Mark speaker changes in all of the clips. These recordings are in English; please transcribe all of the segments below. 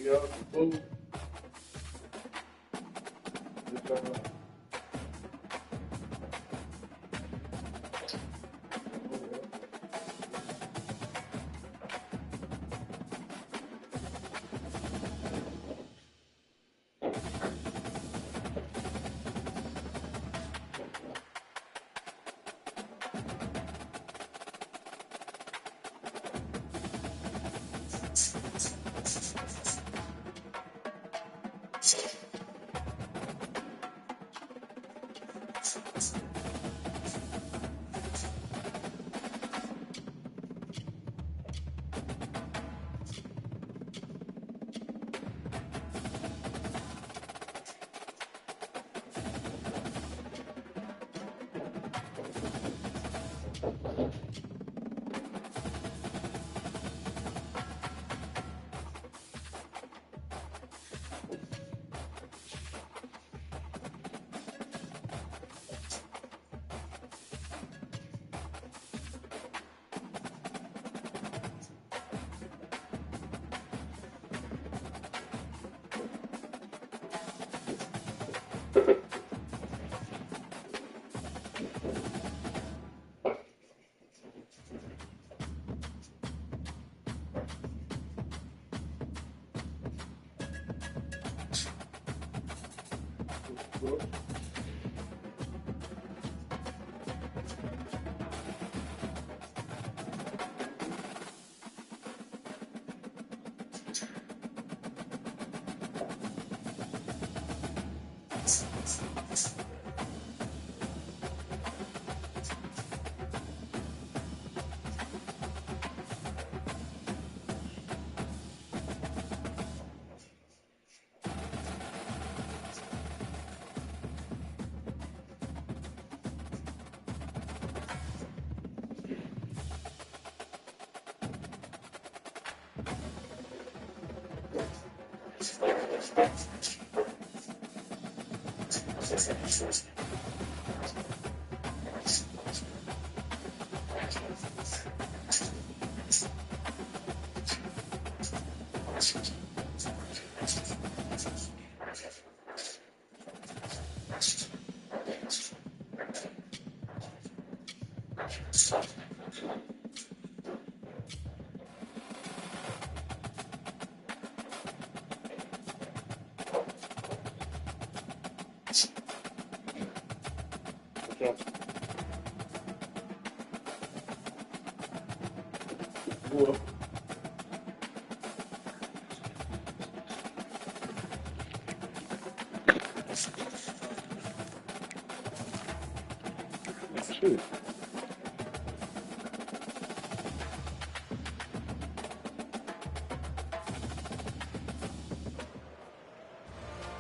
Speaker 1: Yeah, food.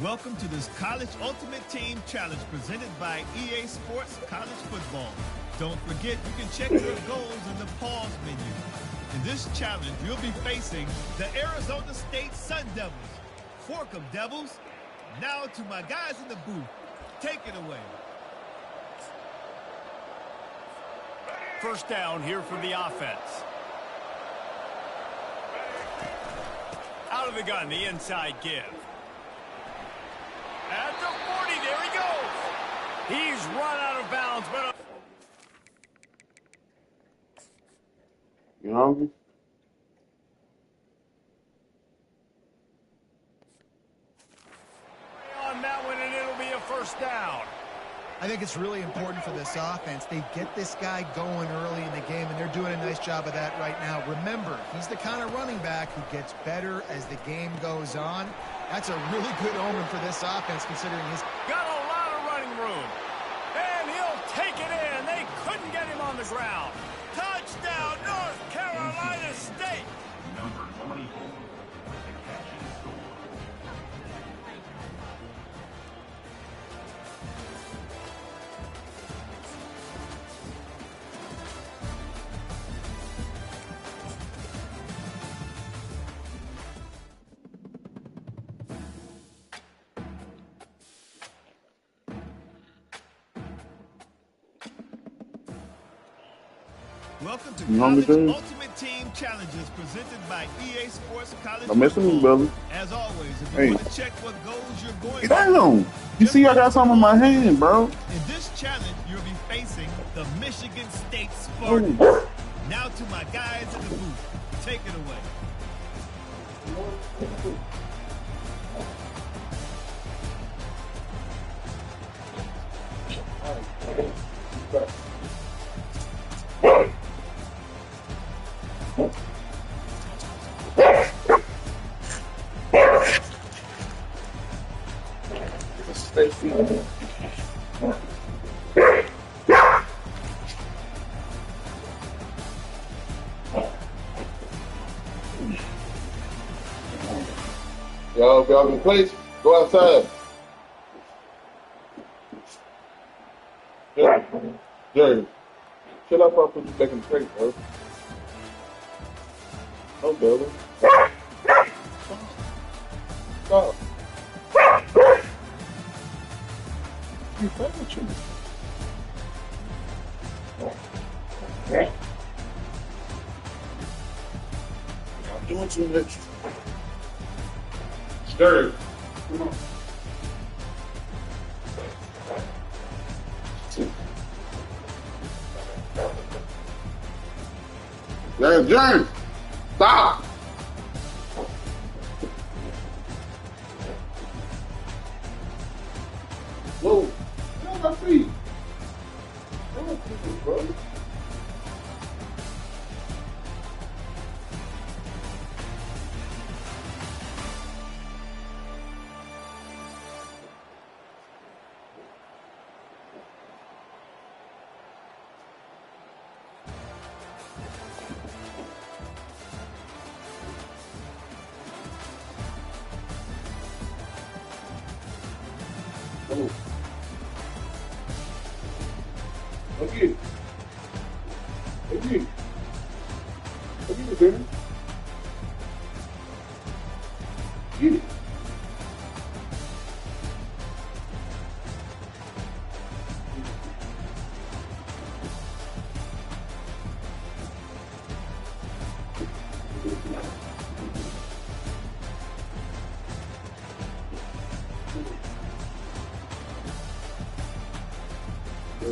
Speaker 1: Welcome to this College Ultimate Team Challenge presented by EA Sports College Football. Don't forget, you can check your goals in the pause menu. In this challenge, you'll be facing the Arizona State Sun Devils. Fork 'em, Devils. Now to my guys in the booth. Take it away.
Speaker 2: First down here for the offense. Out of the gun, the inside give. At the 40, there he goes. He's run out of bounds, but...
Speaker 3: You hungry?
Speaker 2: On that one, and it'll be a first down.
Speaker 4: I think it's really important for this offense. They get this guy going early in the game, and they're doing a nice job of that right now. Remember, he's the kind of running back who gets better as the game goes on. That's a really good omen for this offense, considering he's
Speaker 2: got a lot of running room. And he'll take it in. They couldn't get him on the ground. Touchdown, North Carolina State.
Speaker 5: Number 24. The catch and score.
Speaker 1: Welcome to College Ultimate Team Challenges presented by EA Sports College Football. As always, if you want to check what goals you're going
Speaker 3: Damn! You see I got something in my hand, bro.
Speaker 1: In this challenge, you'll be facing the Michigan State Spartans. Now to my guys in the booth. Take it away.
Speaker 3: Yo, if y'all in place, go outside. Jerry, chill out before I put you back in the crate, bro. Oh, brother. Stop. You fucking with you. I'm doing too much. Stir. Come on. There's James. Stop. Whoa. Get on my feet. Get on my feet, bro. Okay. Okay. Okay, baby. Get it.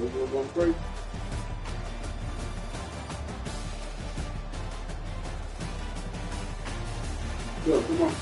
Speaker 3: we're going crazy. Go, come on.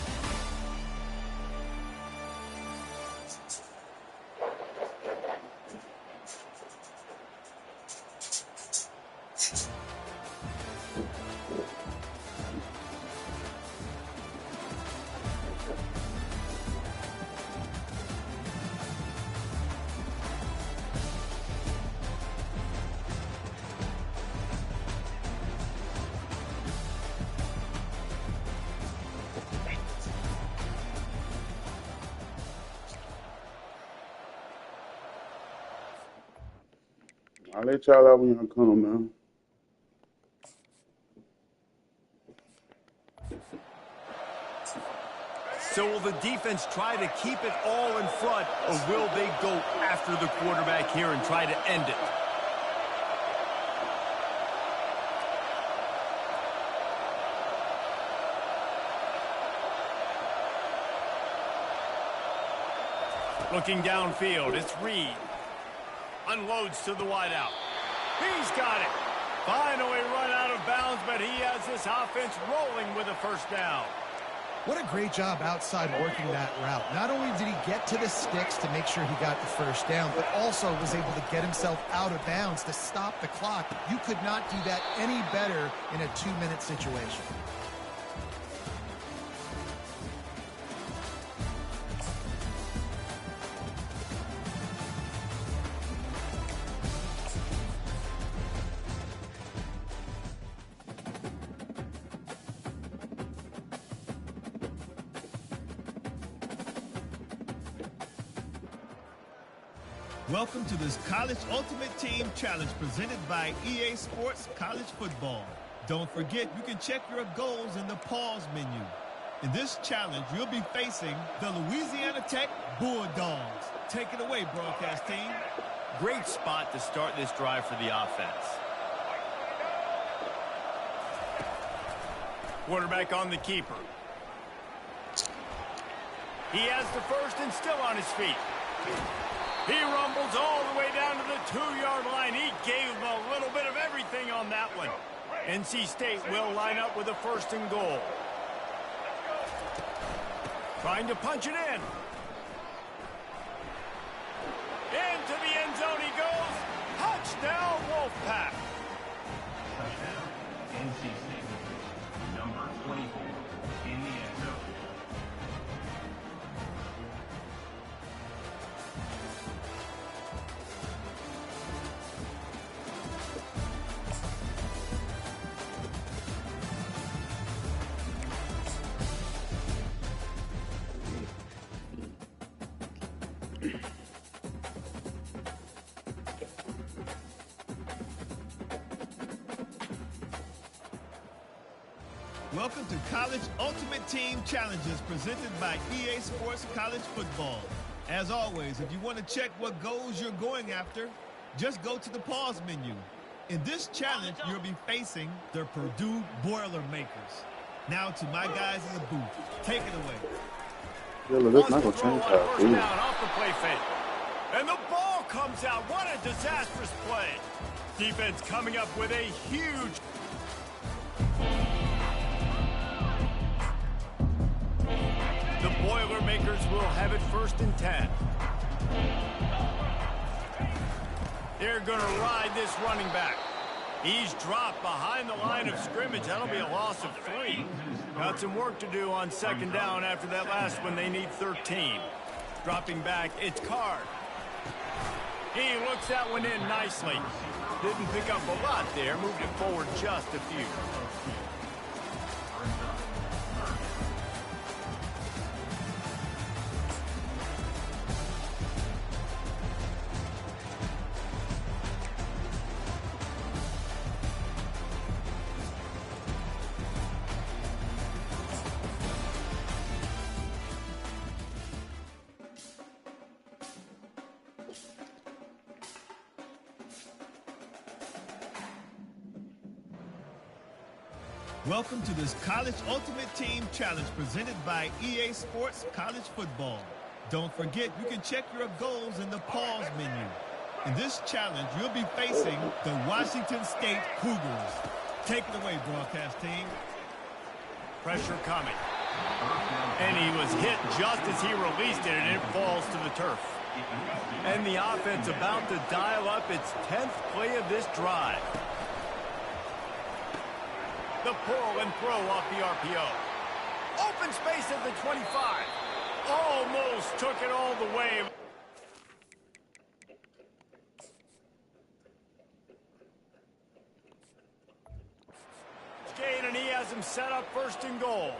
Speaker 3: I'll let y'all out when y'all come now.
Speaker 2: So will the defense try to keep it all in front, or will they go after the quarterback here and try to end it? Looking downfield, it's Reed. Unloads to the wideout. He's got it. Finally run out of bounds, but he has this offense rolling with a first down.
Speaker 4: What a great job outside working that route. Not only did he get to the sticks to make sure he got the first down, but also was able to get himself out of bounds to stop the clock. You could not do that any better in a 2-minute situation.
Speaker 1: Welcome to this College Ultimate Team Challenge presented by EA Sports College Football. Don't forget, you can check your goals in the pause menu. In this challenge, you'll be facing the Louisiana Tech Bulldogs. Take it away, broadcast team.
Speaker 2: Great spot to start this drive for the offense. Quarterback on the keeper. He has the first and still on his feet. He rumbles all the way down to the 2-yard line. He gave him a little bit of everything on that one. NC State will line up with a first and goal. Trying to punch it in. Into the end zone he goes. Touchdown, Wolfpack.
Speaker 5: Touchdown, NC State. Number 24 in the end zone.
Speaker 1: Welcome to College Ultimate Team Challenges presented by EA Sports College Football. As always, if you want to check what goals you're going after, just go to the pause menu. In this challenge, you'll be facing the Purdue Boilermakers. Now to my guys in the booth. Take it away.
Speaker 3: That's not going to change how
Speaker 2: First down off the play fake. And the ball comes out. What a disastrous play. Defense coming up with a huge... The Boilermakers will have it first and 10. They're going to ride this running back. He's dropped behind the line of scrimmage. That'll be a loss of 3. Got some work to do on second down after that last one. They need 13. Dropping back, it's Card. He looks that one in nicely. Didn't pick up a lot there. Moved it forward just a few.
Speaker 1: Welcome to this College Ultimate Team Challenge presented by EA Sports College Football. Don't forget, you can check your goals in the pause menu. In this challenge, you'll be facing the Washington State Cougars. Take it away, broadcast team.
Speaker 2: Pressure coming. And he was hit just as he released it, and it falls to the turf. And the offense about to dial up its 10th play of this drive. The pull and throw off the RPO. Open space at the 25. Almost took it all the way. And he has him set up 1st and goal.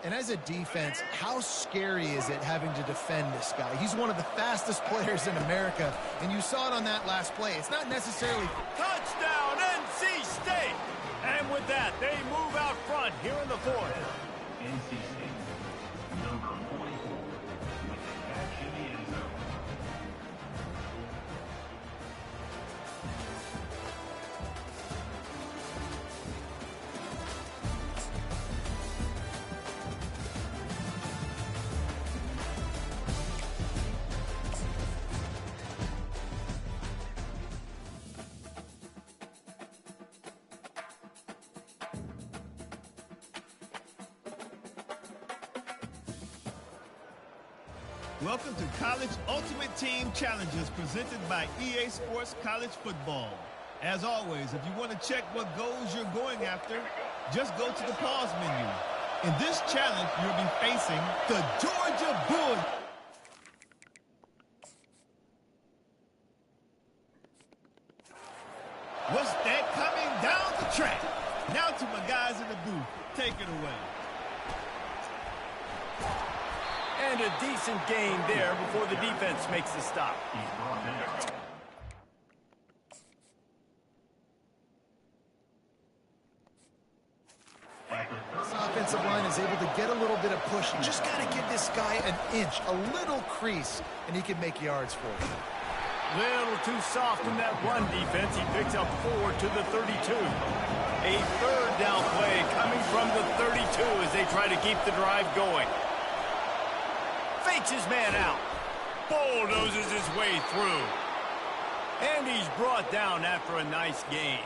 Speaker 4: And as a defense, how scary is it having to defend this guy? He's one of the fastest players in America, and you saw it on that last play. It's not necessarily...
Speaker 2: Touchdown, NC State! And with that, they move out front here in the 4th.
Speaker 5: NC State, number 44, with the catch in the end zone.
Speaker 1: Welcome to College Ultimate Team Challenges presented by EA Sports College Football. As always, if you want to check what goals you're going after, just go to the pause menu. In this challenge, you'll be facing the Georgia Bulls. What's that coming down the track? Now to my guys in the booth. Take it away.
Speaker 2: And a decent gain there before the defense makes the stop.
Speaker 5: He's brought down.
Speaker 4: This offensive line is able to get a little bit of push. You just got to give this guy an inch, a little crease, and he can make yards for you.
Speaker 2: Little too soft in that run defense. He picks up 4 to the 32. A 3rd down play coming from the 32 as they try to keep the drive going. Fakes his man out. Bulldozes his way through. And he's brought down after a nice gain.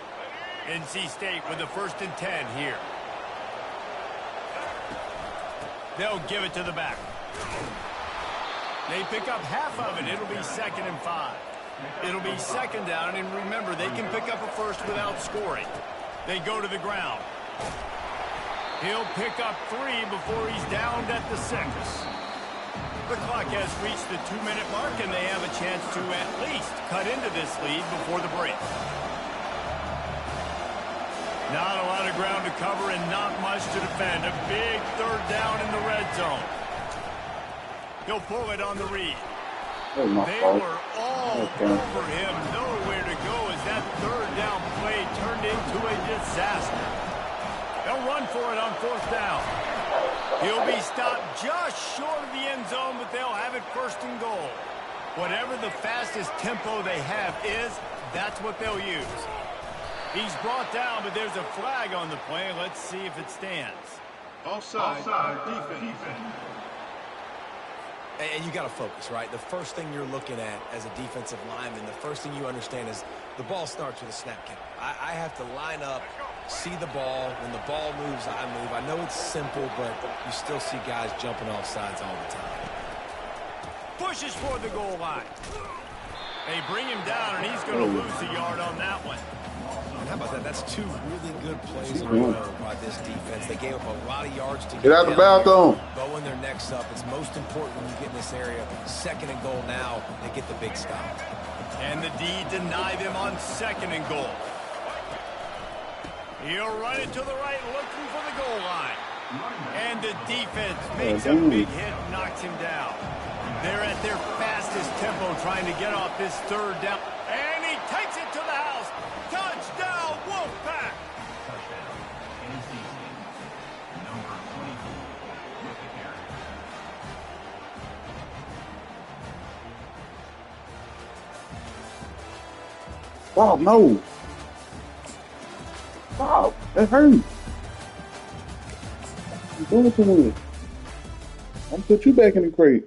Speaker 2: NC State with the 1st and 10 here. They'll give it to the back. They pick up half of it. It'll be 2nd and 5. It'll be 2nd down, and remember, they can pick up a 1st without scoring. They go to the ground. He'll pick up 3 before he's downed at the 6. The clock has reached the 2-minute mark, and they have a chance to at least cut into this lead before the break. Not a lot of ground to cover and not much to defend. A big 3rd down in the red zone. He'll pull it on the read. They were all over him. Nowhere to go as that 3rd down play turned into a disaster. They'll run for it on 4th down. He'll be stopped just short of the end zone, but they'll have it 1st and goal. Whatever the fastest tempo they have is, that's what they'll use. He's brought down, but there's a flag on the play. Let's see if it stands.
Speaker 6: Offside defense.
Speaker 7: And you got to focus, right? The first thing you're looking at as a defensive lineman, the first thing you understand is the ball starts with a snap count. I have to line up, see the ball. When the ball moves, I move. I know it's simple, but you still see guys jumping off sides all the time.
Speaker 2: Pushes for the goal line. They bring him down, and he's going to lose a yard on that one.
Speaker 7: And how about that? That's 2 really good plays in a row by this defense. They gave up a lot of yards to
Speaker 6: Get out the bathroom.
Speaker 7: But when they're next up, it's most important when you get in this area. 2nd and goal now, they get the big stop.
Speaker 2: And the D deny them on 2nd and goal. He'll run it to the right, looking for the goal line. And the defense makes a big hit, knocks him down. They're at their fastest tempo trying to get off this 3rd down. And he takes it to the house. Touchdown, Wolfpack!
Speaker 5: Touchdown, NC State, number 24, with the carry.
Speaker 6: Oh, no. Stop. That hurt. You're doing too much. I'm going to put you back in the crate.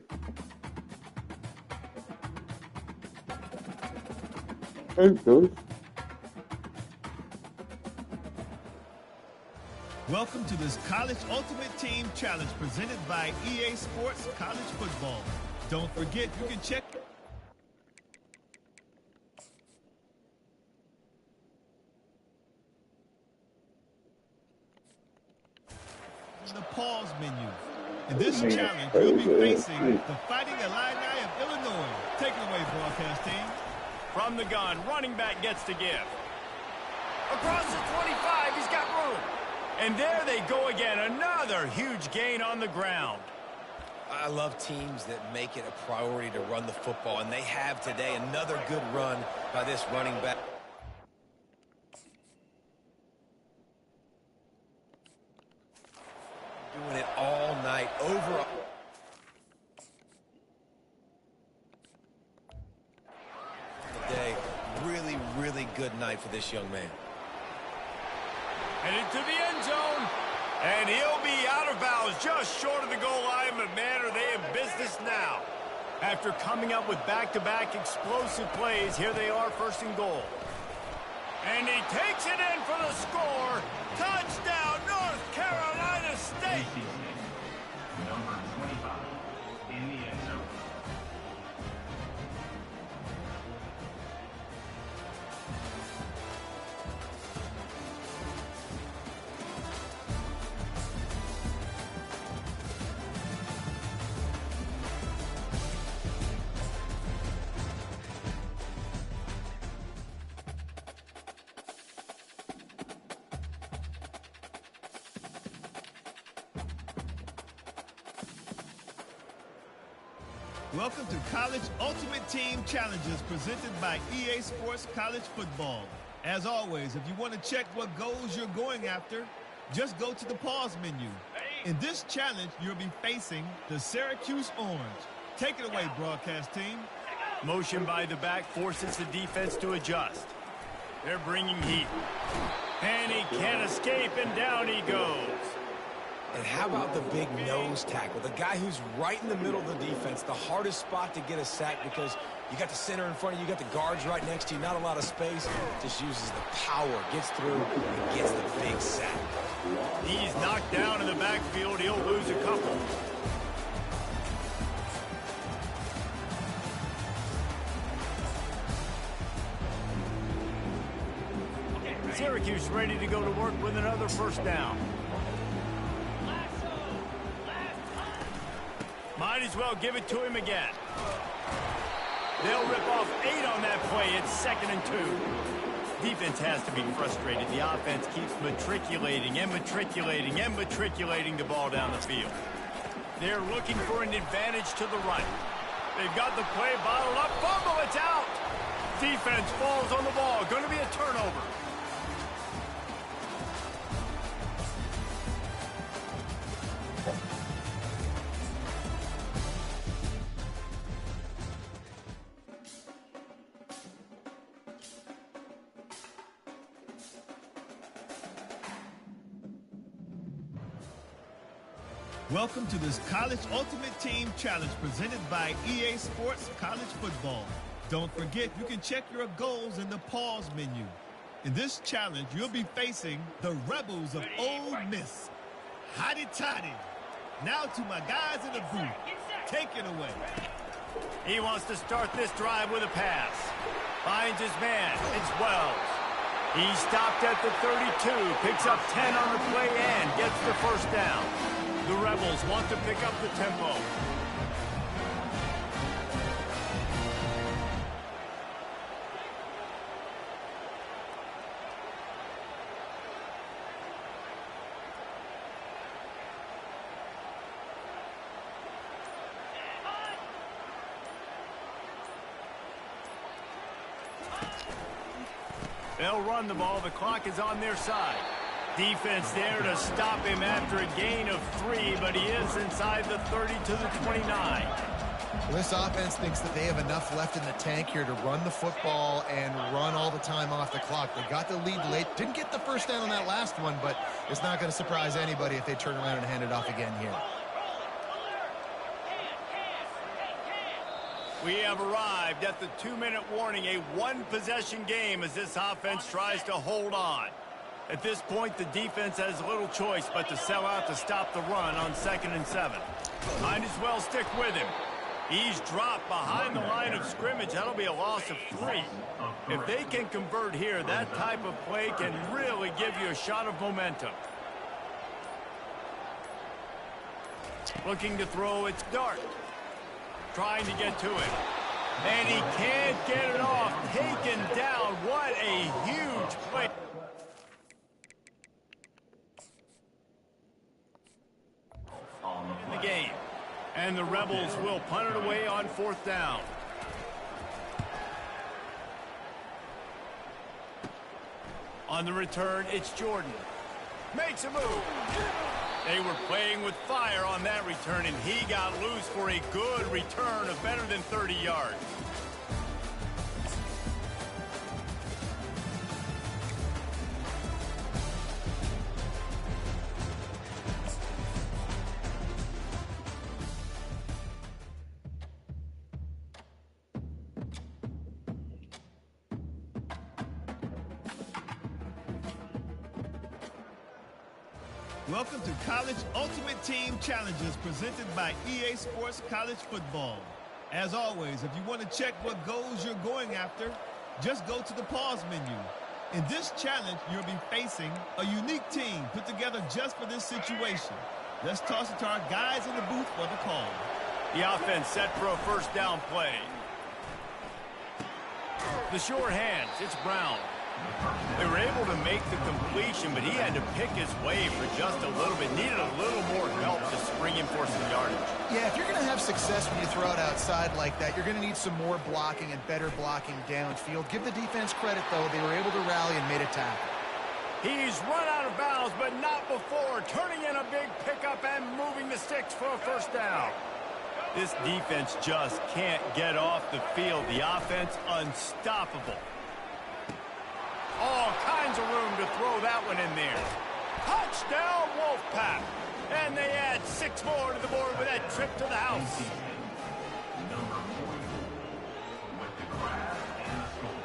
Speaker 6: Thanks, coach.
Speaker 1: Welcome to this College Ultimate Team Challenge presented by EA Sports College Football. Don't forget, you can check the pause menu. In this challenge, you'll be facing the Fighting Illini of Illinois. Take it away, broadcast team.
Speaker 2: From the gun, running back gets to give. Across the 25, he's got room. And there they go again, another huge gain on the ground.
Speaker 7: I love teams that make it a priority to run the football, and they have today. Another good run by this running back. Doing it all night over. Today, really, really good night for this young man.
Speaker 2: And into the end zone. And he'll be out of bounds just short of the goal line, but man, are they in business now. After coming up with back-to-back explosive plays, here they are, first and goal. And he takes it in for the score. Touchdown, North Carolina State.
Speaker 5: Number 25 in the end zone.
Speaker 1: Welcome to College Ultimate Team Challenges presented by EA Sports College Football. As always, if you want to check what goals you're going after, just go to the pause menu. In this challenge, you'll be facing the Syracuse Orange. Take it away, broadcast team.
Speaker 2: Motion by the back forces the defense to adjust. They're bringing heat. And he can't escape, and down he goes.
Speaker 7: And how about the big nose tackle? The guy who's right in the middle of the defense, the hardest spot to get a sack because you got the center in front of you, you got the guards right next to you, not a lot of space. Just uses the power, gets through, and gets the big sack.
Speaker 2: He's knocked down in the backfield. He'll lose a couple. Syracuse ready to go to work with another first down. Might as well give it to him again. They'll rip off 8 on that play. It's 2nd and 2. Defense has to be frustrated. The offense keeps matriculating and matriculating and matriculating the ball down the field. They're looking for an advantage to the right. They've got the play bottled up. Fumble, it's out. Defense falls on the ball. Going to be a turnover.
Speaker 1: Welcome to this College Ultimate Team Challenge presented by EA Sports College Football. Don't forget, you can check your goals in the pause menu. In this challenge, you'll be facing the Rebels of Ole Miss. Hotty toddy. Now to my guys in the booth. Take it away.
Speaker 2: He wants to start this drive with a pass. Finds his man. It's Wells. He stopped at the 32, picks up 10 on the play and gets the first down. The Rebels want to pick up the tempo. They'll run the ball. The clock is on their side. Defense there to stop him after a gain of 3, but he is inside the 30 to the 29.
Speaker 4: Well, this offense thinks that they have enough left in the tank here to run the football and run all the time off the clock. They got the lead late. Didn't get the first down on that last one, but it's not going to surprise anybody if they turn around and hand it off again here.
Speaker 2: We have arrived at the 2-minute warning, a one-possession game as this offense tries to hold on. At this point, the defense has little choice but to sell out to stop the run on 2nd and 7. Might as well stick with him. He's dropped behind the line of scrimmage. That'll be a loss of 3. If they can convert here, that type of play can really give you a shot of momentum. Looking to throw, it's Dart. Trying to get to it. And he can't get it off. Taken down. What a huge play. In the game. And the Rebels will punt it away on 4th down. On the return, it's Jordan. Makes a move. They were playing with fire on that return, and he got loose for a good return of better than 30 yards.
Speaker 1: Welcome to College Ultimate Team Challenges presented by EA Sports College Football. As always, if you want to check what goals you're going after, just go to the pause menu. In this challenge, you'll be facing a unique team put together just for this situation. Let's toss it to our guys in the booth for the call.
Speaker 2: The offense set for a 1st down play. The short hands, it's Brown. They were able to make the completion, but he had to pick his way for just a little bit. Needed a little more help to spring him for some yardage.
Speaker 4: Yeah, if you're going to have success when you throw it outside like that, you're going to need some more blocking and better blocking downfield. Give the defense credit, though. They were able to rally and made a tackle.
Speaker 2: He's run out of bounds, but not before. Turning in a big pickup and moving the sticks for a 1st down. This defense just can't get off the field. The offense unstoppable. All kinds of room to throw that one in there. Touchdown, Wolfpack. And they add 6 more to the board with that trip to the house.
Speaker 5: Number 44 with the grab and score.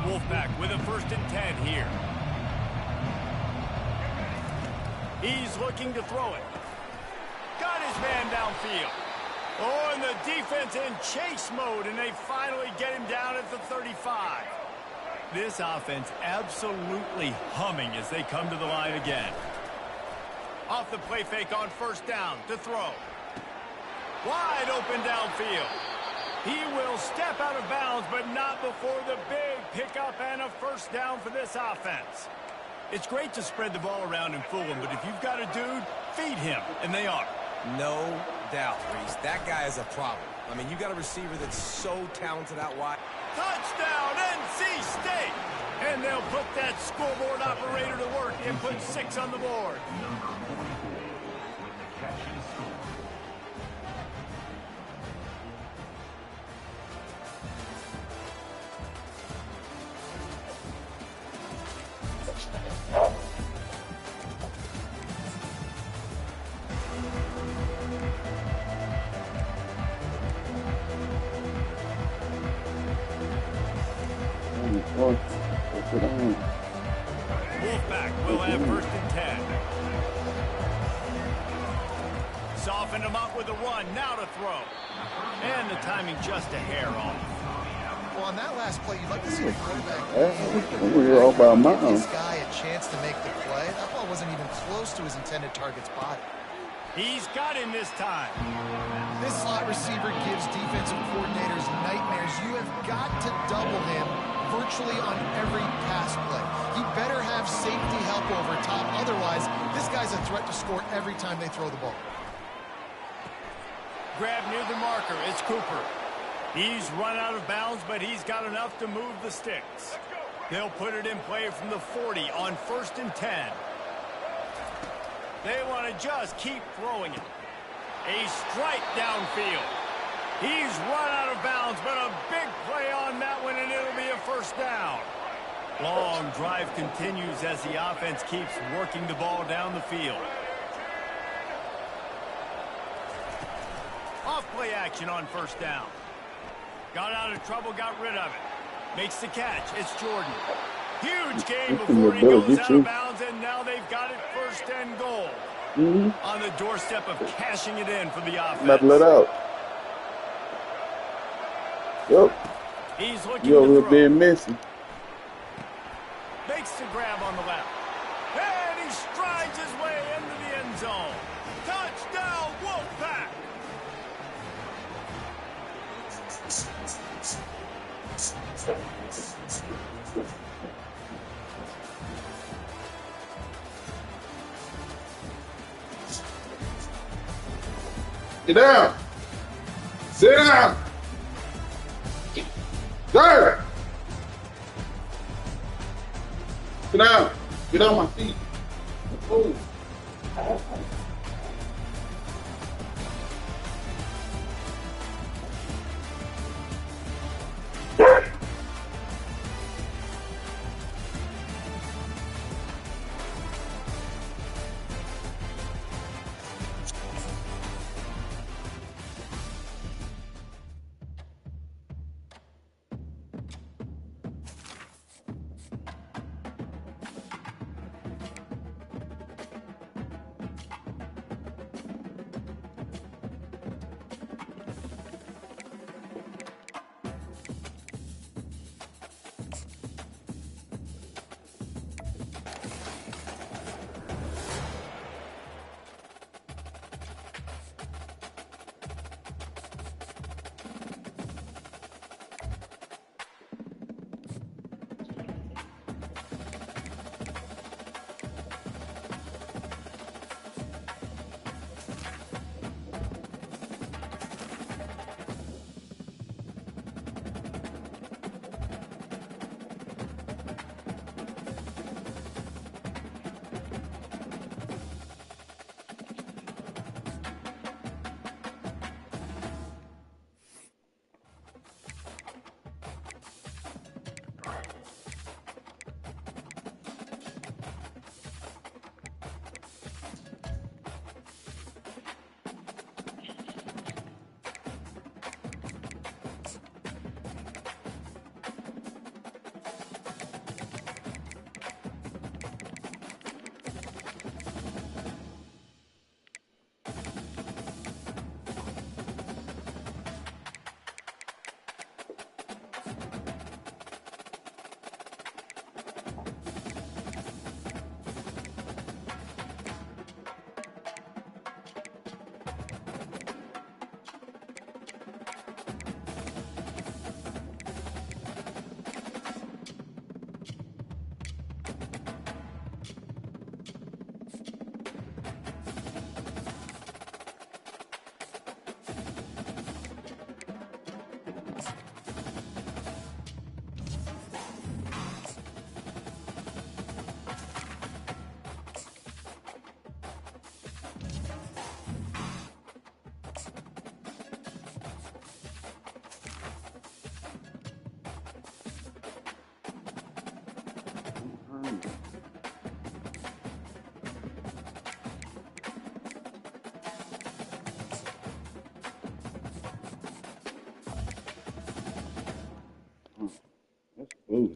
Speaker 2: Wolfpack with a 1st and 10 here. He's looking to throw it. Got his man downfield. Oh, and the defense in chase mode, and they finally get him down at the 35. This offense absolutely humming as they come to the line again. Off the play fake on 1st down to throw. Wide open downfield. He will step out of bounds, but not before the big pickup and a 1st down for this offense. It's great to spread the ball around and fool him, but if you've got a dude, feed him, and they are.
Speaker 7: No doubt, Reese. That guy is a problem. I mean, you got a receiver that's so talented out wide.
Speaker 2: Touchdown, NC State! And they'll put that scoreboard operator to work and put 6 on the board.
Speaker 5: Number 44 with the catch and score.
Speaker 2: Wolfpack will have 1st and 10. Soften him up with a run, now to throw. And the timing just a hair off.
Speaker 4: Well, on that last play, you'd like to see the quarterback
Speaker 6: We're all by a mile.
Speaker 4: give this guy a chance to make the play. That ball wasn't even close to his intended target's body.
Speaker 2: He's got him this time.
Speaker 4: This slot receiver gives defensive coordinators nightmares. You have got to double him virtually on every pass play. He better have safety help over top. Otherwise, this guy's a threat to score every time they throw the ball.
Speaker 2: Grab near the marker. It's Cooper. He's run out of bounds, but he's got enough to move the sticks. They'll put it in play from the 40 on 1st and 10. They want to just keep throwing it. A strike downfield. He's run out of bounds, but a big play on that one, and it'll be a first down. Long drive continues as the offense keeps working the ball down the field. Off play action on first down. Got out of trouble, got rid of it. Makes the catch. It's Jordan. Huge gain before he goes out of bounds, and now they've got it first and goal. On the doorstep of cashing it in for the offense.
Speaker 6: Not let out. Yep.
Speaker 2: He's looking
Speaker 6: You're
Speaker 2: to throw.
Speaker 6: being messy.
Speaker 2: Makes the grab on the left. And he strides his way into the end zone. Touchdown, Wolfpack!
Speaker 6: Get down. Sit down. Sir. Get down. Get on my feet. Move. Ooh.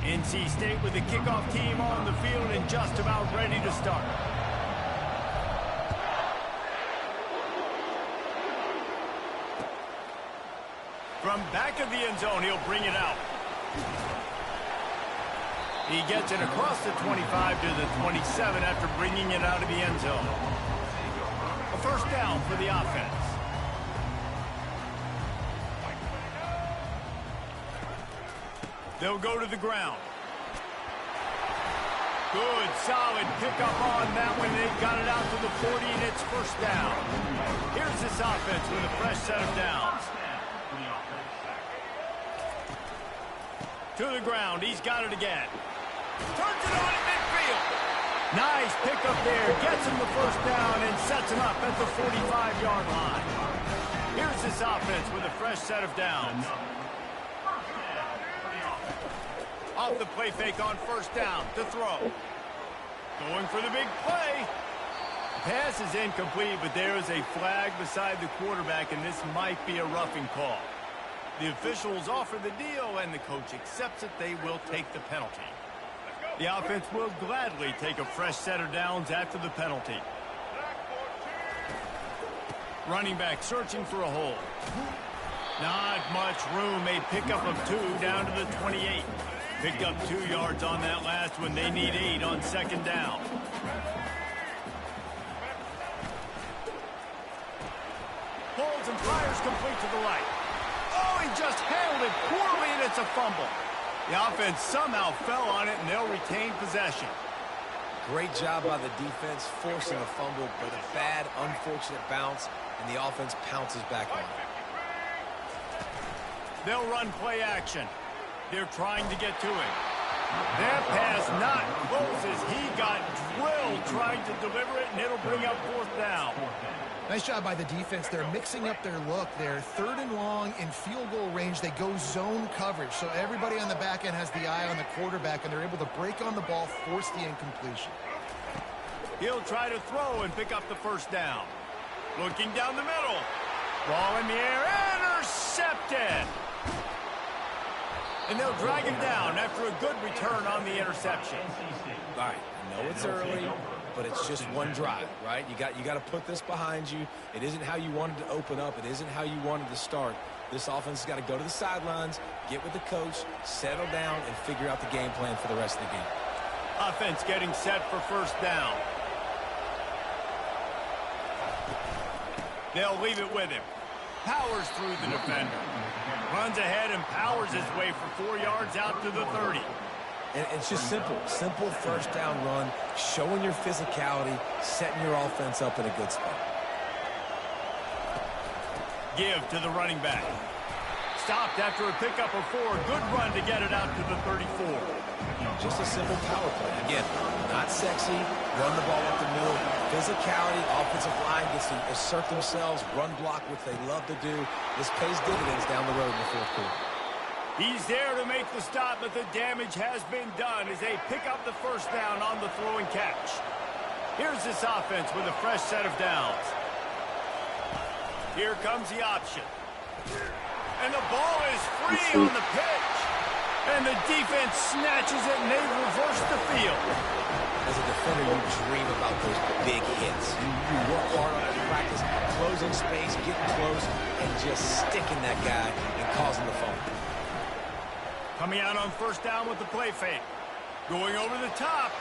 Speaker 2: NC State with the kickoff team on the field and just about ready to start. From back of the end zone, he'll bring it out. He gets it across the 25 to the 27 after bringing it out of the end zone. A first down for the offense. They'll go to the ground. Good, solid pickup on that one. They got it out to the 40, and it's first down. Here's this offense with a fresh set of downs. To the ground. He's got it again. Turns it on at midfield. Nice pickup there. Gets him the first down and sets him up at the 45-yard line. Here's this offense with a fresh set of downs. Off the play fake on first down to throw. Going for the big play. Pass is incomplete, but there is a flag beside the quarterback, and this might be a roughing call. The officials offer the deal, and the coach accepts it. They will take the penalty. The offense will gladly take a fresh set of downs after the penalty. Running back searching for a hole. Not much room. A pickup of 2 down to the 28. Picked up 2 yards on that last one. They need 8 on second down. Pulls and fires complete to the right. Oh, he just handled it poorly, and it's a fumble. The offense somehow fell on it, and they'll retain possession.
Speaker 7: Great job by the defense, forcing a fumble, but a bad, unfortunate bounce, and the offense pounces back on it.
Speaker 2: They'll run play action. They're trying to get to him. That pass not close as he got drilled trying to deliver it, and it'll bring up 4th down.
Speaker 4: Nice job by the defense. They're mixing up their look. They're 3rd and long in field goal range. They go zone coverage. So everybody on the back end has the eye on the quarterback, and they're able to break on the ball, force the incompletion.
Speaker 2: He'll try to throw and pick up the 1st down. Looking down the middle. Ball in the air. Intercepted. And they'll drag him down after a good return on the interception.
Speaker 7: All right, I know it's early, but it's just one drive, right? You got to put this behind you. It isn't how you wanted to open up. It isn't how you wanted to start. This offense has got to go to the sidelines, get with the coach, settle down, and figure out the game plan for the rest of the game.
Speaker 2: Offense getting set for 1st down. They'll leave it with him. Powers through the defender. Runs ahead and powers his way for 4 yards out to the 30.
Speaker 7: And it's just simple 1st down run, showing your physicality, setting your offense up in a good spot.
Speaker 2: Give to the running back. Stopped after a pickup of 4. Good run to get it out to the 34.
Speaker 7: Just a simple power play. Again, not sexy, run the ball up the middle. Physicality, offensive line gets to assert themselves, run block, which they love to do. This pays dividends down the road in the 4th quarter.
Speaker 2: He's there to make the stop, but the damage has been done as they pick up the 1st down on the throw and catch. Here's this offense with a fresh set of downs. Here comes the option. And the ball is free on the pitch. And the defense snatches it, and they reverse the field.
Speaker 7: As a defender, you dream about those big hits. You work hard on it in practice, closing space, getting close, and just sticking that guy and causing the fumble.
Speaker 2: Coming out on 1st down with the play fake. Going over the top.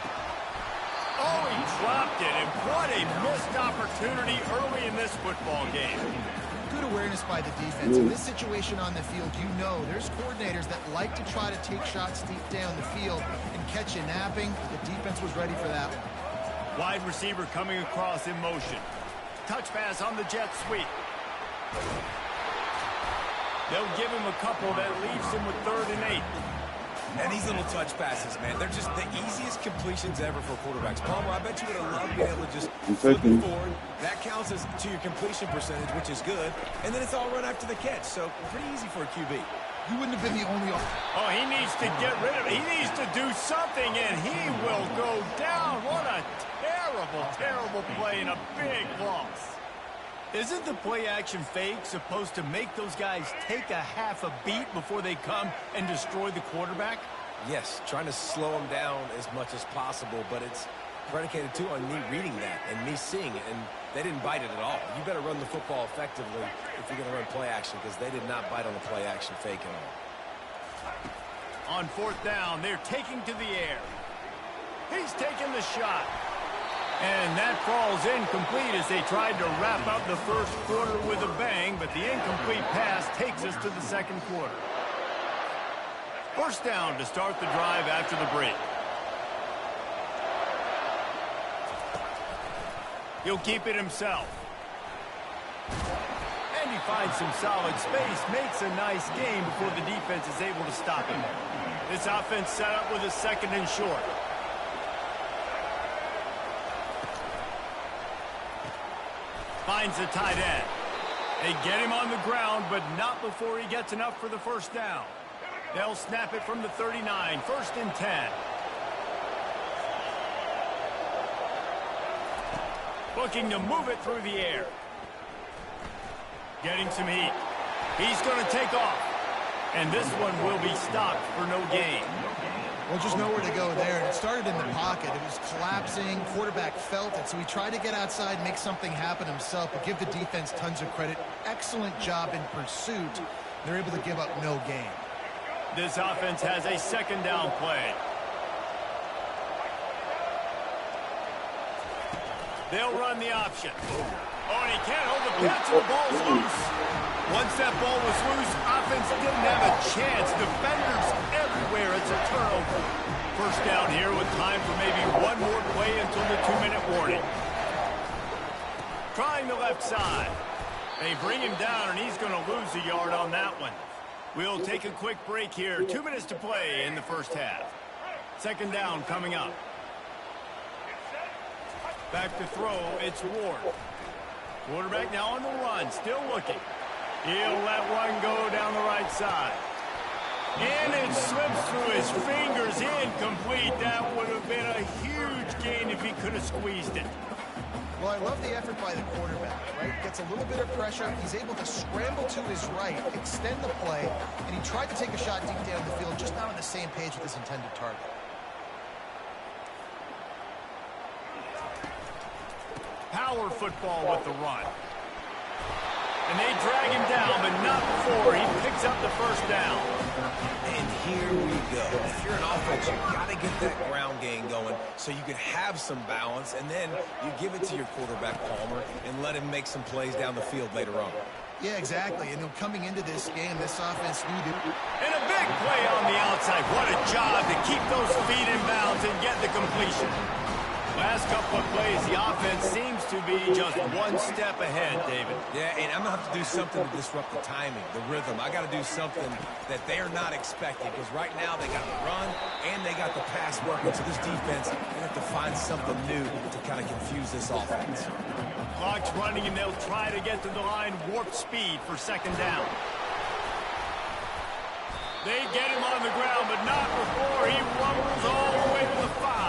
Speaker 2: Oh, he dropped it, and what a missed opportunity early in this football game.
Speaker 4: Good awareness by the defense. In this situation on the field, you know there's coordinators that like to try to take shots deep down the field and catch you napping. The defense was ready for that one.
Speaker 2: Wide receiver coming across in motion. Touch pass on the jet sweep. They'll give him a couple that leaves him with 3rd and 8.
Speaker 7: And these little touch passes, man, they're just the easiest completions ever for quarterbacks. Palmer, I bet you would have loved being able to just flip it forward. That counts as to your completion percentage, which is good. And then it's all run after the catch, so pretty easy for a QB.
Speaker 4: You wouldn't have been the only...
Speaker 2: Oh, he needs to get rid of it. He needs to do something, and he will go down. What a terrible, terrible play and a big loss. Isn't the play-action fake supposed to make those guys take a half a beat before they come and destroy the quarterback?
Speaker 7: Yes, trying to slow them down as much as possible, but it's predicated, too, on me reading that and me seeing it, and they didn't bite it at all. You better run the football effectively if you're going to run play-action, because they did not bite on the play-action fake at all.
Speaker 2: On 4th down, they're taking to the air. He's taking the shot. And that falls incomplete as they tried to wrap up the 1st quarter with a bang, but the incomplete pass takes us to the 2nd quarter. 1st down to start the drive after the break. He'll keep it himself. And he finds some solid space, makes a nice game before the defense is able to stop him. This offense set up with a 2nd and short. Finds the tight end. They get him on the ground, but not before he gets enough for the 1st down. They'll snap it from the 39, 1st and 10. Looking to move it through the air. Getting some heat. He's going to take off. And this one will be stopped for no gain.
Speaker 4: Well, just nowhere to go there. It started in the pocket. It was collapsing. Quarterback felt it, so he tried to get outside, make something happen himself, but give the defense tons of credit. Excellent job in pursuit. They're able to give up no gain.
Speaker 2: This offense has a 2nd down play. They'll run the option. Oh, and he can't hold the pitch, and the ball's loose. Once that ball was loose, offense didn't have a chance. Defenders everywhere. It's a turnover. First down here with time for maybe one more play until the 2-minute warning. Trying the left side. They bring him down, and he's going to lose a yard on that one. We'll take a quick break here. 2 minutes to play in the first half. Second down coming up. Back to throw, it's Ward. Quarterback now on the run, still looking. He'll let one go down the right side. And it slips through his fingers, incomplete. That would have been a huge gain if he could have squeezed it.
Speaker 4: Well, I love the effort by the quarterback, right? Gets a little bit of pressure. He's able to scramble to his right, extend the play, and he tried to take a shot deep down the field, just not on the same page with his intended target.
Speaker 2: Power football with the run. And they drag him down, but not before he picks up the first down.
Speaker 7: And here we go. If you're an offense, you've got to get that ground game going so you can have some balance, and then you give it to your quarterback, Palmer, and let him make some plays down the field later on.
Speaker 4: Yeah, exactly. And coming into this game, this offense needed...
Speaker 2: And a big play on the outside. What a job to keep those feet in bounds and get the completion. Last couple of plays, the offense seems to be just one step ahead, David.
Speaker 7: Yeah, and I'm going to have to do something to disrupt the timing, the rhythm. I got to do something that they're not expecting, because right now they got the run and they got the pass working. So this defense, they have to find something new to kind of confuse this offense.
Speaker 2: Clock's running, and they'll try to get to the line warp speed for second down. They get him on the ground, but not before he rumbles all the way to the 5.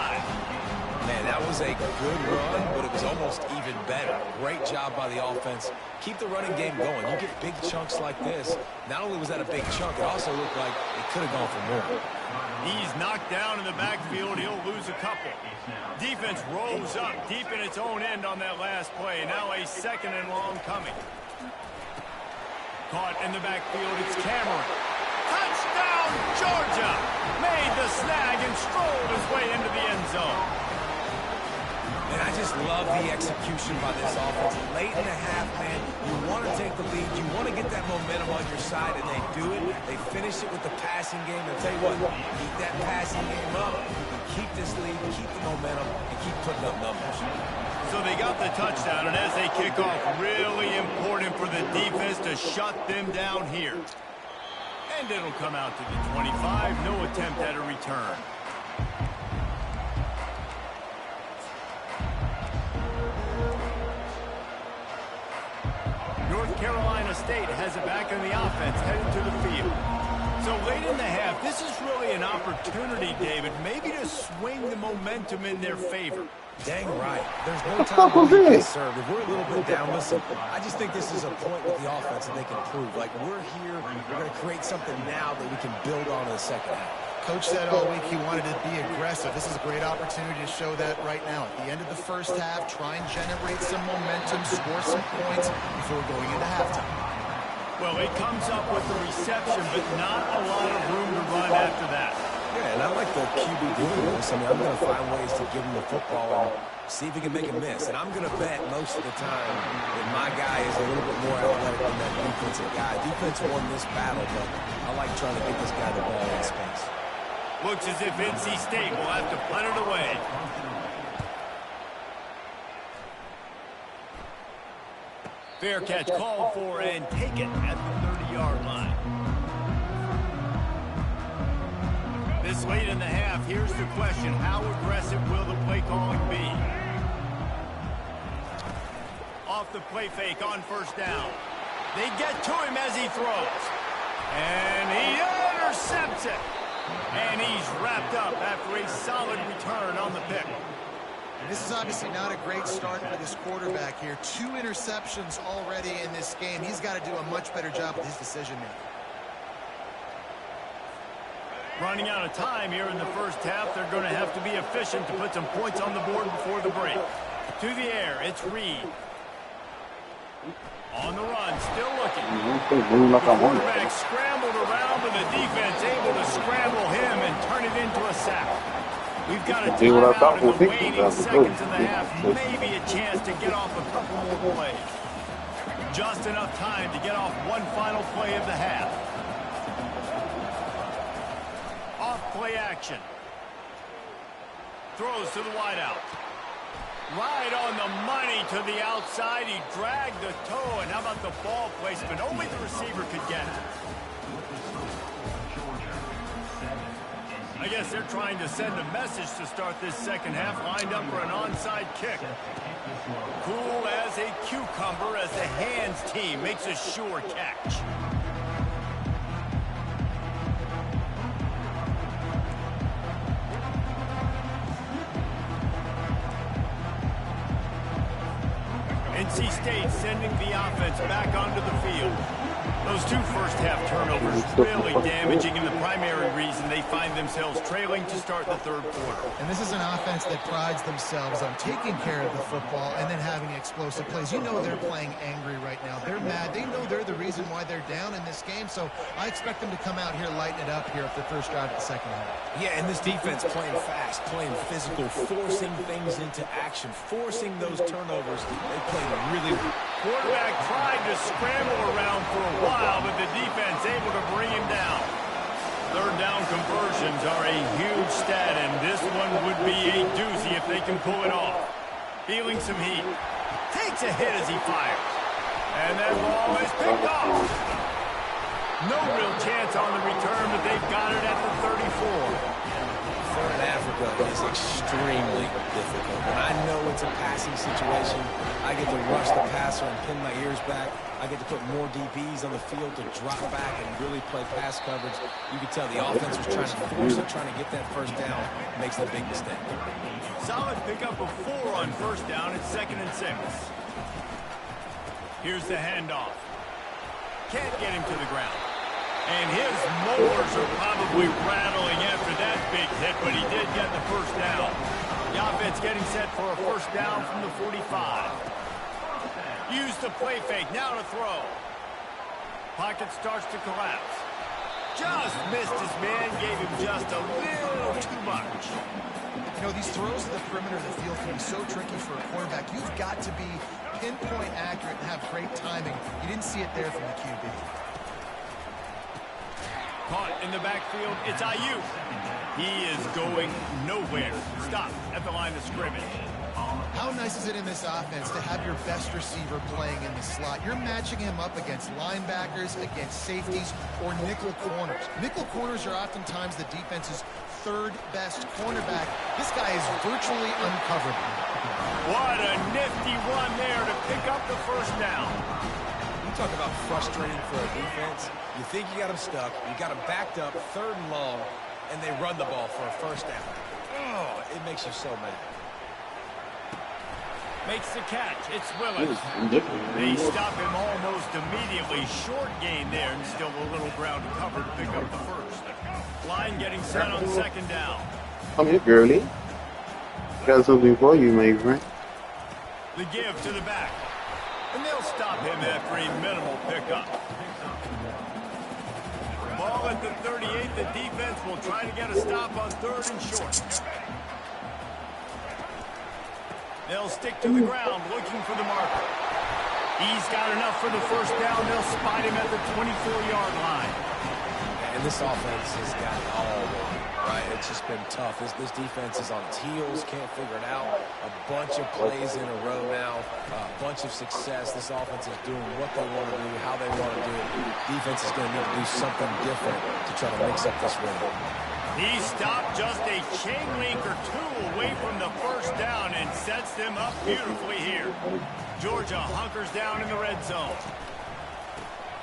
Speaker 7: Man, that was a good run, but it was almost even better. Great job by the offense. Keep the running game going. You get big chunks like this. Not only was that a big chunk, it also looked like it could have gone for more.
Speaker 2: He's knocked down in the backfield. He'll lose a couple. Defense rolls up deep in its own end on that last play. Now a second and long coming. Caught in the backfield, it's Cameron. Touchdown, Georgia! Made the snag and strolled his way into the end zone.
Speaker 7: And I just love the execution by this offense. Late in the half, man, you want to take the lead. You want to get that momentum on your side, and they do it. They finish it with the passing game. And tell you what, keep that passing game up. And keep this lead, keep the momentum, and keep putting up numbers.
Speaker 2: So they got the touchdown, and as they kick off, really important for the defense to shut them down here. And it'll come out to the 25. No attempt at a return. North Carolina State has it back on the offense, heading to the field. So late in the half, this is really an opportunity, David, maybe to swing the momentum in their favor.
Speaker 7: Dang right. There's no time to be concerned. If we're a little bit down, listen, I just think this is a point with the offense that they can prove. Like, we're here, we're going to create something now that we can build on in the second half.
Speaker 4: Coach said all week he wanted to be aggressive. This is a great opportunity to show that right now. At the end of the first half, try and generate some momentum, score some points before going into halftime.
Speaker 2: Well, he comes up with the reception, but not a lot of room to run after that.
Speaker 7: Yeah, and I like the QB doing this. I mean, I'm going to find ways to give him the football and see if he can make a miss. And I'm going to bet most of the time that my guy is a little bit more athletic than that defensive guy. Defense won this battle, but I like trying to get this guy the ball in space.
Speaker 2: Looks as if NC State will have to punt it away. Fair catch called for and taken at the 30-yard line. This late in the half, here's the question. How aggressive will the play calling be? Off the play fake on first down. They get to him as he throws. And he intercepts it. And he's wrapped up after a solid return on the pick.
Speaker 4: This is obviously not a great start for this quarterback here. 2 interceptions already in this game. He's got to do a much better job with his decision-making.
Speaker 2: Running out of time here in the first half. They're going to have to be efficient to put some points on the board before the break. To the air, it's Reed. On the run, still looking. The quarterback scrambled around, but the defense able to scramble him and turn it into a sack. We've got a
Speaker 8: See what I
Speaker 2: timeout
Speaker 8: thought
Speaker 2: in
Speaker 8: was
Speaker 2: the
Speaker 8: fixing
Speaker 2: waning
Speaker 8: that.
Speaker 2: seconds in the half. Maybe a chance to get off a couple more plays. Just enough time to get off one final play of the half. Off play action. Throws to the wideout. Right on the money to the outside. He dragged the toe. And how about the ball placement? Only the receiver could get it. I guess they're trying to send a message to start this second half, lined up for an onside kick. Cool as a cucumber as the hands team makes a sure catch. NC State sending the offense back onto the field. Those two first-half turnovers really damaging, and the primary reason they find themselves trailing to start the third quarter.
Speaker 4: And this is an offense that prides themselves on taking care of the football and then having explosive plays. You know they're playing angry right now. They're mad. They know they're the reason why they're down in this game, so I expect them to come out here, lighten it up here for the first drive of the second half.
Speaker 7: Yeah, and this defense playing fast, playing physical, forcing things into action, forcing those turnovers. They play really well.
Speaker 2: Quarterback tried to scramble around for a while, but the defense able to bring him down. Third down conversions are a huge stat, and this one would be a doozy if they can pull it off. Feeling some heat. Takes a hit as he fires. And that ball is picked off. No real chance on the return, but they've got it at the 34.
Speaker 7: Third in Africa is extremely difficult. When I know it's a passing situation, I get to rush the passer and pin my ears back. I get to put more DBs on the field to drop back and really play pass coverage. You can tell the offense was trying to force it, trying to get that first down, makes the big mistake.
Speaker 2: Solid pickup of 4 on first down at 2nd and 6. Here's the handoff. Can't get him to the ground. And his mowers are probably rattling after that big hit, but he did get the first down. The offense getting set for a first down from the 45. Use the play fake, now to throw. Pocket starts to collapse. Just missed his man, gave him just a little too much.
Speaker 4: You know, these throws to the perimeter of the field can be so tricky for a quarterback. You've got to be pinpoint accurate and have great timing. You didn't see it there from the QB.
Speaker 2: Caught in the backfield, it's Ayuk. He is going nowhere. Stop at the line of scrimmage.
Speaker 4: How nice is it in this offense to have your best receiver playing in the slot? You're matching him up against linebackers, against safeties, or nickel corners. Nickel corners are oftentimes the defense's third best cornerback. This guy is virtually uncoverable.
Speaker 2: What a nifty run there to pick up the first down.
Speaker 7: You talk about frustrating for a defense. You think you got them stuck, you got them backed up, 3rd and long, and they run the ball for a first down. Oh, it makes you so mad.
Speaker 2: Makes the catch. It's Willis. They stop him almost immediately. Short gain there, and still a little ground to cover to pick up the first. Line getting set on 2nd down.
Speaker 8: Come here, girlie. Got something for you, my friend.
Speaker 2: The give to the back. And they'll stop him after a minimal pickup. Ball at the 38. The defense will try to get a stop on 3rd and short. They'll stick to the ground looking for the marker. He's got enough for the first down. They'll spot him at the 24-yard line.
Speaker 7: And this offense has got it all wrong, right? It's just been tough. This defense is on its heels, can't figure it out. A bunch of plays in a row now, a bunch of success. This offense is doing what they want to do, how they want to do it. Defense is going to need to do something different to try to mix up this rhythm.
Speaker 2: He stopped just a chain link or 2 away from the first down and sets them up beautifully here. Georgia hunkers down in the red zone.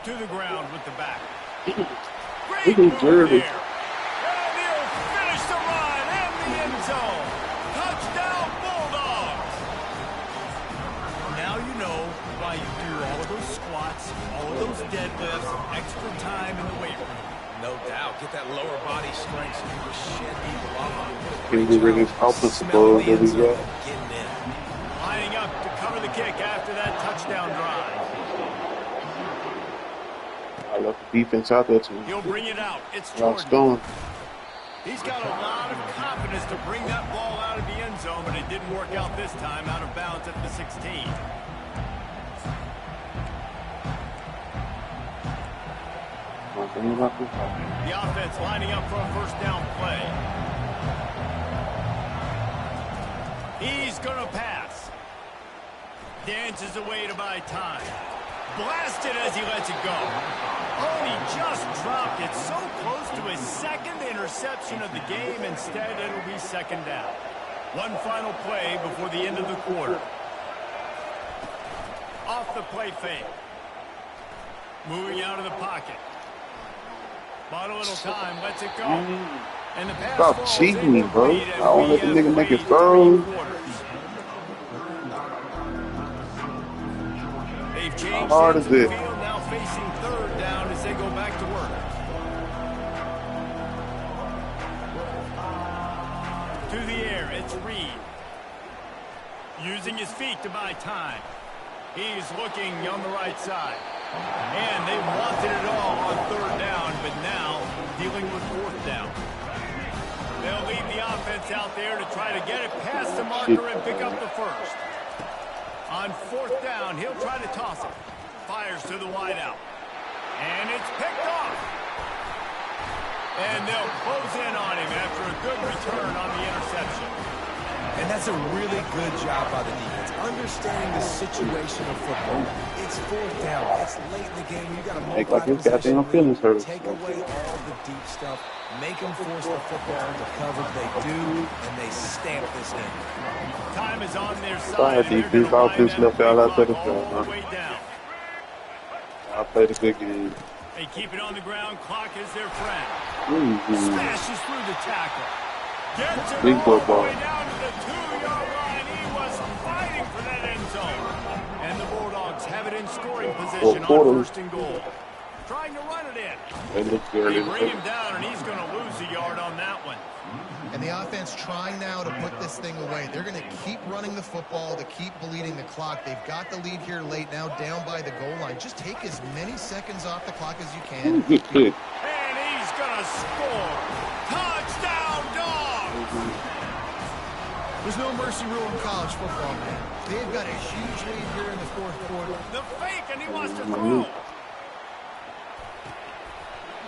Speaker 2: To the ground with the back. Great move there. And he'll finish the run in the end zone. Touchdown, Bulldogs. Now you know why you do all of those squats, all of those deadlifts, extra time in the weight room. No doubt. Get that lower body strength so you can shed people off.
Speaker 8: Can you bring his offensive ball that we got?
Speaker 2: Getting in. Lining up to cover the kick after that touchdown drive.
Speaker 8: I left the defense out there too.
Speaker 2: He'll bring it out. It's
Speaker 8: Rock's
Speaker 2: Jordan.
Speaker 8: going.
Speaker 2: He's got a lot of confidence to bring that ball out of the end zone, but it didn't work out this time, out of bounds at the 16. The offense lining up for a first down play. He's going to pass. Dances away to buy time. Blasted as he lets it go. Oh, he just dropped it so close to his second interception of the game. Instead, it'll be second down. One final play before the end of the quarter. Off the play fake. Moving out of the pocket. Bought a little time, lets it go. And the pass
Speaker 8: Stop cheating, bro. I don't let the nigga make it throw.
Speaker 2: They've changed
Speaker 8: How hard is it?
Speaker 2: field, now facing third down as they go back to work. To the air, it's Reed. Using his feet to buy time. He's looking on the right side. And they wanted it all on third down, but now dealing with fourth down. They'll leave the offense out there to try to get it past the marker and pick up the first. On fourth down, he'll try to toss it. Fires to the wideout. And it's picked off. And they'll close in on him after a good return on the interception.
Speaker 7: And that's a really good job by the defense, understanding the situation of football. It's fourth down. It's late in the game. You got to
Speaker 8: Make like his goddamn feelings hurt.
Speaker 7: take away all the deep stuff, make them force the football into coverage. They do, and they stamp this in.
Speaker 2: Time is on their side.
Speaker 8: Sorry, defense, offense left out out there.
Speaker 2: All the way down.
Speaker 8: I played a good game.
Speaker 2: They keep it on the ground. Clock is their friend.
Speaker 8: Smashes
Speaker 2: through the tackle. Gets it
Speaker 8: big
Speaker 2: all
Speaker 8: football.
Speaker 2: the way down to the 2-yard line. He was fighting for that end zone. And the Bulldogs have it in scoring position on first and goal. Trying to run it in.
Speaker 8: They look good.
Speaker 2: They bring him down, and he's going to lose a yard on that one.
Speaker 4: And the offense trying now to put this thing away. They're going to keep running the football to keep bleeding the clock. They've got the lead here late now, down by the goal line. Just take as many seconds off the clock as you can.
Speaker 8: Good pick.
Speaker 2: And he's going to score. Touchdown, Dogs!
Speaker 4: There's no mercy rule in college football, man. They've got a huge lead here in the fourth quarter.
Speaker 2: The fake, and he wants to throw.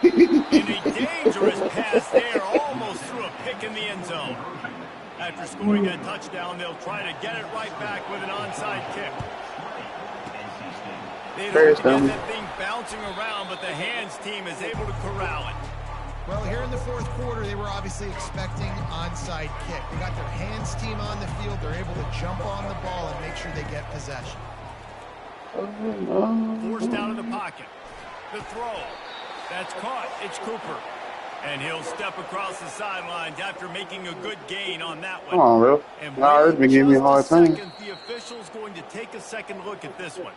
Speaker 2: In a dangerous pass there, almost threw a pick in the end zone. After scoring that touchdown, they'll try to get it right back with an onside kick. They don't get that thing bouncing around, but the hands team is able to corral it.
Speaker 4: Well, here in the fourth quarter, they were obviously expecting onside kick. They got their hands team on the field. They're able to jump on the ball and make sure they get possession.
Speaker 2: Forced out of the pocket. The throw. That's caught. It's Cooper. And he'll step across the sidelines after making a good gain on that one.
Speaker 8: Come on, bro. Nah, it's been giving me a hard time.
Speaker 2: The official's going to take a second look at this one.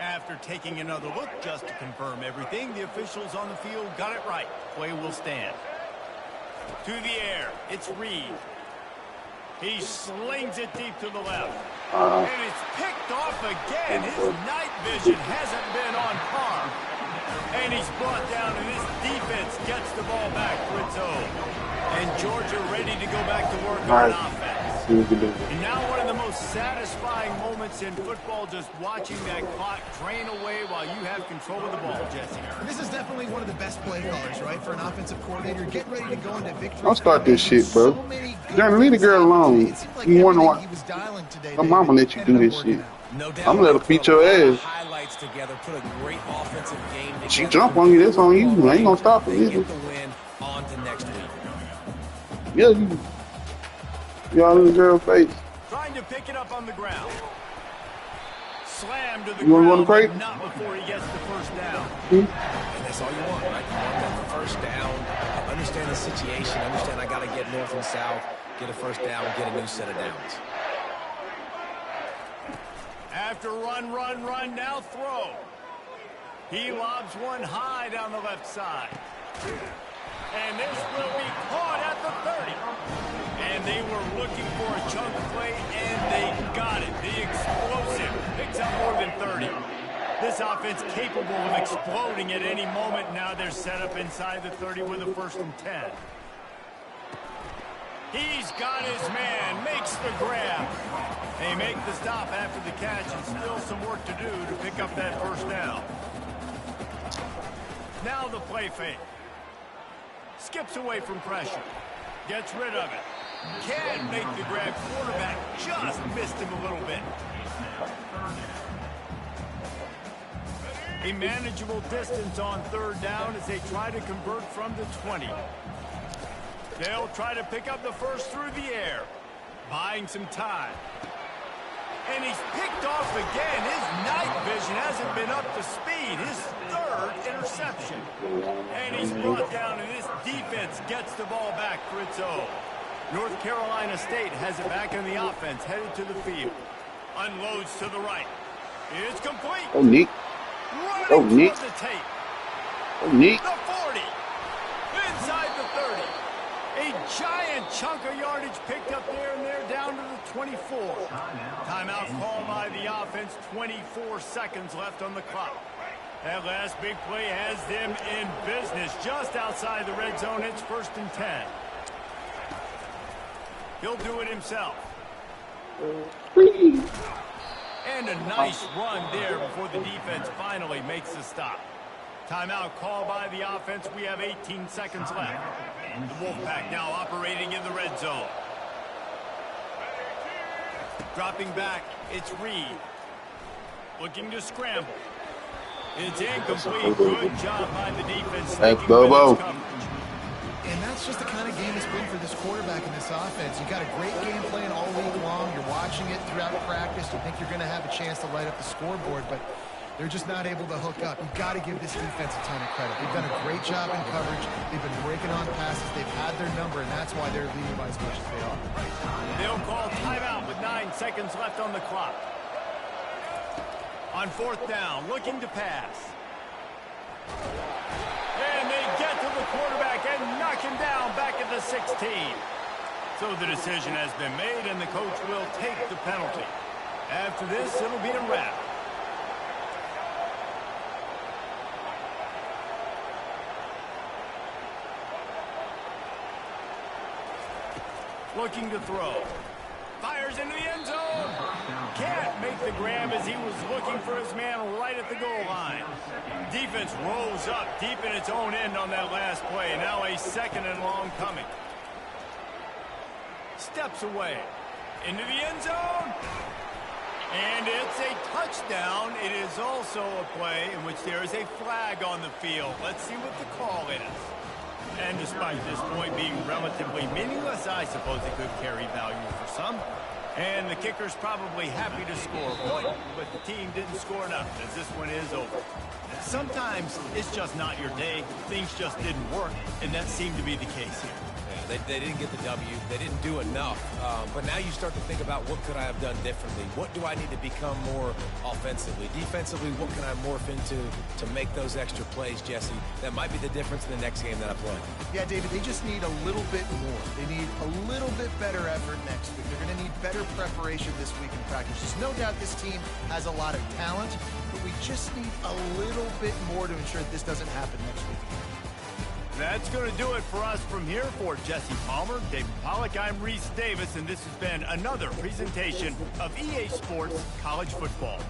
Speaker 2: After taking another look just to confirm everything, the officials on the field got it right. Play will stand. To the air. It's Reed. He slings it deep to the left. And it's picked off again. His night vision hasn't been on par. And he's brought down, and this defense gets the ball back for its own. And Georgia ready to go back to work on offense. And now one of the most satisfying moments in football, just watching that clock drain away while you have control of the ball, Jesse.
Speaker 4: This is definitely one of the best play callers, right, for an offensive coordinator. Getting ready to go into victory.
Speaker 8: I'll start this shit, bro. Jeremy, leave the girl alone. You wonder why? My mama let you do this shit.
Speaker 7: No doubt.
Speaker 8: I'm gonna let her beat your ass.
Speaker 7: Highlights together, put a great offensive game together.
Speaker 8: She jump on you, that's on you. I ain't gonna stop it.
Speaker 7: They get the win on to next week.
Speaker 8: Yeah, you all in the girl's face.
Speaker 2: Trying to pick it up on the ground. Slam to the
Speaker 8: You wanna run
Speaker 2: ground,
Speaker 8: the break?
Speaker 2: but not before he gets the first down.
Speaker 7: And that's all you want, right? You want that first down. Understand the situation. Understand I got to get north and south, get a first down, get a new set of downs.
Speaker 2: After run, now throw. He lobs one high down the left side. And this will be caught at the 30. And they were looking for a chunk play, and they got it. The explosive picks up more than 30. This offense capable of exploding at any moment. Now they're set up inside the 30 with a 1st and 10. He's got his man, makes the grab. They make the stop after the catch, and still some work to do to pick up that first down. Now the play fake. Skips away from pressure. Gets rid of it. Can't make the grab. Quarterback just missed him a little bit. A manageable distance on third down as they try to convert from the 20. They'll try to pick up the first through the air, buying some time. And he's picked off again. His night vision hasn't been up to speed. His third interception. And he's brought down, and this defense gets the ball back for its own. North Carolina State has it back in the offense, headed to the field. Unloads to the right. It's complete.
Speaker 8: Oh, neat.
Speaker 2: Running
Speaker 8: Oh, neat.
Speaker 2: toward the tape.
Speaker 8: Oh, neat.
Speaker 2: The 40. Inside the 30. A giant chunk of yardage picked up there, and they're down to the 24. Timeout called by the offense. 24 seconds left on the clock. That last big play has them in business just outside the red zone. It's 1st and 10. He'll do it himself. And a nice run there before the defense finally makes the stop. Timeout called by the offense. We have 18 seconds left. The Wolfpack now operating in the red zone. Dropping back, it's Reed. Looking to scramble. It's incomplete. Good job by the defense.
Speaker 8: That's Bobo.
Speaker 4: And that's just the kind of game it's been for this quarterback in this offense. You got a great game plan all week long. You're watching it throughout practice. You think you're going to have a chance to light up the scoreboard, but they're just not able to hook up. You've got to give this defense a ton of credit. They've done a great job in coverage. They've been breaking on passes. They've had their number, and that's why they're leading by as much as they are.
Speaker 2: They'll call timeout with 9 seconds left on the clock. On 4th down, looking to pass. And they get to the quarterback and knock him down back at the 16. So the decision has been made, and the coach will take the penalty. After this, it'll be a wrap. Looking to throw. Fires into the end zone. Can't make the grab as he was looking for his man right at the goal line. Defense rolls up deep in its own end on that last play. Now a 2nd and long coming. Steps away. Into the end zone. And it's a touchdown. It is also a play in which there is a flag on the field. Let's see what the call is. And despite this point being relatively meaningless, I suppose it could carry value for some. And the kicker's probably happy to score a point, but the team didn't score enough as this one is over. Sometimes it's just not your day. Things just didn't work, and that seemed to be the case here.
Speaker 7: Yeah, they didn't get the W. They didn't do enough. But now you start to think about what could I have done differently? What do I need to become more offensively? Defensively, what can I morph into to make those extra plays, Jesse? That might be the difference in the next game that I play.
Speaker 4: Yeah, David, they just need a little bit more. They need a little bit better effort next week. They're going to need better preparation this week in practice. There's no doubt this team has a lot of talent, but we just need a little bit more to ensure that this doesn't happen next week.
Speaker 2: That's going to do it for us from here. For Jesse Palmer, David Pollack, I'm Reese Davis, and this has been another presentation of EA Sports College Football.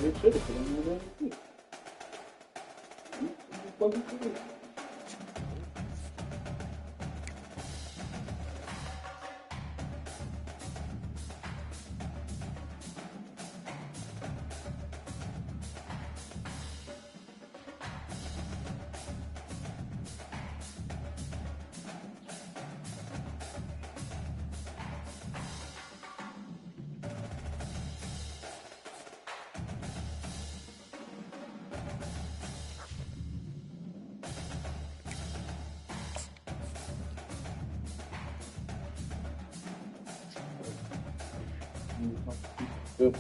Speaker 6: They should have put on there too. Wasn't it? Good.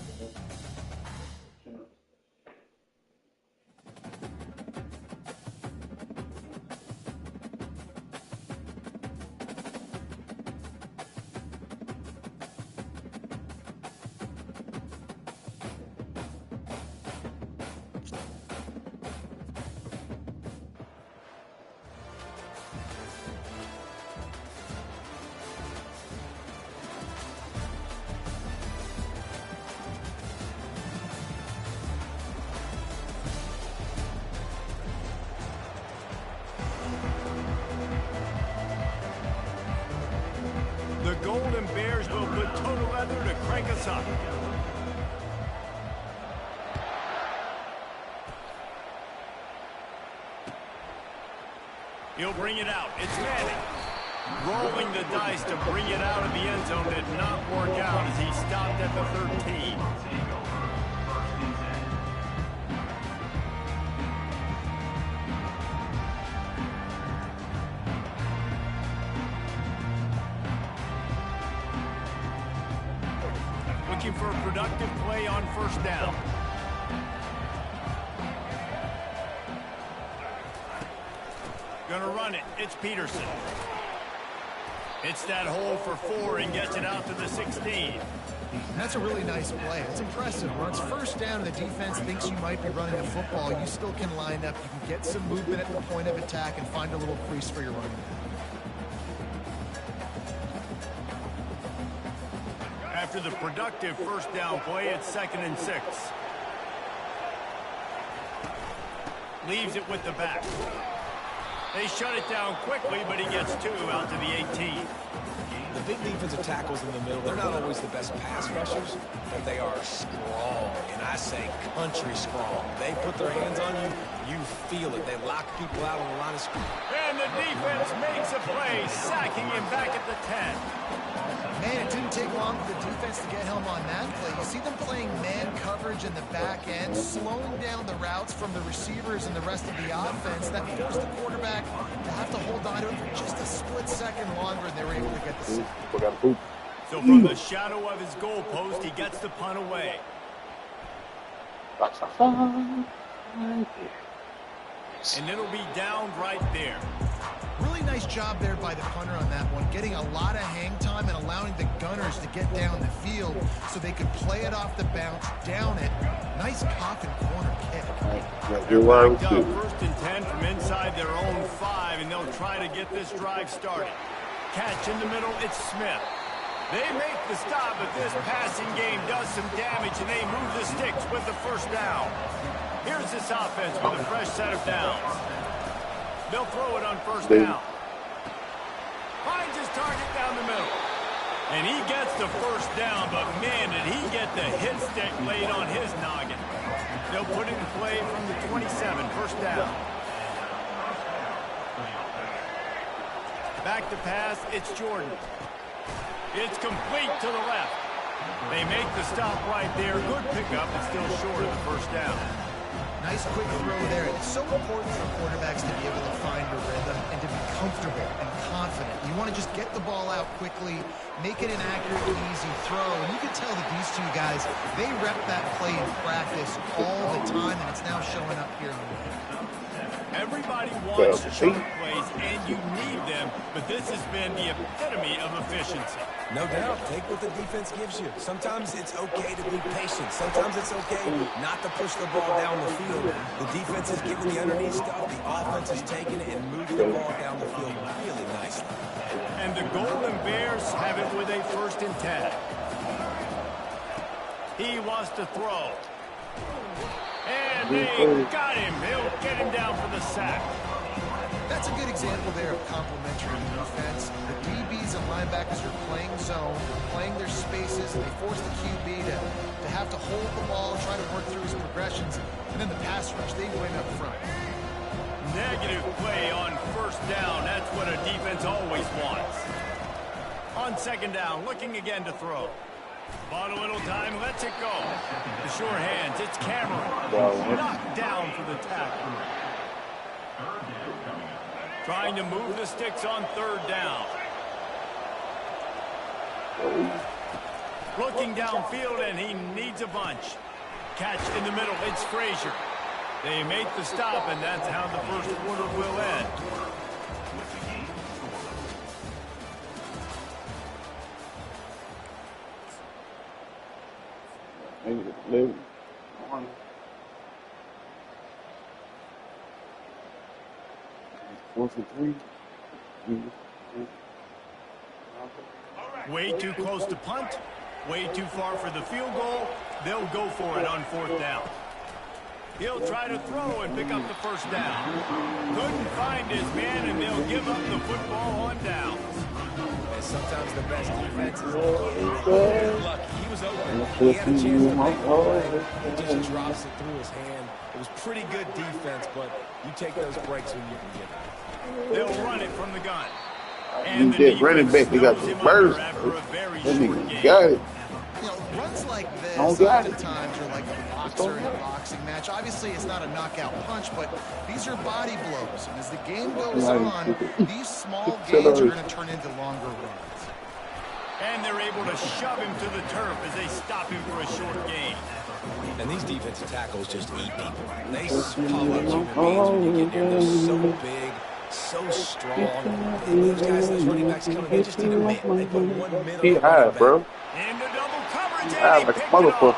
Speaker 2: up. He'll bring it out. It's Manning. Rolling the dice to bring it out of the end zone did not work out as he stopped at the 13. Looking for a productive play on first down. Gonna run it. It's Peterson. It's that hole for 4 and gets it out to the 16.
Speaker 4: That's a really nice play. It's impressive. Runs first down, and the defense thinks you might be running the football. You still can line up. You can get some movement at the point of attack and find a little crease for your running back.
Speaker 2: After the productive first down play, it's 2nd and 6. Leaves it with the back. They shut it down quickly, but he gets 2 out to the 18.
Speaker 7: The big defensive tackles in the middle, they're not always the best pass rushers, but they are strong, and I say country strong. They put their hands on you, you feel it. They lock people out on the line of scrimmage.
Speaker 2: And the defense makes a play, sacking him back at the 10.
Speaker 4: Man, it didn't take long for the defense to get home on that play. You see them playing man coverage in the back end, slowing down the routes from the receivers and the rest of the offense. That forced the quarterback to have to hold on to it for just a split second longer, and they were able to get the sack.
Speaker 2: So from the shadow of his goalpost, he gets the punt away. And it'll be down right there.
Speaker 4: Really nice job there by the punter on that one, getting a lot of hang time and allowing the Gunners to get down the field so they could play it off the bounce, down it. Nice coffin corner kick.
Speaker 2: They're backed up 1st and 10 from inside their own 5, and they'll try to get this drive started. Catch in the middle, it's Smith. They make the stop, but this passing game does some damage, and they move the sticks with the first down. Here's this offense with a fresh set of downs. They'll throw it on first down. Finds his target down the middle. And he gets the first down, but man, did he get the hit stick laid on his noggin. They'll put it in play from the 27, first down. Back to pass, it's Jordan. It's complete to the left. They make the stop right there. Good pickup, but still short of the first down.
Speaker 4: Nice quick throw there. It's so important for quarterbacks to be able to find a rhythm and to be comfortable and confident. You want to just get the ball out quickly, make it an accurate and easy throw. And you can tell that these two guys, they rep that play in practice all the time, and it's now showing up here in the game.
Speaker 2: Everybody wants short plays, and you need them, but this has been the epitome of efficiency.
Speaker 7: No doubt. Take what the defense gives you. Sometimes it's okay to be patient. Sometimes it's okay not to push the ball down the field. The defense is giving the underneath stuff. The offense is taking it and moving the ball down the field really nicely.
Speaker 2: And the Golden Bears have it with a 1st and 10. He wants to throw. And they got him. He'll get him down for the sack.
Speaker 4: That's a good example there of complementary defense. The DBs and linebackers are playing zone, playing their spaces, and they force the QB to have to hold the ball, try to work through his progressions, and then the pass rush, they win up front.
Speaker 2: Negative play on first down. That's what a defense always wants. On 2nd down, looking again to throw. Bought a little time, lets it go. The sure hands, it's Cameron. Knocked down for the tackle. Trying to move the sticks on 3rd down. Looking downfield, and he needs a bunch. Catch in the middle, it's Frazier. They make the stop, and that's how the first quarter will end. Way too close to punt. Way too far for the field goal. They'll go for it on 4th down. He'll try to throw and pick up the first down. Couldn't find his man, and they'll give up the football on downs. And sometimes the best defense is lucky. He was open. He had a chance to make the play. He just drops it through his hand. It was pretty good defense, but you take those breaks when you can get them. They'll run it from the gun. And
Speaker 8: the running back, he got the burst. Got it.
Speaker 4: You know, runs like this oftentimes are like a boxer in a boxing match. Obviously, it's not a knockout punch, but these are body blows. And as the game goes on, these small gains are going to turn into longer runs.
Speaker 2: And they're able to shove him to the turf as they stop him for a short gain. And these defensive tackles just eat people. They swallow up human beings when you get there. They're so big, so strong. And those guys, those running backs coming, they just need a man. They put one minute.
Speaker 8: He high, bro.
Speaker 2: Into double coverage,
Speaker 8: and he picked it up.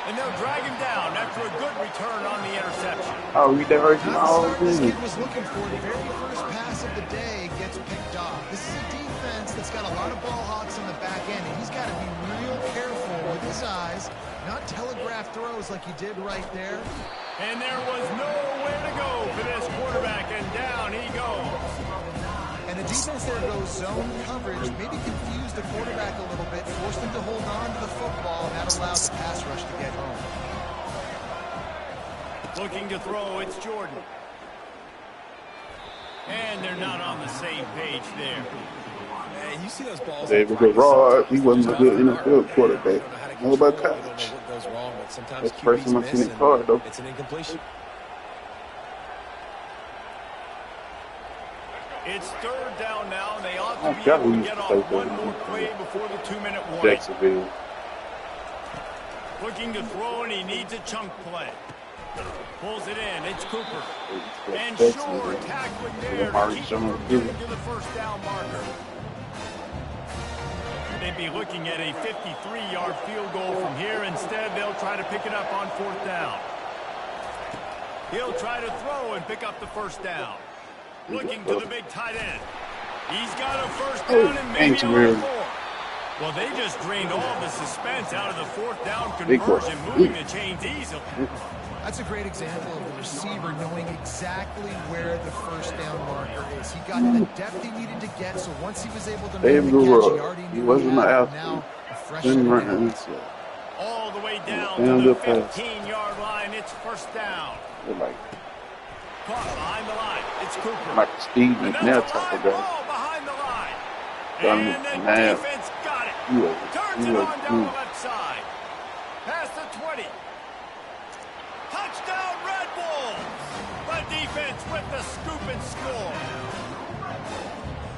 Speaker 2: And they'll drag him down after a good return on the interception.
Speaker 8: Oh, we diverted all
Speaker 4: this kid was looking for. The very first pass of the day gets picked off. This is a defense that's got a lot of ball hawks on the back end, and he's got to be real careful with his eyes, not telegraph throws like he did right there.
Speaker 2: And there was nowhere to go for this quarterback, and down he goes.
Speaker 4: And the defense there goes zone coverage, maybe confused the quarterback a little bit, forced him to hold on to the football, and that allowed the pass rush to get home.
Speaker 2: Looking to throw, it's Jordan. And they're not on the same page there. Man, you see those balls.
Speaker 8: David Garrard, he wasn't a good NFL quarterback. Know about college. That's the first time I've seen it card, though.
Speaker 2: It's an incompletion. It's third down now, and they ought to be able to get off one more play before the 2-minute warning.
Speaker 8: Jacksonville.
Speaker 2: Looking to throw, and he needs a chunk play. Pulls it in. It's Cooper. And Shore tackling there to keep him getting to the first down marker. They'd be looking at a 53-yard field goal from here. Instead, they'll try to pick it up on fourth down. He'll try to throw and pick up the first down. Looking to the big tight end. He's got a first down and maybe only 4. Well, they just drained all the suspense out of the fourth down conversion, moving the chains easily.
Speaker 4: That's a great example of the receiver knowing exactly where the first down marker is. He got the depth he needed to get, so once he was able to make the catch, he already knew he had now a fresh
Speaker 2: all the way down to the 15-yard line. It's first down. Caught behind the line. It's Cooper.
Speaker 8: Like Steve McNair type of guy.
Speaker 2: Behind the line. And the defense got it. Turns it on down the left side. Past the 20. Touchdown, Red Bulls. The defense with the scoop and score.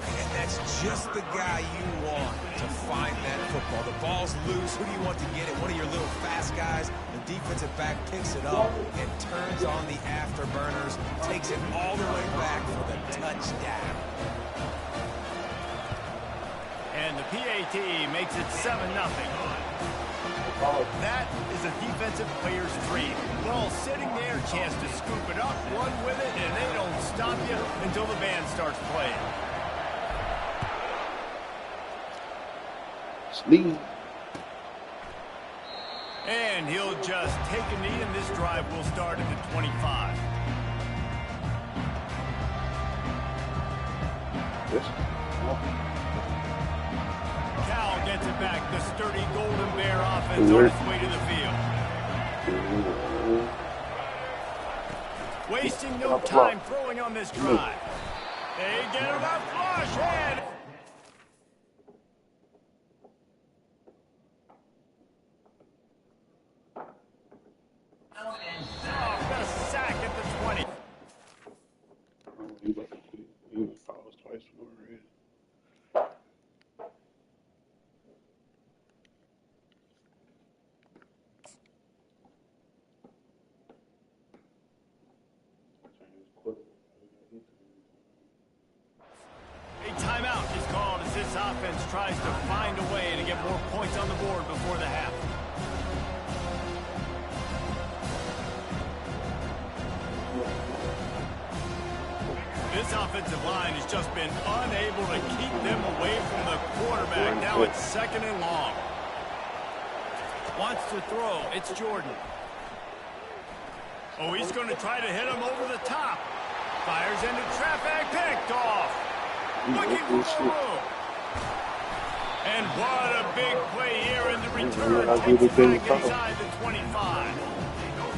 Speaker 2: And that's just the guy you want to find that football. The ball's loose. Who do you want to get it? One of your little fast guys. The defensive back picks it up and turns on the afterburners, takes it all the way back for the touchdown. And the PAT makes it 7-0. That is a defensive player's dream. Ball sitting there, chance to scoop it up, run with it, and they don't stop you until the band starts playing.
Speaker 8: Sleep.
Speaker 2: And he'll just take a knee, and this drive will start at the 25. Cal gets it back. The sturdy Golden Bear offense on its way to the field. Wasting no time throwing on this drive. They get it up flush, and off the sack at the 20.
Speaker 8: He fouls twice for no reason.
Speaker 2: A timeout is called as this offense tries to find a way to get more points on the board before the half. This offensive line has just been unable to keep them away from the quarterback. Now it's 2nd and long. Wants to throw. It's Jordan. Oh, he's going to try to hit him over the top. Fires into traffic, picked off. Looking for more. And what a big play here in the return. Takes it back inside the 25.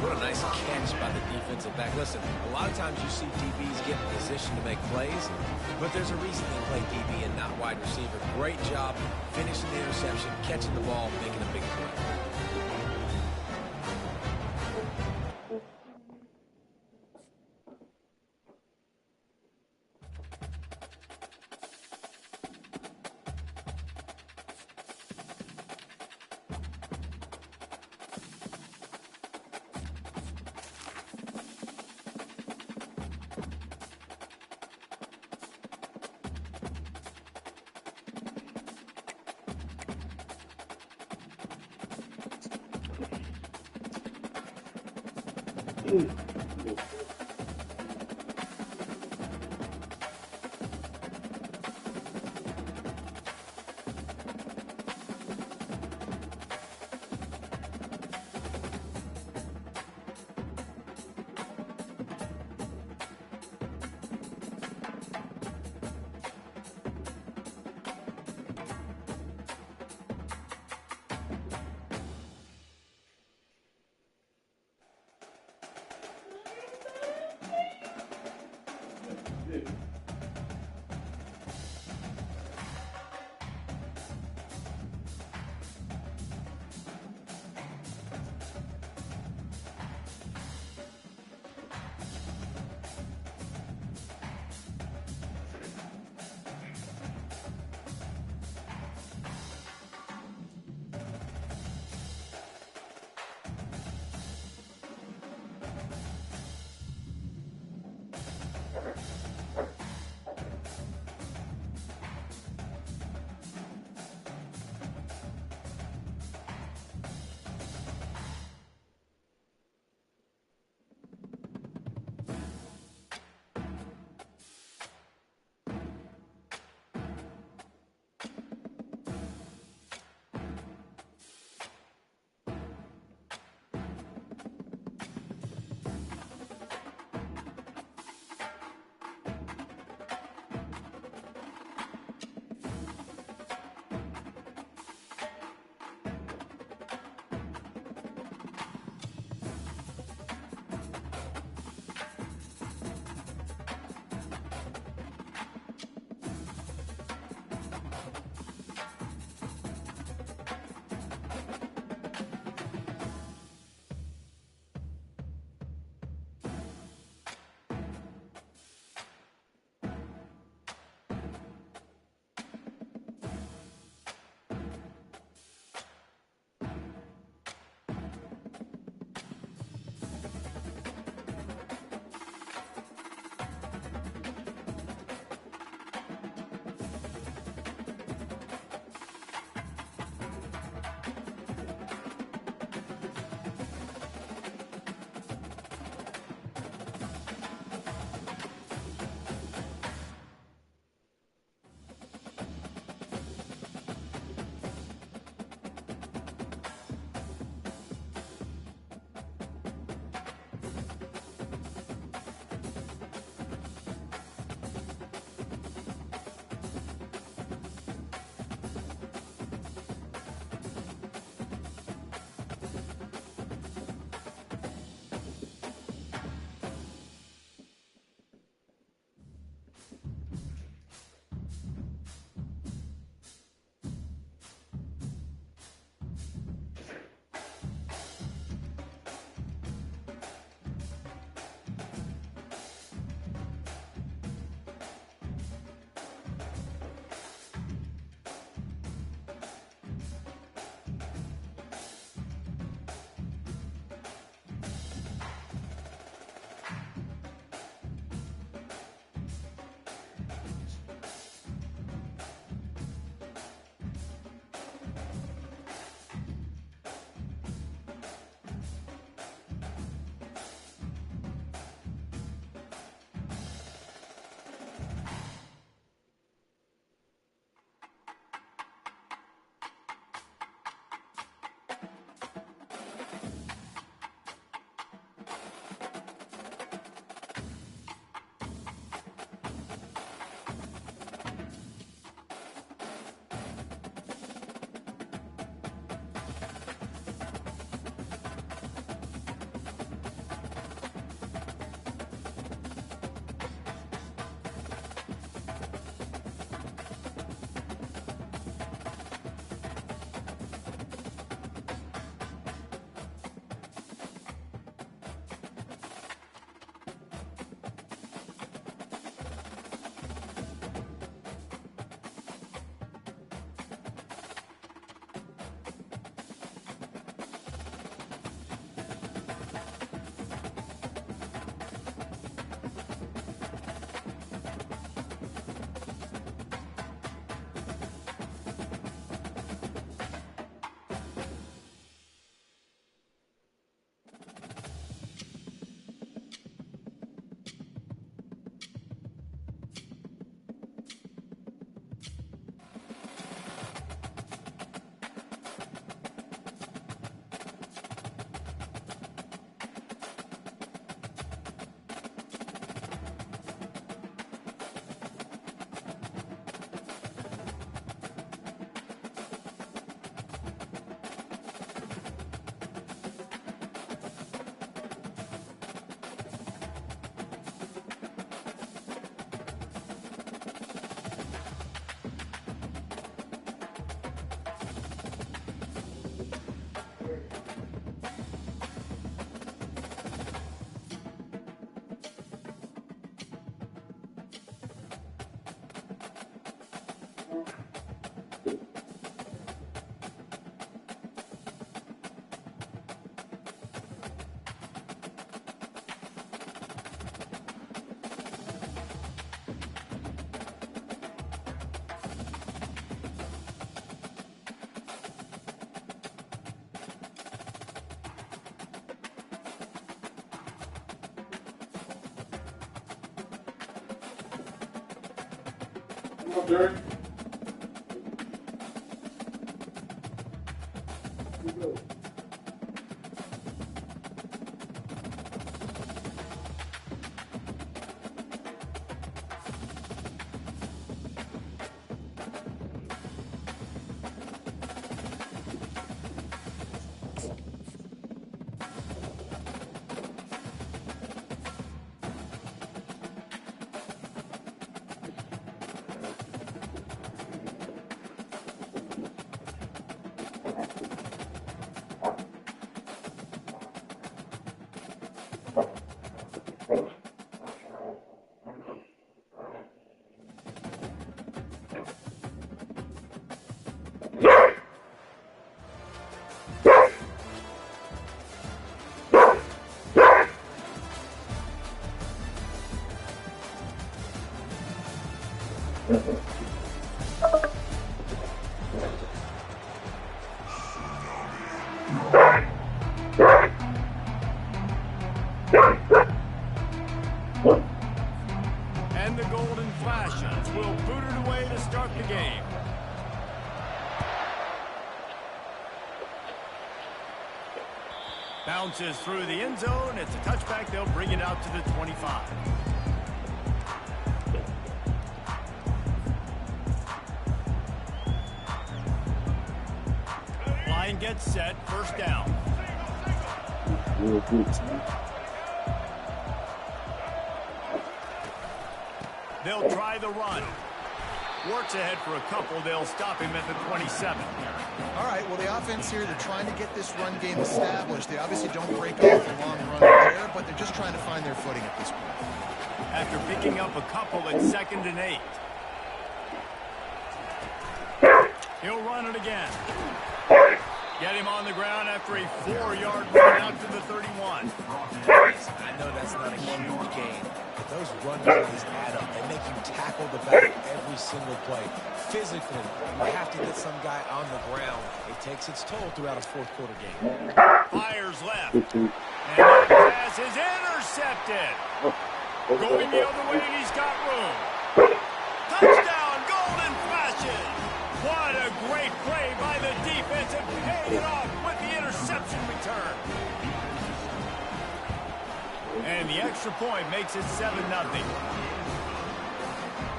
Speaker 7: What a nice catch by the defensive back. Listen, a lot of times you see DBs get in position to make plays, but there's a reason they play DB and not wide receiver. Great job finishing the interception, catching the ball, making a big play.
Speaker 6: on, Jerry. Here we go.
Speaker 2: And the Golden Flashes will boot it away to start the game. Bounces through the end zone. It's a touchback. They'll bring it out to the 25. Line gets set. First down. They'll try the run. Works ahead for a couple. They'll stop him at the 27.
Speaker 4: All right, well, the offense here, they're trying to get this run game established. They obviously don't break off a long run there, but they're just trying to find their footing at this point.
Speaker 2: After picking up a couple at 2nd and 8. He'll run it again. Get him on the ground after a 4-yard run out to the 31.
Speaker 7: I know that's not a huge gain, but those run plays add up. They make you tackle the back every single play. Physically, you have to get some guy on the ground. It takes its toll throughout a fourth-quarter game.
Speaker 2: Fires left. And that pass is intercepted. Going the other way, and he's got room. Touchdown, Golden Flashes. What a great play by the defense and paying it off with the interception return. And the extra point makes it 7-0.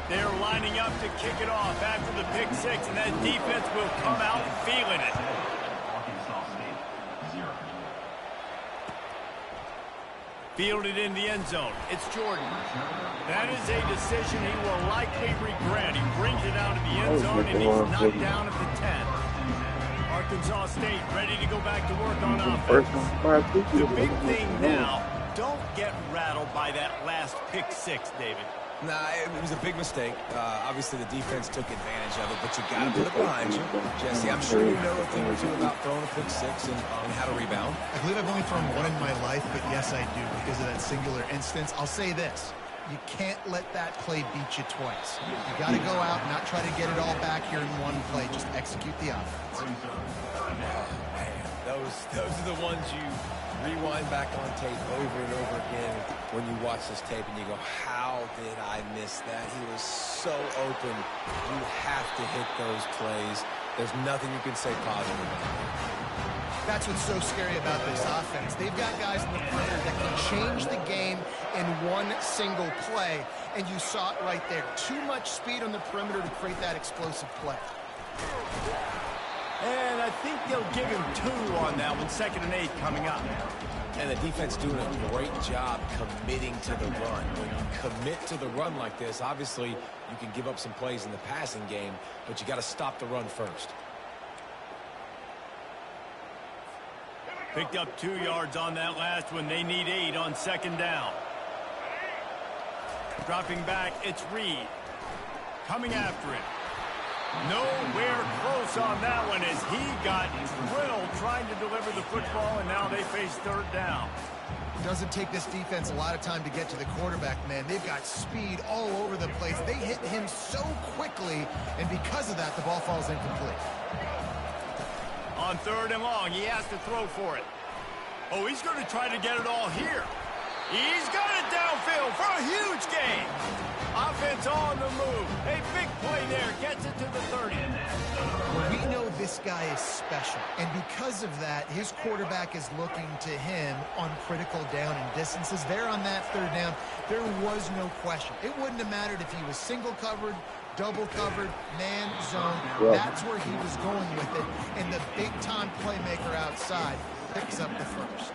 Speaker 2: They're lining up to kick it off after the pick six, and that defense will come out feeling it.
Speaker 5: Arkansas State, 0.
Speaker 2: Fielded in the end zone. It's Jordan. That is a decision he will likely regret. He brings it out of the end zone, and he's knocked down at the 10. Arkansas State ready to go back to work on offense. The big thing now, don't get rattled by that last pick six, David.
Speaker 7: Nah, it was a big mistake. Obviously, the defense took advantage of it, but you got to put it behind you. Jesse, I'm sure you know a thing or two about throwing a pick six and how to rebound.
Speaker 4: I believe I've only thrown one in my life, but yes, I do because of that singular instance. I'll say this. You can't let that play beat you twice. You got to go out and not try to get it all back here in one play. Just execute the offense.
Speaker 7: Man, those are the ones you rewind back on tape over and over again when you watch this tape and you go, how did I miss that? He was so open. You have to hit those plays. There's nothing you can say positive about that.
Speaker 4: That's what's so scary about this offense. They've got guys in the perimeter that can change the game in one single play, and you saw it right there. Too much speed on the perimeter to create that explosive play.
Speaker 2: And I think they'll give him 2 on that one, 2nd and 8 coming up.
Speaker 7: And the defense doing a great job committing to the run. When you commit to the run like this, obviously you can give up some plays in the passing game, but you got to stop the run first.
Speaker 2: Picked up 2 yards on that last one. They need 8 on 2nd down. Dropping back, it's Reed. Coming after him. Nowhere close on that one as he got drilled trying to deliver the football, and now they face 3rd down.
Speaker 4: It doesn't take this defense a lot of time to get to the quarterback, man. They've got speed all over the place. They hit him so quickly, and because of that, the ball falls incomplete.
Speaker 2: On 3rd and long, he has to throw for it. Oh, he's going to try to get it all here. He's got it downfield for a huge gain. offense on the move. A big play there. Gets it to the 30.
Speaker 4: We know this guy is special, and because of that, his quarterback is looking to him on critical down and distances. There on that third down, there was no question. It wouldn't have mattered if he was single covered, double covered, man, zone. That's where he was going with it, and the big-time playmaker outside picks up the first.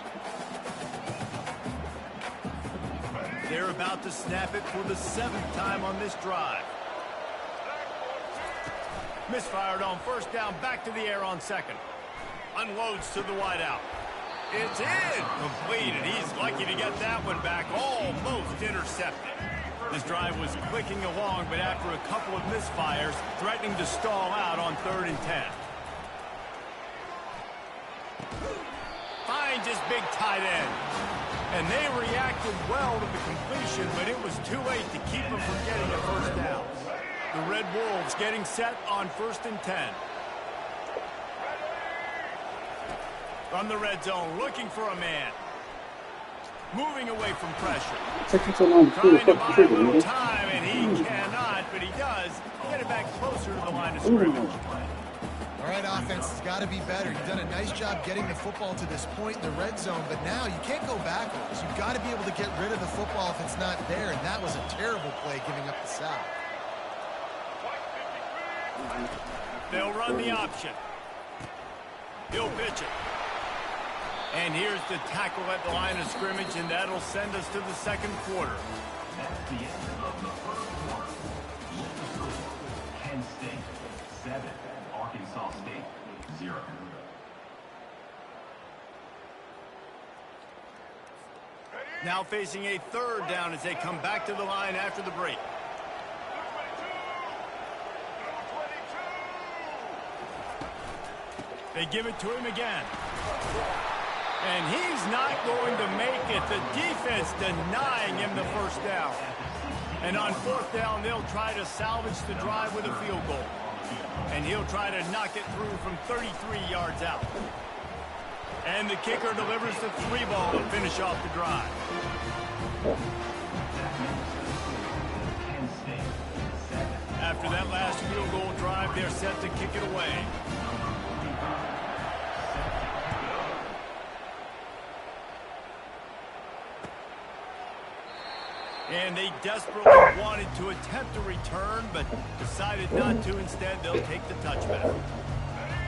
Speaker 2: They're about to snap it for the 7th time on this drive. Misfired on first down, back to the air on second. Unloads to the wideout. It's in. Completed. He's lucky to get that one back. Almost intercepted. This drive was clicking along, but after a couple of misfires, threatening to stall out on 3rd and 10. Finds his big tight end. And they reacted well to the completion, but it was too late to keep him from getting a first down. The Red Wolves getting set on 1st and 10. From the red zone, looking for a man. Moving away from pressure.
Speaker 8: Taking so long to
Speaker 2: Trying to
Speaker 8: fuck
Speaker 2: buy a
Speaker 8: trigger,
Speaker 2: little
Speaker 8: nigga.
Speaker 2: time, and he cannot, but he does get it back closer to the line of scrimmage.
Speaker 4: All right, offense has got to be better. You've done a nice job getting the football to this point in the red zone, but now you can't go backwards. You've got to be able to get rid of the football if it's not there, and that was a terrible play giving up the sack.
Speaker 2: They'll run the option. He'll pitch it. And here's the tackle at the line of scrimmage, and that'll send us to the 2nd quarter.
Speaker 5: That's the end of the first quarter. Penn State 7, Arkansas State 0.
Speaker 2: Now facing a 3rd down as they come back to the line after the break. They give it to him again. And he's not going to make it. The defense denying him the first down. And on 4th down, they'll try to salvage the drive with a field goal. And he'll try to knock it through from 33 yards out. And the kicker delivers the 3-ball to finish off the drive. After that last field goal drive, they're set to kick it away. And they desperately wanted to attempt a return, but decided not to. Instead, they'll take the touchback.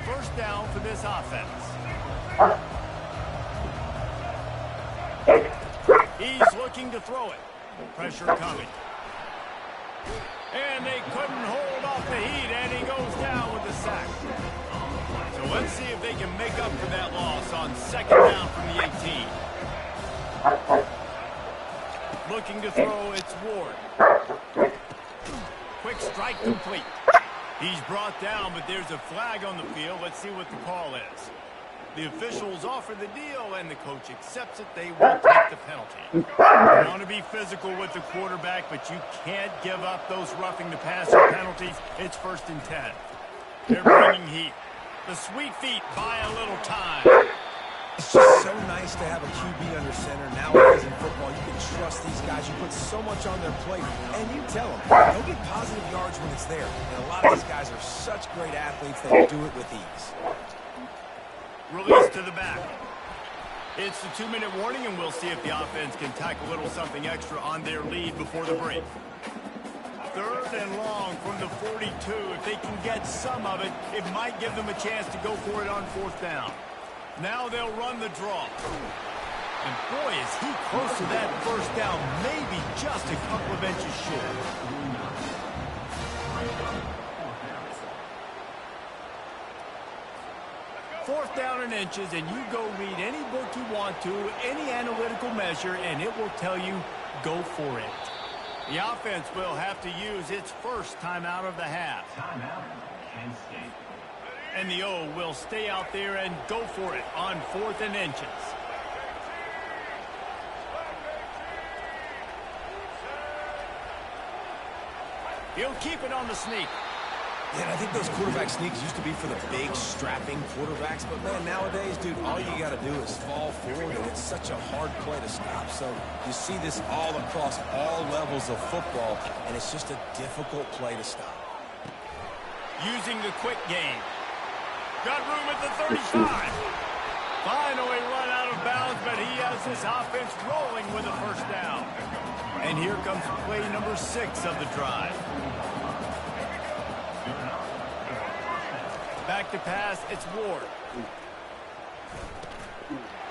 Speaker 2: First down for this offense. He's looking to throw it. Pressure coming. And they couldn't hold off the heat, and he goes down with the sack. So let's see if they can make up for that loss on 2nd down from the 18. Looking to throw, it's Ward. Quick strike complete. He's brought down, but there's a flag on the field. Let's see what the call is. The officials offer the deal, and the coach accepts it. They will take the penalty. You want to be physical with the quarterback, but you can't give up those roughing the passer penalties. It's 1st and 10. They're bringing heat. The sweet feet buy a little time.
Speaker 7: It's just so nice to have a QB under center. Nowadays in football, you can trust these guys. You put so much on their plate, and you tell them, they'll get positive yards when it's there. And a lot of these guys are such great athletes, they do it with ease.
Speaker 2: Release to the back. It's the 2-minute warning, and we'll see if the offense can tack a little something extra on their lead before the break. 3rd and long from the 42. If they can get some of it, it might give them a chance to go for it on 4th down. Now they'll run the draw. And boy, is he close to that first down, maybe just a couple of inches short. Fourth down in inches, and you go read any book you want to, any analytical measure, and it will tell you, go for it. The offense will have to use its first timeout of the half.
Speaker 5: Timeout, Penn State.
Speaker 2: And the O will stay out there and go for it on 4th and inches. He'll keep it on the sneak.
Speaker 7: Yeah, and I think those quarterback sneaks used to be for the big, strapping quarterbacks. But, man, nowadays, dude, all you got to do is fall forward, and it's such a hard play to stop. So you see this all across all levels of football, and it's just a difficult play to stop.
Speaker 2: Using the quick game. Got room at the 35. Finally run out of bounds, but he has his offense rolling with a first down. And here comes play number 6 of the drive. Back to pass, it's Ward.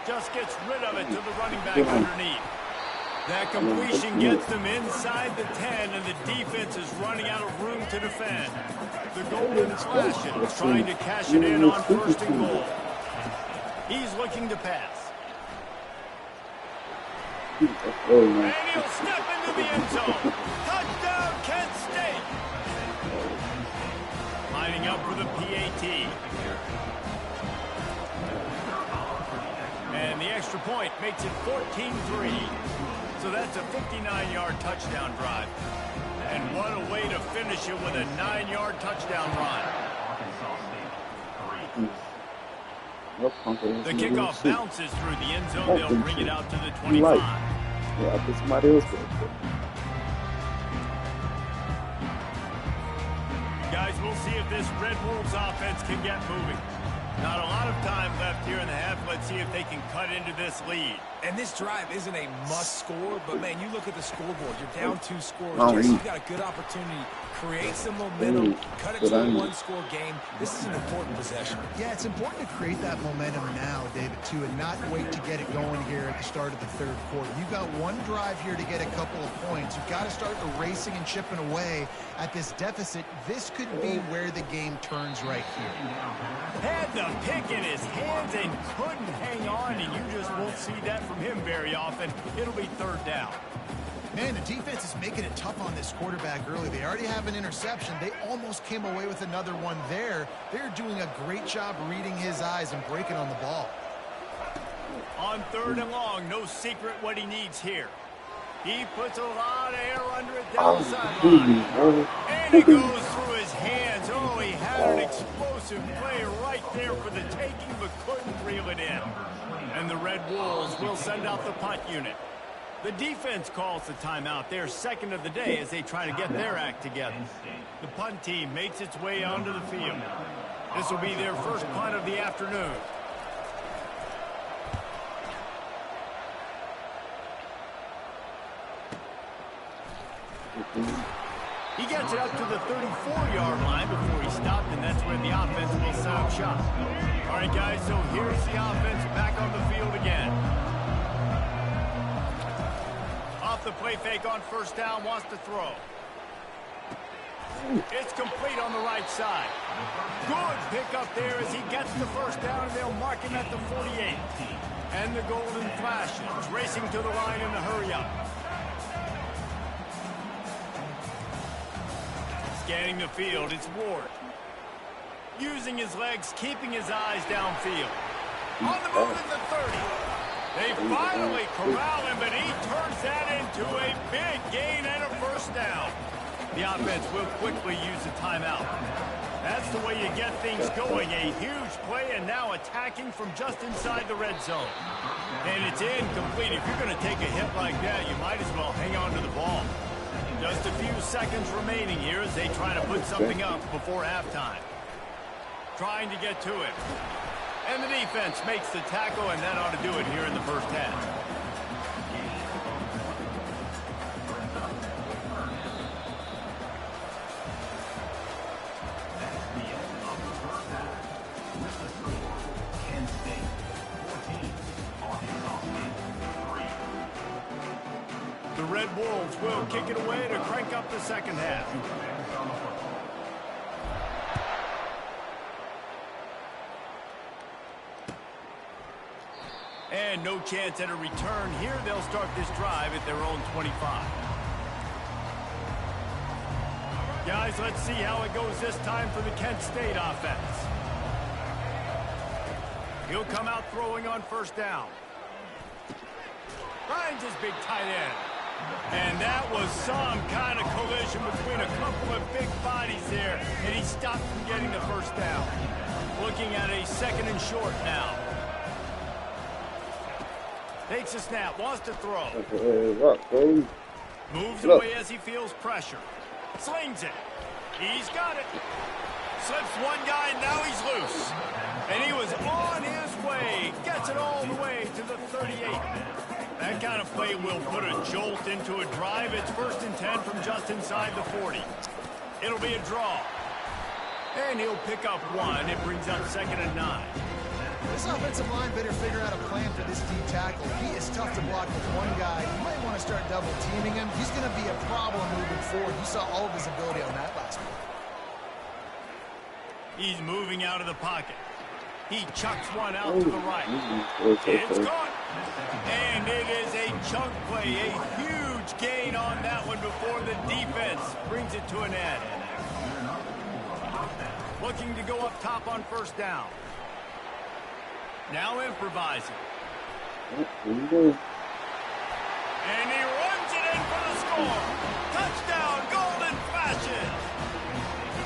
Speaker 2: Just gets rid of it to the running back underneath. That completion gets them inside the 10, and the defense is running out of room to defend. The Golden Flashes trying to cash it in on first and goal. He's looking to pass. And he'll step into the end zone. Touchdown, Kent State. Lining up for the PAT. And the extra point makes it 14-3. So that's a 59-yard touchdown drive. And what a way to finish it with a 9-yard touchdown run. The kickoff bounces through the end zone. They'll bring it out to the 25.
Speaker 8: Yeah, I think somebody else did.
Speaker 2: Guys, we'll see if this Red Wolves offense can get moving. Not a lot of time left here in the half. Let's see if they can cut into this lead.
Speaker 7: And this drive isn't a must score, but, man, you look at the scoreboard. You're down 2 scores. You've got a good opportunity. Create some momentum. Cut it to a 1-score game. This is an important possession.
Speaker 4: Yeah, it's important to create that momentum now, David, too, and not wait to get it going here at the start of the third quarter. You've got one drive here to get a couple of points. You've got to start erasing and chipping away at this deficit. This could be where the game turns right here.
Speaker 2: Had the pick in his hands and couldn't hang on, and you just won't see that from him very often. It'll be third down.
Speaker 4: Man, the defense is making it tough on this quarterback early. They already have an interception. They almost came away with another one there. They're doing a great job reading his eyes and breaking on the ball.
Speaker 2: On third and long, no secret what he needs here. He puts a lot of air under it down the sideline. And it goes through his hands. Oh, he had an explosive play right there for the taking, but couldn't reel it in. And the Red Wolves will send out the punt unit. The defense calls the timeout. They're second of the day as they try to get their act together. The punt team makes its way onto the field. This will be their first punt of the afternoon. He gets it up to the 34-yard line before he stopped, and that's where the offense will set up shop. All right, guys, so here's the offense back on the field again. Off the play fake on first down, wants to throw. It's complete on the right side. Good pick up there as he gets the first down, and they'll mark him at the 48. And the Golden Flashes racing to the line in the hurry-up. Scanning the field, it's Ward. Using his legs, keeping his eyes downfield. On the move at the 30. They finally corral him, but he turns that into a big gain and a first down. The offense will quickly use a timeout. That's the way you get things going. A huge play, and now attacking from just inside the red zone. And it's incomplete. If you're going to take a hit like that, you might as well hang on to the ball. Just a few seconds remaining here as they try to put something up before halftime. Trying to get to it. And the defense makes the tackle, and that ought to do it here in the first half. The Red Wolves will kick it away to crank up the second half. And no chance at a return here. They'll start this drive at their own 25. Guys, let's see how it goes this time for the Kent State offense. He'll come out throwing on first down. Finds his big tight end. And that was some kind of collision between a couple of big bodies there, and he stopped from getting the first down. Looking at a 2nd and short now. Takes a snap, wants to throw. Moves away as he feels pressure. Slings it. He's got it. Slips one guy, and now he's loose. And he was on his way. Gets it all the way to the 38. That kind of play will put a jolt into a drive. It's 1st and 10 from just inside the 40. It'll be a draw. And he'll pick up 1. It brings up 2nd and 9.
Speaker 4: This offensive line better figure out a plan for this D tackle. He is tough to block with one guy. You might want to start double teaming him. He's going to be a problem moving forward. You saw all of his ability on that last one.
Speaker 2: He's moving out of the pocket. He chucks one out to the right. It's gone. And it is a chunk play. A huge gain on that one before the defense brings it to an end. Looking to go up top on 1st down. Now improvising. And he runs it in for the score. Touchdown, Golden Flashes.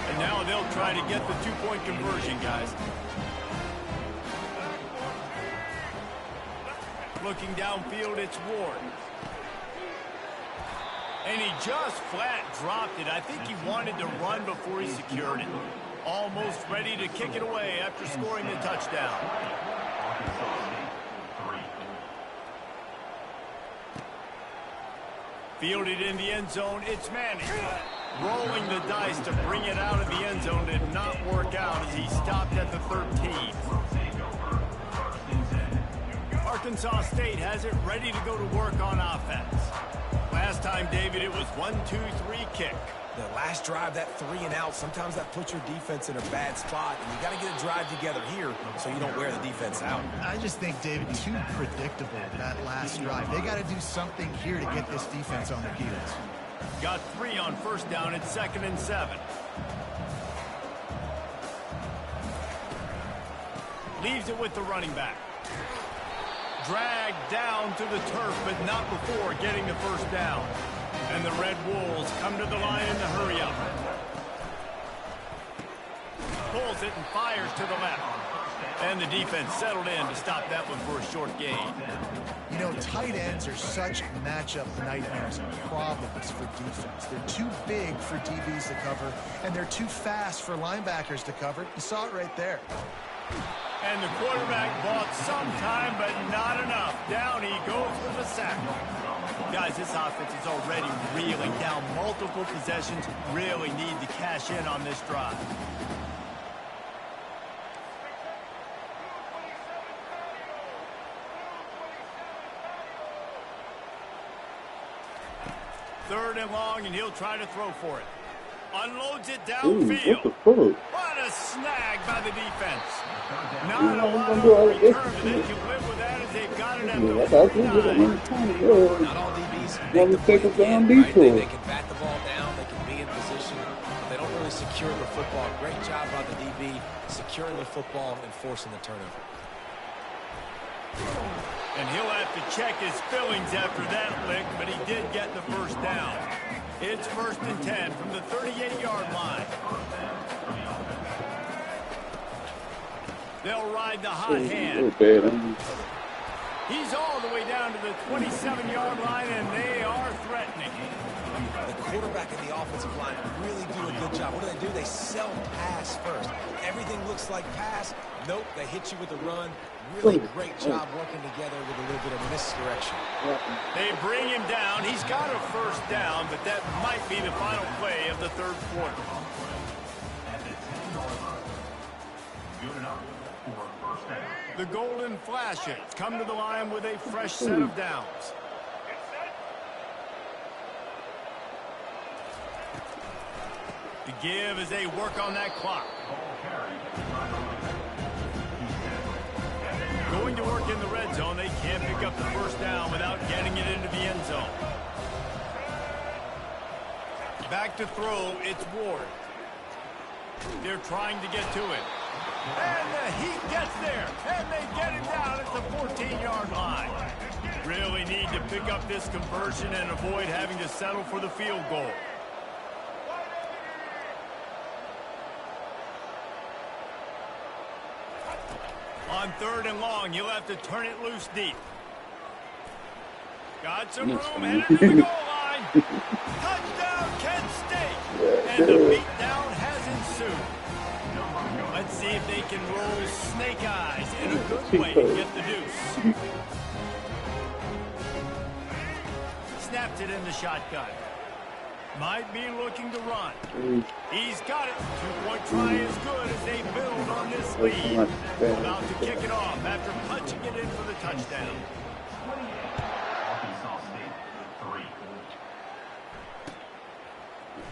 Speaker 2: And now they'll try to get the 2-point conversion, guys. Looking downfield, it's Ward. And he just flat dropped it. I think he wanted to run before he secured it. Almost ready to kick it away after scoring the touchdown. Fielded in the end zone, it's Manning. Rolling the dice to bring it out of the end zone did not work out as he stopped at the 13. Arkansas State has it ready to go to work on offense. Last time, David, it was 1-2-3 kick.
Speaker 7: The last drive, that 3 and out, sometimes that puts your defense in a bad spot, and you got to get a drive together here so you don't wear the defense out.
Speaker 4: I just think, David, too predictable, that last drive. They got to do something here to get this defense on their heels.
Speaker 2: Got 3 on 1st down. It's 2nd and 7. Leaves it with the running back. Dragged down to the turf, but not before getting the 1st down. And the Red Wolves come to the line in the hurry-up. Pulls it and fires to the left. And the defense settled in to stop that one for a short gain.
Speaker 4: You know, tight ends are such matchup nightmares and problems for defense. They're too big for DBs to cover, and they're too fast for linebackers to cover. You saw it right there.
Speaker 2: And the quarterback bought some time, but not enough. Down he goes with a sack. Guys, this offense is already reeling down multiple possessions. Really need to cash in on this drive. Third and long, and he'll try to throw for it. Unloads it downfield. What a snag by the defense. Not a lot of return, but they can live with that as they've got it at the 49.
Speaker 7: Not all DBs make the play again, right? They can bat the ball down, they can be in position, but they don't really secure the football. Great job by the DB securing the football and forcing the turnover.
Speaker 2: And he'll have to check his fillings after that lick, but he did get the 1st down. It's 1st and 10 from the 38-yard line. They'll ride the hot hand. He's all the way down to the 27-yard line, and they are threatening.
Speaker 7: The quarterback and the offensive line really do a good job. What do? They sell pass first. Everything looks like pass. Nope, they hit you with a run. Really great job working together with a little bit of misdirection.
Speaker 2: They bring him down. He's got a 1st down, but that might be the final play of the 3rd quarter. The Golden Flashes come to the line with a fresh set of downs. To give as they work on that clock. Going to work in the red zone, they can't pick up the 1st down without getting it into the end zone. Back to throw, it's Ward. They're trying to get to it. And the Heat gets there, and they get him down at the 14-yard line. Really need to pick up this conversion and avoid having to settle for the field goal. On 3rd and long, you'll have to turn it loose deep. Got some room, headed to the goal line. Touchdown, Kent State. And the beatdown has ensued. Let's see if they can roll snake eyes in a good way to get the deuce. Snapped it in the shotgun. Might be looking to run. He's got it. 2-point try is good as they build on this lead. About to kick it off after punching it in for the touchdown.
Speaker 5: Arkansas State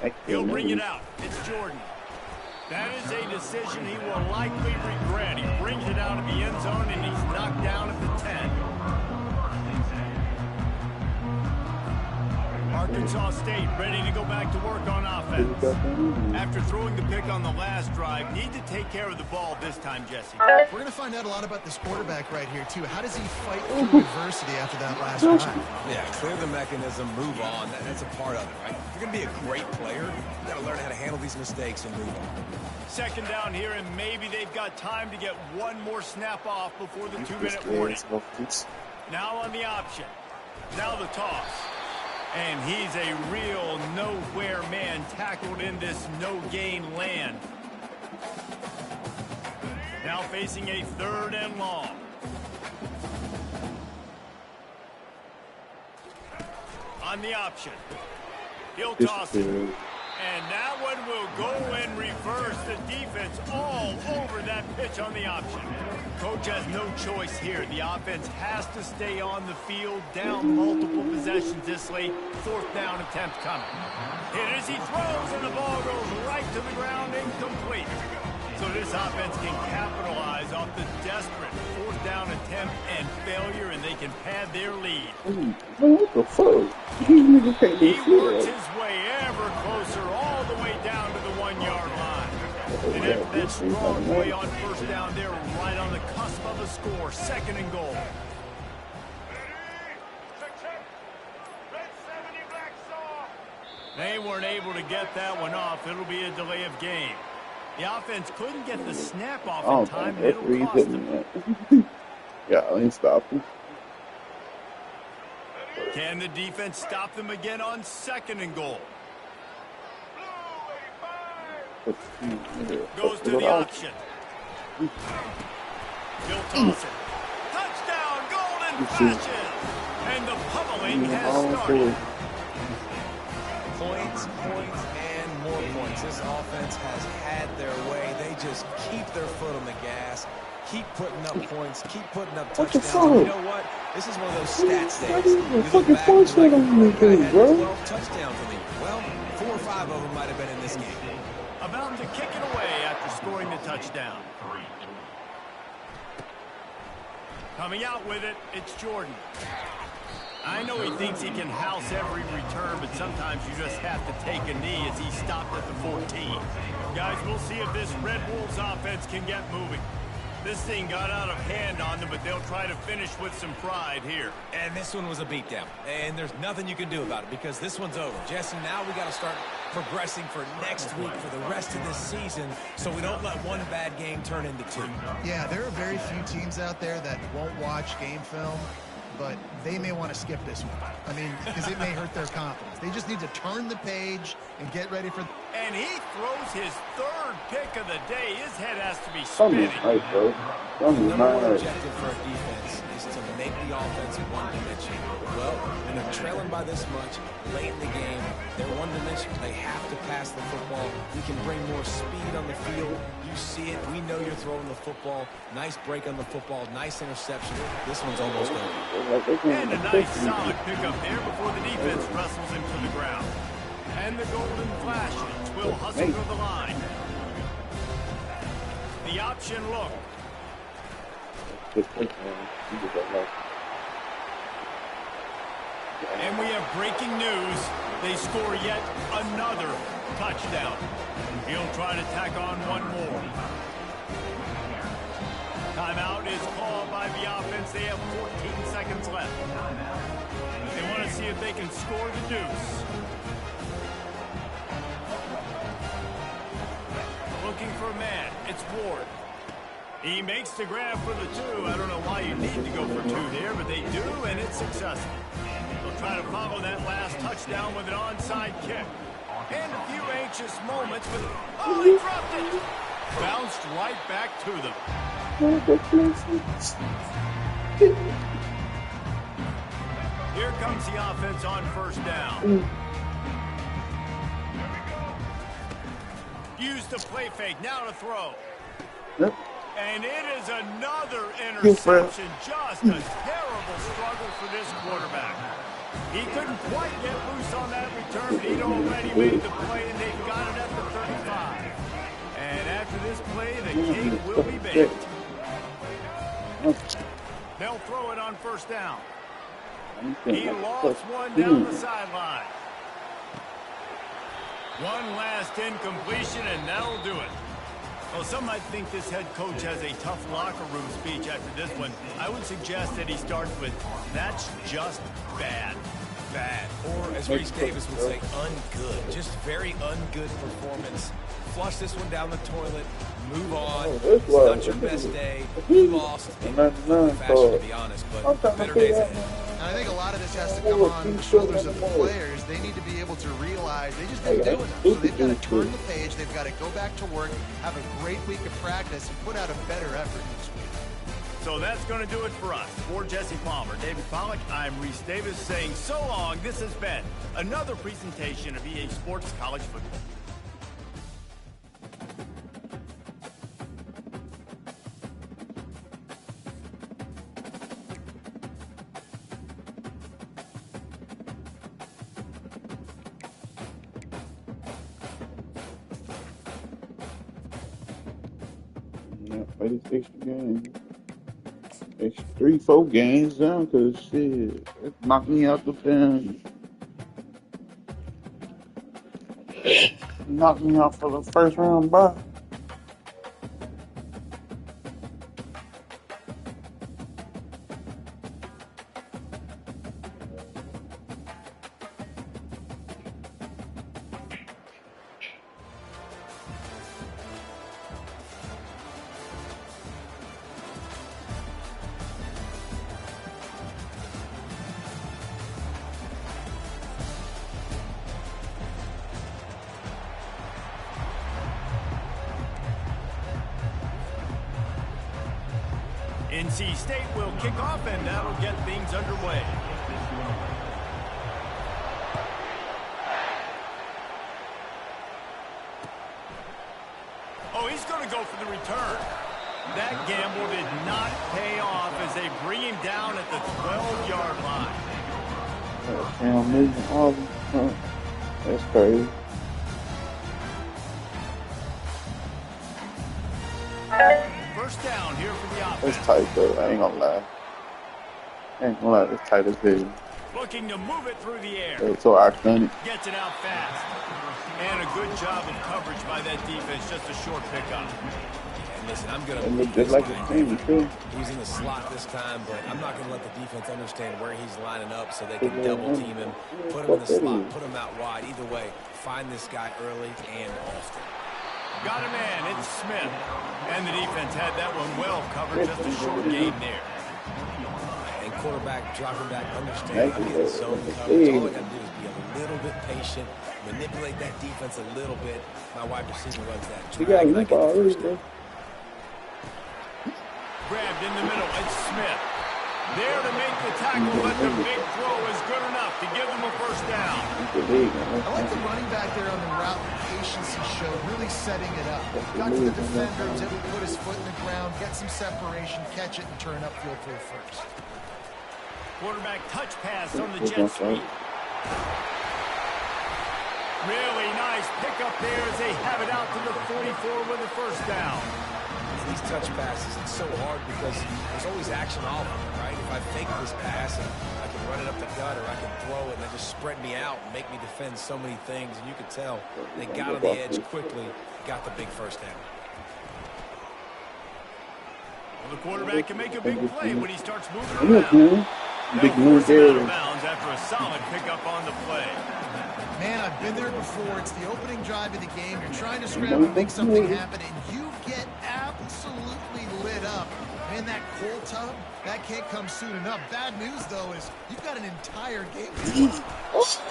Speaker 5: 3.
Speaker 2: He'll bring it out. It's Jordan. That is a decision he will likely regret. He brings it out of the end zone and he's knocked down at the 10. Arkansas State ready to go back to work on offense. After throwing the pick on the last drive, need to take care of the ball this time, Jesse.
Speaker 4: We're going to find out a lot about this quarterback right here, too. How does he fight through adversity after that last drive?
Speaker 7: Yeah, clear the mechanism, move on. That's a part of it, right? If you're going to be a great player, you've got to learn how to handle these mistakes and move on.
Speaker 2: 2nd down here, and maybe they've got time to get one more snap off before the 2-minute warning. Now on the option. Now the toss. And he's a real nowhere man tackled in this no-gain land. Now facing a 3rd and long. On the option. He'll toss it. And that one will go and reverse the defense all over that pitch on the option. Coach has no choice here. The offense has to stay on the field, down multiple possessions this late. 4th down attempt coming. It is, he throws, and the ball goes right to the ground, incomplete. So this offense can capitalize off the desperate 4th down attempt and failure, and they can pad their lead.
Speaker 8: What the fuck?
Speaker 2: He works his way ever closer, all the way down to the 1-yard line. And after that strong play on 1st down, they're right on the cusp of a score. 2nd and goal. They weren't able to get that one off. It'll be a delay of game. The offense couldn't get the snap off in time, and it'll cost them.
Speaker 8: Yeah, I ain't stopping.
Speaker 2: Can the defense stop them again on 2nd and goal? Goes to the option. He'll toss it. Touchdown, golden fashion. And the pummeling has started.
Speaker 7: Points, and more points. This offense has had their way. They just keep their foot on the gas, keep putting up points, keep putting up touchdowns. And you know what? This is one of those stats days. You look back and you're like, 12 touchdowns in the year. Well, 4 or 5 of them might have been in this game.
Speaker 2: About to kick it away after scoring the touchdown. Coming out with it, it's Jordan. I know he thinks he can house every return, but sometimes you just have to take a knee as he stopped at the 14. Guys, we'll see if this Red Wolves offense can get moving. This thing got out of hand on them, but they'll try to finish with some pride here.
Speaker 7: And this one was a beatdown, and there's nothing you can do about it because this one's over. Jesse, now we got to start progressing for next week for the rest of this season so we don't let one bad game turn into 2.
Speaker 4: Yeah, there are very few teams out there that won't watch game film, but they may want to skip this one. I mean, because it may hurt their confidence. They just need to turn the page and get ready for...
Speaker 2: And he throws his 3rd pick of the day. His head has to be spinning.
Speaker 7: The number one objective for a defense is to make the offense one-dimensional. Well, when they're trailing by this much, late in the game, they're one-dimensional. They have to pass the football. We can bring more speed on the field. You see it. We know you're throwing the football. Nice break on the football. Nice interception. This one's almost over.
Speaker 2: And a nice solid pickup there before the defense wrestles him to the ground. And the golden flashes will hustle to the line. The option look. And we have breaking news. They score yet another touchdown. He'll try to tack on one more. Timeout is called by the offense. They have 14 seconds left. They want to see if they can score the deuce. Looking for a man. It's Ward. He makes the grab for the two. I don't know why you need to go for two there, but they do, and it's successful. They'll try to follow that last touchdown with an onside kick. And a few anxious moments with... Oh, he dropped it! Bounced right back to them. Here comes the offense on first down. Use the play fake. Now to throw.
Speaker 8: Yep.
Speaker 2: And it is another interception. Just a terrible struggle for this quarterback. He couldn't quite get loose on that return, but he'd already made the play, and they've got it at the 35. And after this play, the cake will be baked. They'll throw it on first down. He lost one down the sideline. One last incompletion, and that'll do it. Well, some might think this head coach has a tough locker room speech after this one. I would suggest that he starts with, "That's just bad." Bad.
Speaker 7: Or, as Reese Davis would say, ungood. Just very ungood performance. Flush this one down the toilet. Move on. It's not your best day. You lost in fashion, to be honest, but better days ahead.
Speaker 4: And I think a lot of this has to come on the shoulders of the players. They need to be able to realize they just didn't do enough. So they've got to turn the page. They've got to go back to work, have a great week of practice, and put out a better effort next week.
Speaker 2: So that's going to do it for us. For Jesse Palmer, David Pollack, I'm Reese Davis saying so long. This has been another presentation of EA Sports College Football.
Speaker 8: Play this extra game. Extra 3-4 games down, cause shit, it knocked me out the pen. Knocked me out for the first round bye.
Speaker 2: NC State will kick off, and that'll get things underway. Oh, he's going to go for the return. That gamble did not pay off as they bring him down at the 12-yard line.
Speaker 8: That's crazy.
Speaker 2: First down here for the offense.
Speaker 8: It's tight though, I ain't gonna lie. It's tight as hell.
Speaker 2: Looking to move it through the air.
Speaker 8: It's so iconic.
Speaker 2: Gets it out fast. And a good job of coverage by that defense. Just a short pickup.
Speaker 7: And listen, I'm going
Speaker 8: to just like the team too.
Speaker 7: He's in the slot this time, but I'm not going to let the defense understand where he's lining up so they can double team him, put him in the slot, put him out wide. Either way, find this guy early and often.
Speaker 2: Got a man, it's Smith. And the defense had that one well covered, just a short gain there.
Speaker 7: And quarterback dropping back, understand, I'm getting zone coverage. All I got to do is be a little bit patient, manipulate that defense a little bit. My wide receiver runs that drag, and I get the first down.
Speaker 2: Grabbed in the middle, it's Smith. There to make the tackle, but the big throw is good enough to give them a first down.
Speaker 4: I like the running back there on the route, the patience he showed, really setting it up. Got to the defender, was able to put his foot in the ground, get some separation, catch it, and turn upfield for the first.
Speaker 2: Quarterback touch pass on the jet sweep. Really nice pickup there as they have it out to the 44 with a first down.
Speaker 7: These touch passes, it's so hard because there's always action off of it, right? If I fake this pass and I can run it up the gut or I can throw it and they just spread me out and make me defend so many things, and you can tell they got on the edge quickly, got the big first down.
Speaker 2: The quarterback can make a big play when he starts moving
Speaker 8: Look,
Speaker 2: around.
Speaker 8: man.
Speaker 2: They'll
Speaker 8: Big
Speaker 2: force
Speaker 8: move
Speaker 2: him out of
Speaker 8: there.
Speaker 2: bounds after a solid pickup on the play.
Speaker 4: Man, I've been there before. It's the opening drive of the game. You're trying to scramble and make something happen, and you get absolutely lit up. Man, that cold tub, that can't come soon enough. Bad news, though, is you've got an entire game to play.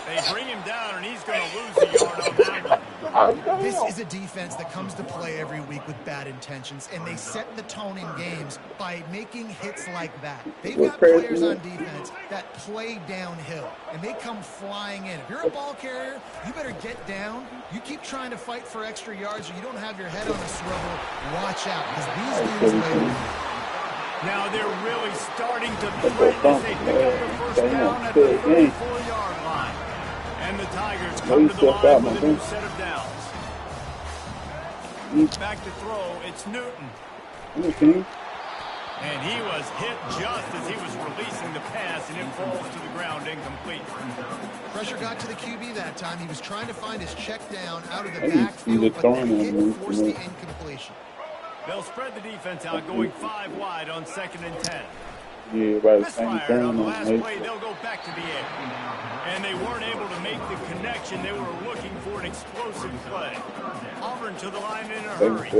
Speaker 2: They bring him down, and he's going to lose a yard on that one.
Speaker 4: This is a defense that comes to play every week with bad intentions, and they set the tone in games by making hits like that. They've got players on defense that play downhill, and they come flying in. If you're a ball carrier, you better get down. You keep trying to fight for extra yards, or you don't have your head on a swivel. Watch out, because these dudes later.
Speaker 2: Now they're really starting to threaten as they pick up the first down at the 34-yard line. And the Tigers come to the line with a new set of downs. Back to throw, it's Newton. And he was hit just as he was releasing the pass, and it falls to the ground incomplete.
Speaker 4: Pressure got to the QB that time. He was trying to find his check down out of the backfield, but the hit forced the incompletion.
Speaker 2: They'll spread the defense out, going 5 wide on 2nd and 10.
Speaker 8: Yeah, right.
Speaker 2: Misfired on the last play, they'll go back to the air. And they weren't able to make the connection. They were looking for an explosive play. Auburn to the line in a hurry.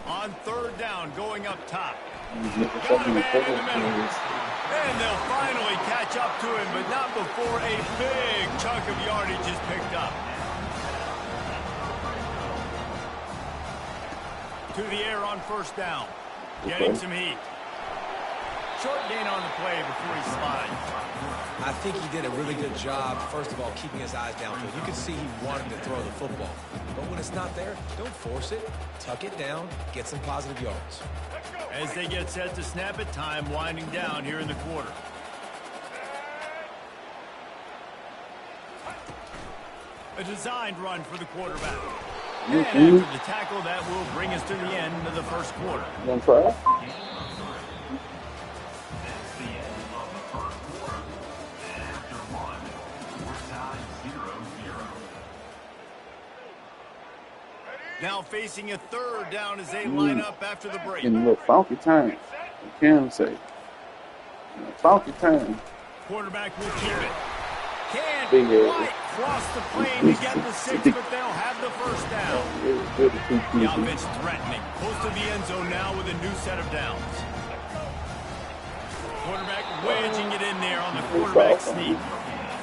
Speaker 2: On 3rd down, going up top. Got a man in the middle. And they'll finally catch up to him, but not before a big chunk of yardage is picked up. To the air on 1st down. Getting some heat. Short gain on the play before he slides.
Speaker 7: I think he did a really good job, first of all, keeping his eyes downfield. You could see he wanted to throw the football. But when it's not there, don't force it. Tuck it down. Get some positive yards.
Speaker 2: As they get set to snap it, time winding down here in the quarter. A designed run for the quarterback. And after the tackle, that will bring us to the end of the first quarter.
Speaker 8: That's the end of the
Speaker 5: first quarter. And after one, we're tied 0-0.
Speaker 2: Now facing a 3rd down as they line up after the break.
Speaker 8: Getting a little funky time, I can say. Funky time.
Speaker 2: Quarterback will keep it. Can't quite cross the plane to get the 6, but they'll have the 1st down. The offense threatening. Close to the end zone now with a new set of downs. Quarterback wedging it in there on the quarterback sneak.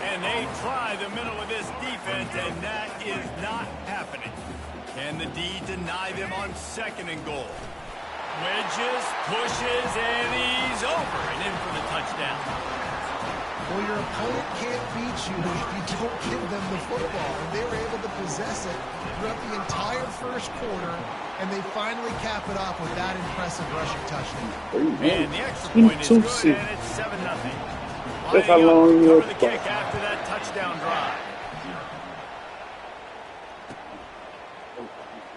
Speaker 2: And they try the middle of this defense, and that is not happening. Can the D deny them on 2nd and goal? Wedges, pushes, and he's over and in for the touchdown.
Speaker 4: Well, your opponent can't beat you if you don't give them the football. And they were able to possess it throughout the entire first quarter, and they finally cap it off with that impressive rushing touchdown.
Speaker 2: And the extra point is good, and it's 7-0.
Speaker 8: That's how long you
Speaker 2: cover the kick after that touchdown drive.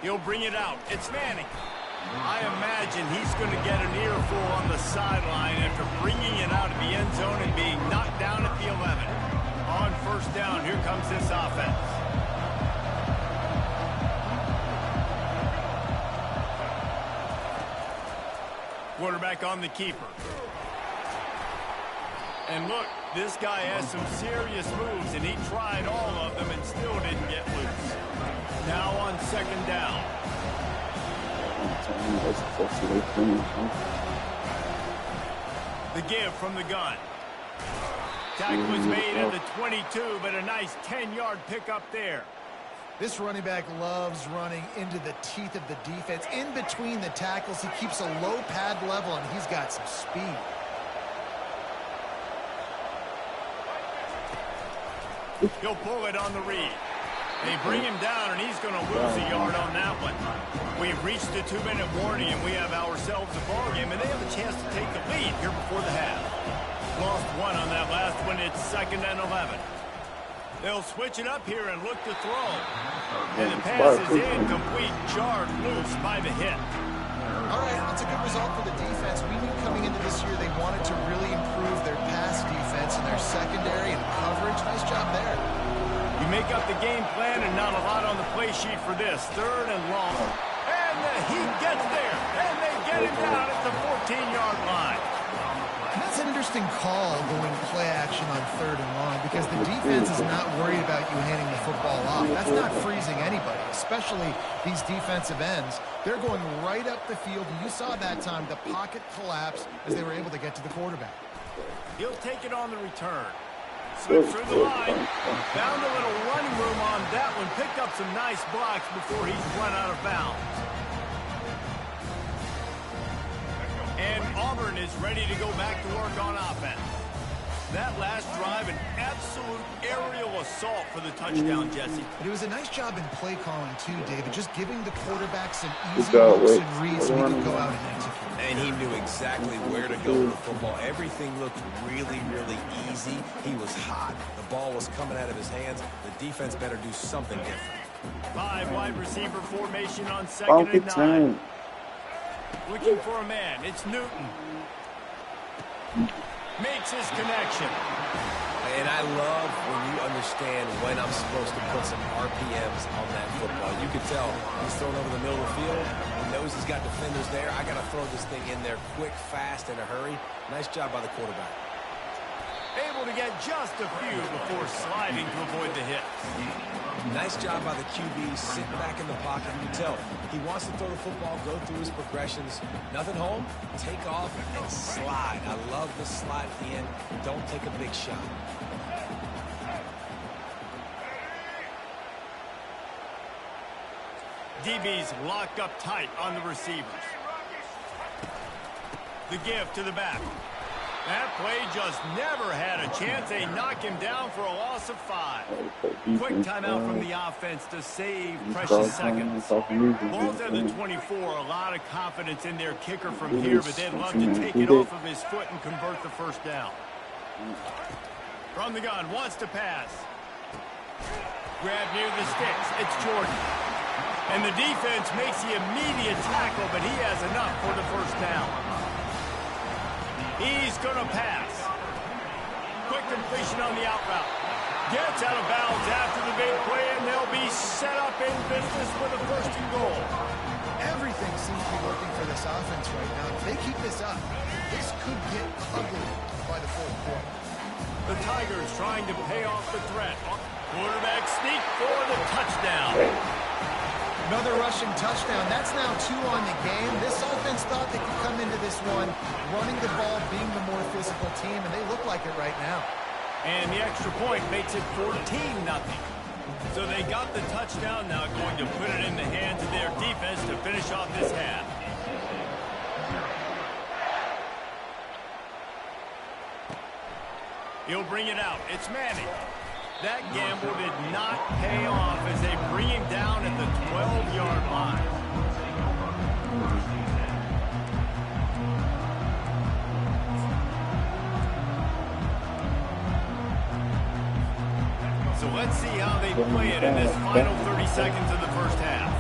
Speaker 2: He'll bring it out. It's Manning. I imagine he's going to get an earful on the sideline after bringing it out of the end zone and being knocked down at the 11. On 1st down, here comes this offense. Quarterback on the keeper. And look, this guy has some serious moves, and he tried all of them and still didn't get loose. Now on 2nd down. The give from the gun. Tackle was made at the 22, but a nice 10-yard pickup there.
Speaker 4: This running back loves running into the teeth of the defense. In between the tackles, he keeps a low pad level, and he's got some speed.
Speaker 2: He'll pull it on the read. They bring him down, and he's going to lose a yard on that one. We've reached the 2-minute warning, and we have ourselves a ball game, and they have a chance to take the lead here before the half. Lost 1 on that last one. It's 2nd and 11. They'll switch it up here and look to throw. And the pass is incomplete, jarred loose by the hit.
Speaker 4: All right, that's a good result for the defense. We knew coming into this year they wanted to really improve their pass defense and their secondary and coverage. Nice job there.
Speaker 2: You make up the game plan and not a lot on the play sheet for this. 3rd and long. And he gets there, and they get him down at the 14-yard line.
Speaker 4: That's an interesting call going play action on 3rd and long because the defense is not worried about you handing the football off. That's not freezing anybody, especially these defensive ends. They're going right up the field, and you saw that time the pocket collapse as they were able to get to the quarterback.
Speaker 2: He'll take it on the return. Slip through the line. Found a little running room on that one. Picked up some nice blocks before he's run out of bounds. And Auburn is ready to go back to work on offense. That last drive, an absolute aerial assault for the touchdown, Jesse.
Speaker 4: But it was a nice job in play calling, too, David, just giving the quarterback some easy looks and reads so he could go out and execute.
Speaker 7: And he knew exactly where to go with the football. Everything looked really, really easy. He was hot. The ball was coming out of his hands. The defense better do something different.
Speaker 2: 5 wide receiver formation on 2nd and 9. Looking for a man. It's Newton. Makes his connection.
Speaker 7: And I love when you understand when I'm supposed to put some RPMs on that football. You can tell he's thrown over the middle of the field. He knows he's got defenders there. I got to throw this thing in there quick, fast, in a hurry. Nice job by the quarterback.
Speaker 2: Able to get just a few before sliding to avoid the hits.
Speaker 7: Nice job by the QB, sitting back in the pocket. You can tell he wants to throw the football, go through his progressions. Nothing home, take off, and slide. I love the slide at the end. Don't take a big shot.
Speaker 2: DB's locked up tight on the receivers. The give to the back. That play just never had a chance. They knock him down for a loss of 5. Quick timeout from the offense to save precious seconds. Ball's at the 24. A lot of confidence in their kicker from here, but they'd love to take it off of his foot and convert the first down. From the gun, wants to pass. Grab near the sticks. It's Jordan. And the defense makes the immediate tackle, but he has enough for the first down. He's going to pass. Quick completion on the out route. Gets out of bounds after the big play, and they'll be set up in business with a 1st and goal.
Speaker 4: Everything seems to be working for this offense right now. If they keep this up, this could get ugly by the 4th quarter.
Speaker 2: The Tigers trying to pay off the threat. Quarterback sneak for the touchdown.
Speaker 4: Another rushing touchdown. That's now 2 on the game. This offense thought they could come into this one running the ball, being the more physical team, and they look like it right now.
Speaker 2: And the extra point makes it 14-0. So they got the touchdown, now going to put it in the hands of their defense to finish off this half. He'll bring it out. It's Manning. That gamble did not pay off as they bring him down at the 12-yard line. So let's see how they play it in this final 30 seconds of the first half.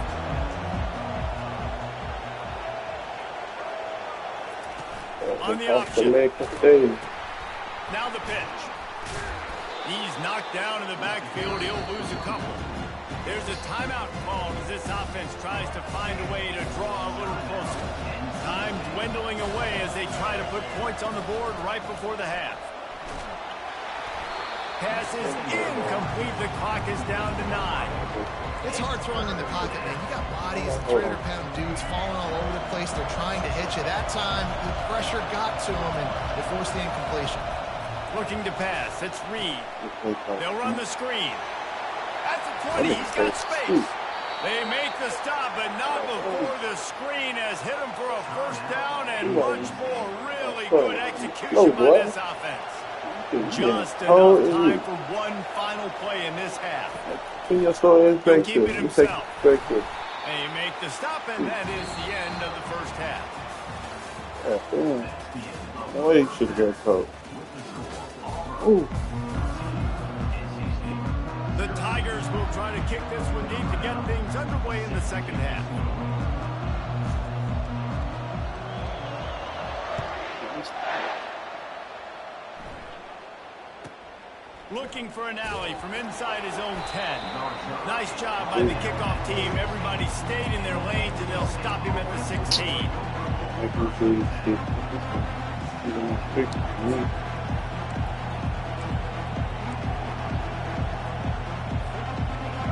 Speaker 2: On the option. Now the pitch. He's knocked down in the backfield. He'll lose a couple. There's a timeout called as this offense tries to find a way to draw a little closer. Time dwindling away as they try to put points on the board right before the half. Pass is incomplete. The clock is down to 9.
Speaker 4: It's hard throwing in the pocket, man. You got bodies and 300-pound dudes falling all over the place. They're trying to hit you. That time, the pressure got to them, and they forced the incompletion.
Speaker 2: Looking to pass. It's Reed. They'll run the screen. At the 20, he's got space. They make the stop, but not before the screen has hit him for a 1st down and much more. Really good execution by this offense. Just enough time for one final play in this half. He'll keep it himself. They make the stop, and that is the end of the first half.
Speaker 8: No way he should have got caught. Ooh.
Speaker 2: The Tigers will try to kick this one deep to get things underway in the second half. Looking for an alley from inside his own 10. Nice job by the kickoff team. Everybody stayed in their lanes, and they'll stop him at the 16.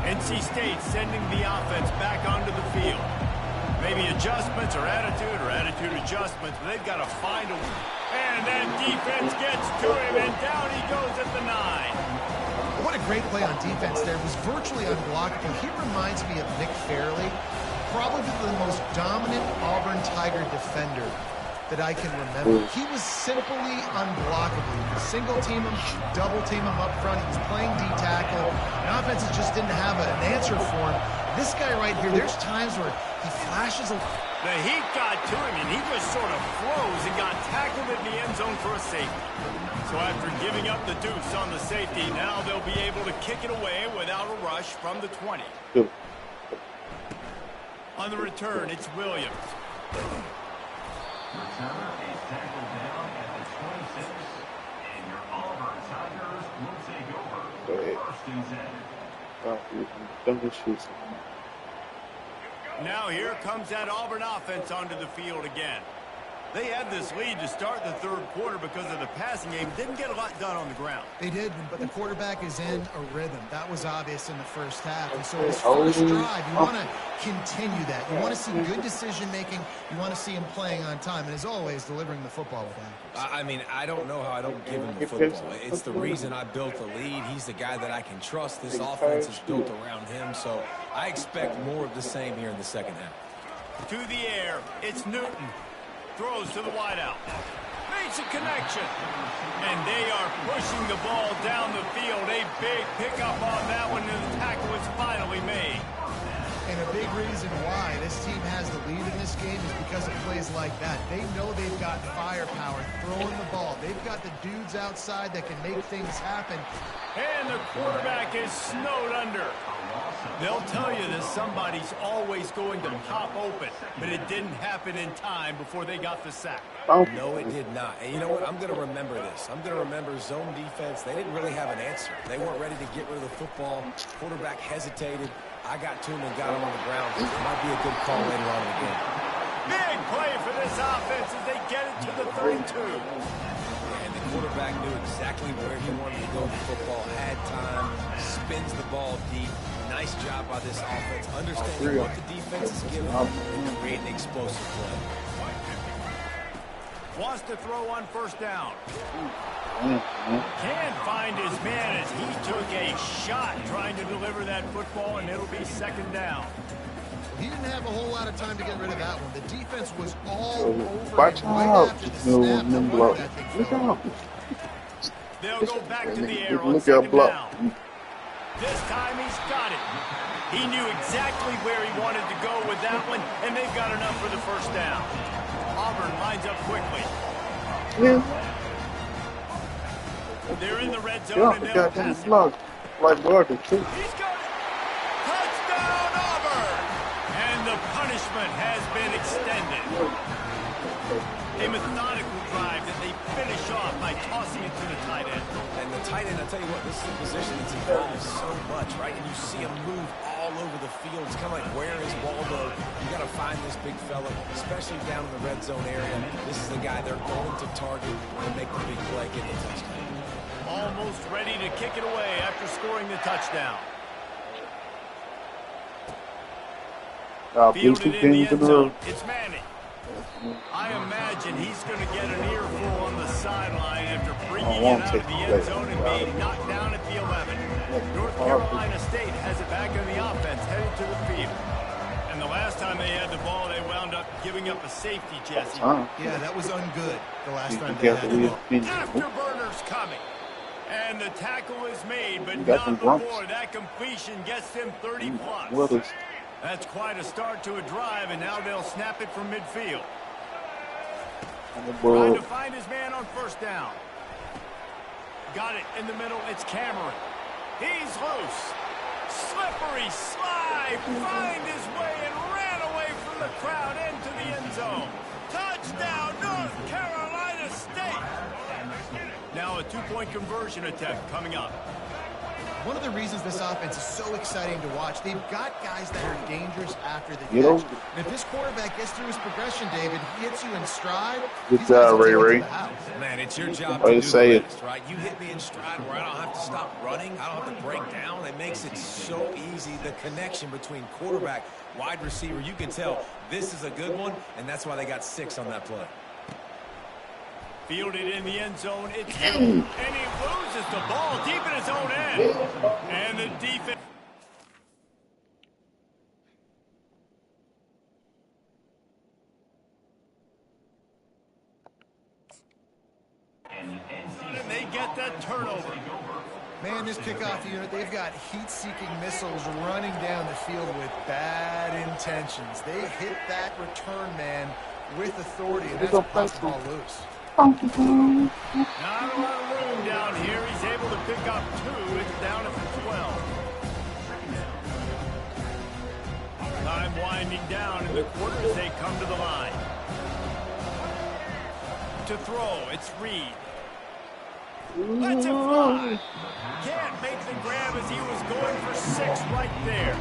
Speaker 2: NC State sending the offense back onto the field. Maybe adjustments or attitude adjustments, but they've got to find a way. And that defense gets to him, and down he goes at the 9.
Speaker 4: What a great play on defense there. It was virtually unblockable. He reminds me of Nick Fairley, probably the most dominant Auburn Tiger defender that I can remember. He was simply unblockable. You could single team him, double team him up front. He was playing D-tackle. And offenses just didn't have an answer for him. This guy right here, there's times where he flashes a...
Speaker 2: The heat got to him, and he just sort of froze and got tackled in the end zone for a safety. So after giving up the deuce on the safety, now they'll be able to kick it away without a rush from the 20. On the return, it's Williams.
Speaker 5: Returner is tackled down at the 26, and your Auburn Tigers will take over. First and 10.
Speaker 2: Now here comes that Auburn offense onto the field again. They had this lead to start the third quarter because of the passing game. Didn't get a lot done on the ground.
Speaker 4: They did, but the quarterback is in a rhythm. That was obvious in the first half. And so his first drive, you want to continue that. You want to see good decision-making. You want to see him playing on time. And as always, delivering the football with accuracy.
Speaker 7: I mean, I don't know how I don't give him the football. It's the reason I built the lead. He's the guy that I can trust. This offense is built around him. So I expect more of the same here in the second half.
Speaker 2: To the air, it's Newton. Throws to the wideout. Makes a connection. And they are pushing the ball down the field. A big pickup on that one, and the tackle is finally made.
Speaker 4: And a big reason why this team has the lead in this game is because of plays like that. They know they've got firepower throwing the ball. They've got the dudes outside that can make things happen.
Speaker 2: And the quarterback is snowed under. They'll tell you that somebody's always going to pop open, but it didn't happen in time before they got the sack.
Speaker 7: No, it did not. And you know what? I'm going to remember this. I'm going to remember zone defense. They didn't really have an answer. They weren't ready to get rid of the football. Quarterback hesitated. I got to him and got him on the ground. It might be a good call later on in the game.
Speaker 2: Big play for this offense as they get it to the 32.
Speaker 7: And the quarterback knew exactly where he wanted to go with the football, had time, spins the ball deep. Nice job by this offense, understanding what the defense is giving and creating explosive play.
Speaker 2: Wants to throw on first down. Can't find his man as he took a shot trying to deliver that football, and it'll be second down.
Speaker 4: He didn't have a whole lot of time to get rid of that one. The defense was all over
Speaker 8: Watch
Speaker 4: him right
Speaker 8: out.
Speaker 4: after the snap. No wonder that thing fell.
Speaker 2: They'll go back to the air on
Speaker 8: Look
Speaker 2: second
Speaker 8: out, block.
Speaker 2: down. This time he's got it. He knew exactly where he wanted to go with that one, and they've got enough for the first down. Auburn lines up quickly. They're in the red zone, and they'll pass it.
Speaker 8: Like Gordon, too.
Speaker 2: He's got it. Touchdown, Auburn! And the punishment has been extended. A methodical drive that they finish off by tossing it to the tight end.
Speaker 7: And the tight end, I'll tell you what, this is a position that's evolved so much, right? And you see him move all over the field. It's kind of like, where is Waldo? You got to find this big fella, especially down in the red zone area. This is the guy they're going to target and make the big play, get the touchdown.
Speaker 2: Almost ready to kick it away after scoring the touchdown. Fielded in the end zone. It's Manning. I imagine he's going to get an earful on the sideline after bringing it out of the end zone and being knocked down at the 11. North Carolina State has it back in the offense, headed to the field. And the last time they had the ball, they wound up giving up a safety, Jesse.
Speaker 4: Yeah, that was ungood the last time they had the ball.
Speaker 2: Afterburner's coming. And the tackle is made, but not before that completion gets them 30+. That's quite a start to a drive, and now they'll snap it from midfield. Trying to find his man on first down. Got it in the middle. It's Cameron. He's loose. Slippery slide. Find his way and ran away from the crowd into the end zone. Touchdown, North Carolina State. Now a two-point conversion attempt coming up.
Speaker 4: One of the reasons this offense is so exciting to watch, they've got guys that are dangerous after the
Speaker 8: You know,
Speaker 4: catch. And if this quarterback gets through his progression, David, he hits you in stride.
Speaker 8: good
Speaker 4: these guys
Speaker 8: job,
Speaker 4: will take
Speaker 8: Ray
Speaker 4: it to
Speaker 8: Ray.
Speaker 4: the house.
Speaker 7: Man, it's your job
Speaker 8: Way
Speaker 7: to
Speaker 8: to
Speaker 7: do
Speaker 8: say
Speaker 7: the
Speaker 8: it.
Speaker 7: rest, right? You hit me in stride where I don't have to stop running. I don't have to break down. It makes it so easy. The connection between quarterback, wide receiver, you can tell this is a good one, and that's why they got 6 on that play.
Speaker 2: Fielded in the end zone. It's and he loses the ball deep in his own end. And the defense. And they get that turnover.
Speaker 4: Man, this kickoff unit, they've got heat-seeking missiles running down the field with bad intentions. They hit that return man with authority, and that's what puts the ball loose.
Speaker 2: Not a lot of room down here. He's able to pick up 2. It's down at the 12. Time winding down in the quarter as they come to the line. To throw, it's Reed. Let's it fly. Can't make the grab as he was going for 6 right there.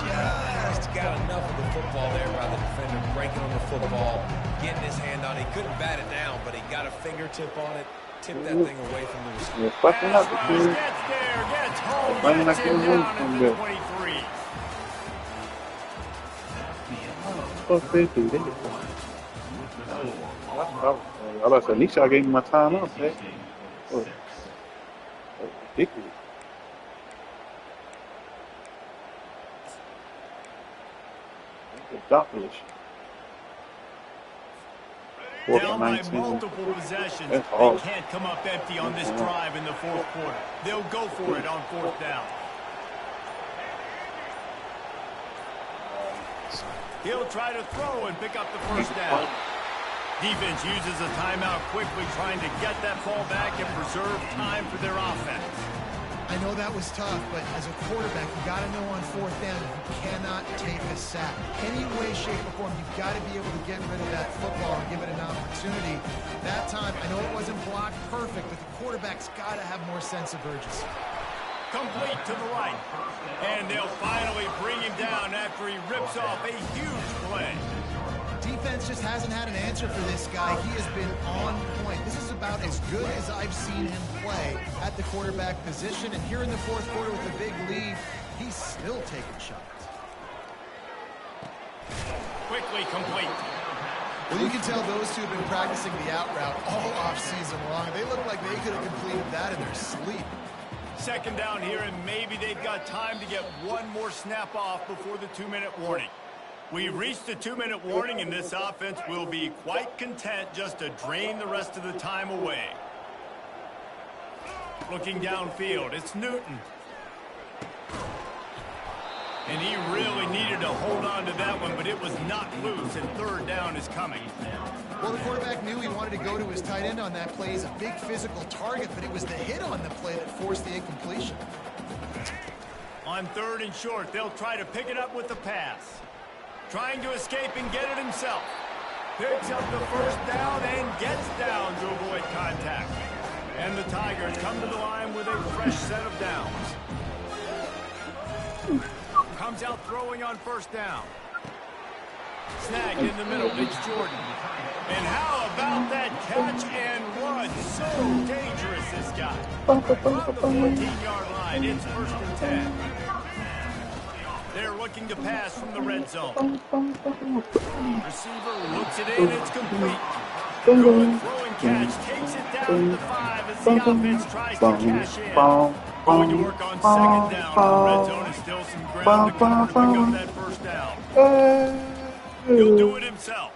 Speaker 7: Yeah, just got enough of the football there by the defender, breaking on the football, getting his hand on it. He couldn't bat it down, but he got a fingertip on it, tipped that thing away from the receiver.
Speaker 8: You're fucking up,
Speaker 2: Gets
Speaker 8: dude.
Speaker 2: there, gets home,
Speaker 8: Playing
Speaker 2: gets
Speaker 8: like
Speaker 2: him
Speaker 8: you're
Speaker 2: down
Speaker 8: from
Speaker 2: at
Speaker 8: there.
Speaker 2: the 23.
Speaker 8: Fuck they do that. I was at least I gave him my time up, man. Oh, that's ridiculous. Ridiculous.
Speaker 2: Down by
Speaker 8: 19.
Speaker 2: multiple possessions,
Speaker 8: That's
Speaker 2: they
Speaker 8: hard.
Speaker 2: can't come up empty on this drive in the 4th quarter. They'll go for it on 4th down. He'll try to throw and pick up the 1st down. Defense uses a timeout quickly, trying to get that ball back and preserve time for their offense.
Speaker 4: I know that was tough, but as a quarterback, you got to know on 4th down you cannot take a sack. Any way, shape, or form, you've got to be able to get rid of that football and give it an opportunity. That time, I know it wasn't blocked perfect, but the quarterback's got to have more sense of urgency.
Speaker 2: Complete to the right. And they'll finally bring him down after he rips off a huge play.
Speaker 4: Defense just hasn't had an answer for this guy. He has been on point. This is about as good as I've seen him play at the quarterback position. And here in the 4th quarter with a big lead, he's still taking shots.
Speaker 2: Quickly complete.
Speaker 4: Well, you can tell those two have been practicing the out route all offseason long. They look like they could have completed that in their sleep.
Speaker 2: 2nd down here, and maybe they've got time to get one more snap off before the 2-minute warning. We've reached the 2-minute warning, and this offense will be quite content just to drain the rest of the time away. Looking downfield, it's Newton. And he really needed to hold on to that one, but it was not loose, and 3rd down is coming.
Speaker 4: Well, the quarterback knew he wanted to go to his tight end on that play. He's a big physical target, but it was the hit on the play that forced the incompletion.
Speaker 2: On 3rd and short, they'll try to pick it up with the pass. Trying to escape and get it himself. Picks up the 1st down and gets down to avoid contact. And the Tigers come to the line with a fresh set of downs. Comes out throwing on 1st down. Snagged in the middle, it's Jordan. And how about that catch and run? So dangerous, this guy. From the 14-yard line, it's 1st and 10. They're looking to pass from the red zone. Receiver looks it in, it's complete. Good throwing catch, takes it down to the 5 as the offense tries to cash in. Going to work on 2nd down in the red zone, and still some ground to cover to pick up that 1st down. He'll do it himself.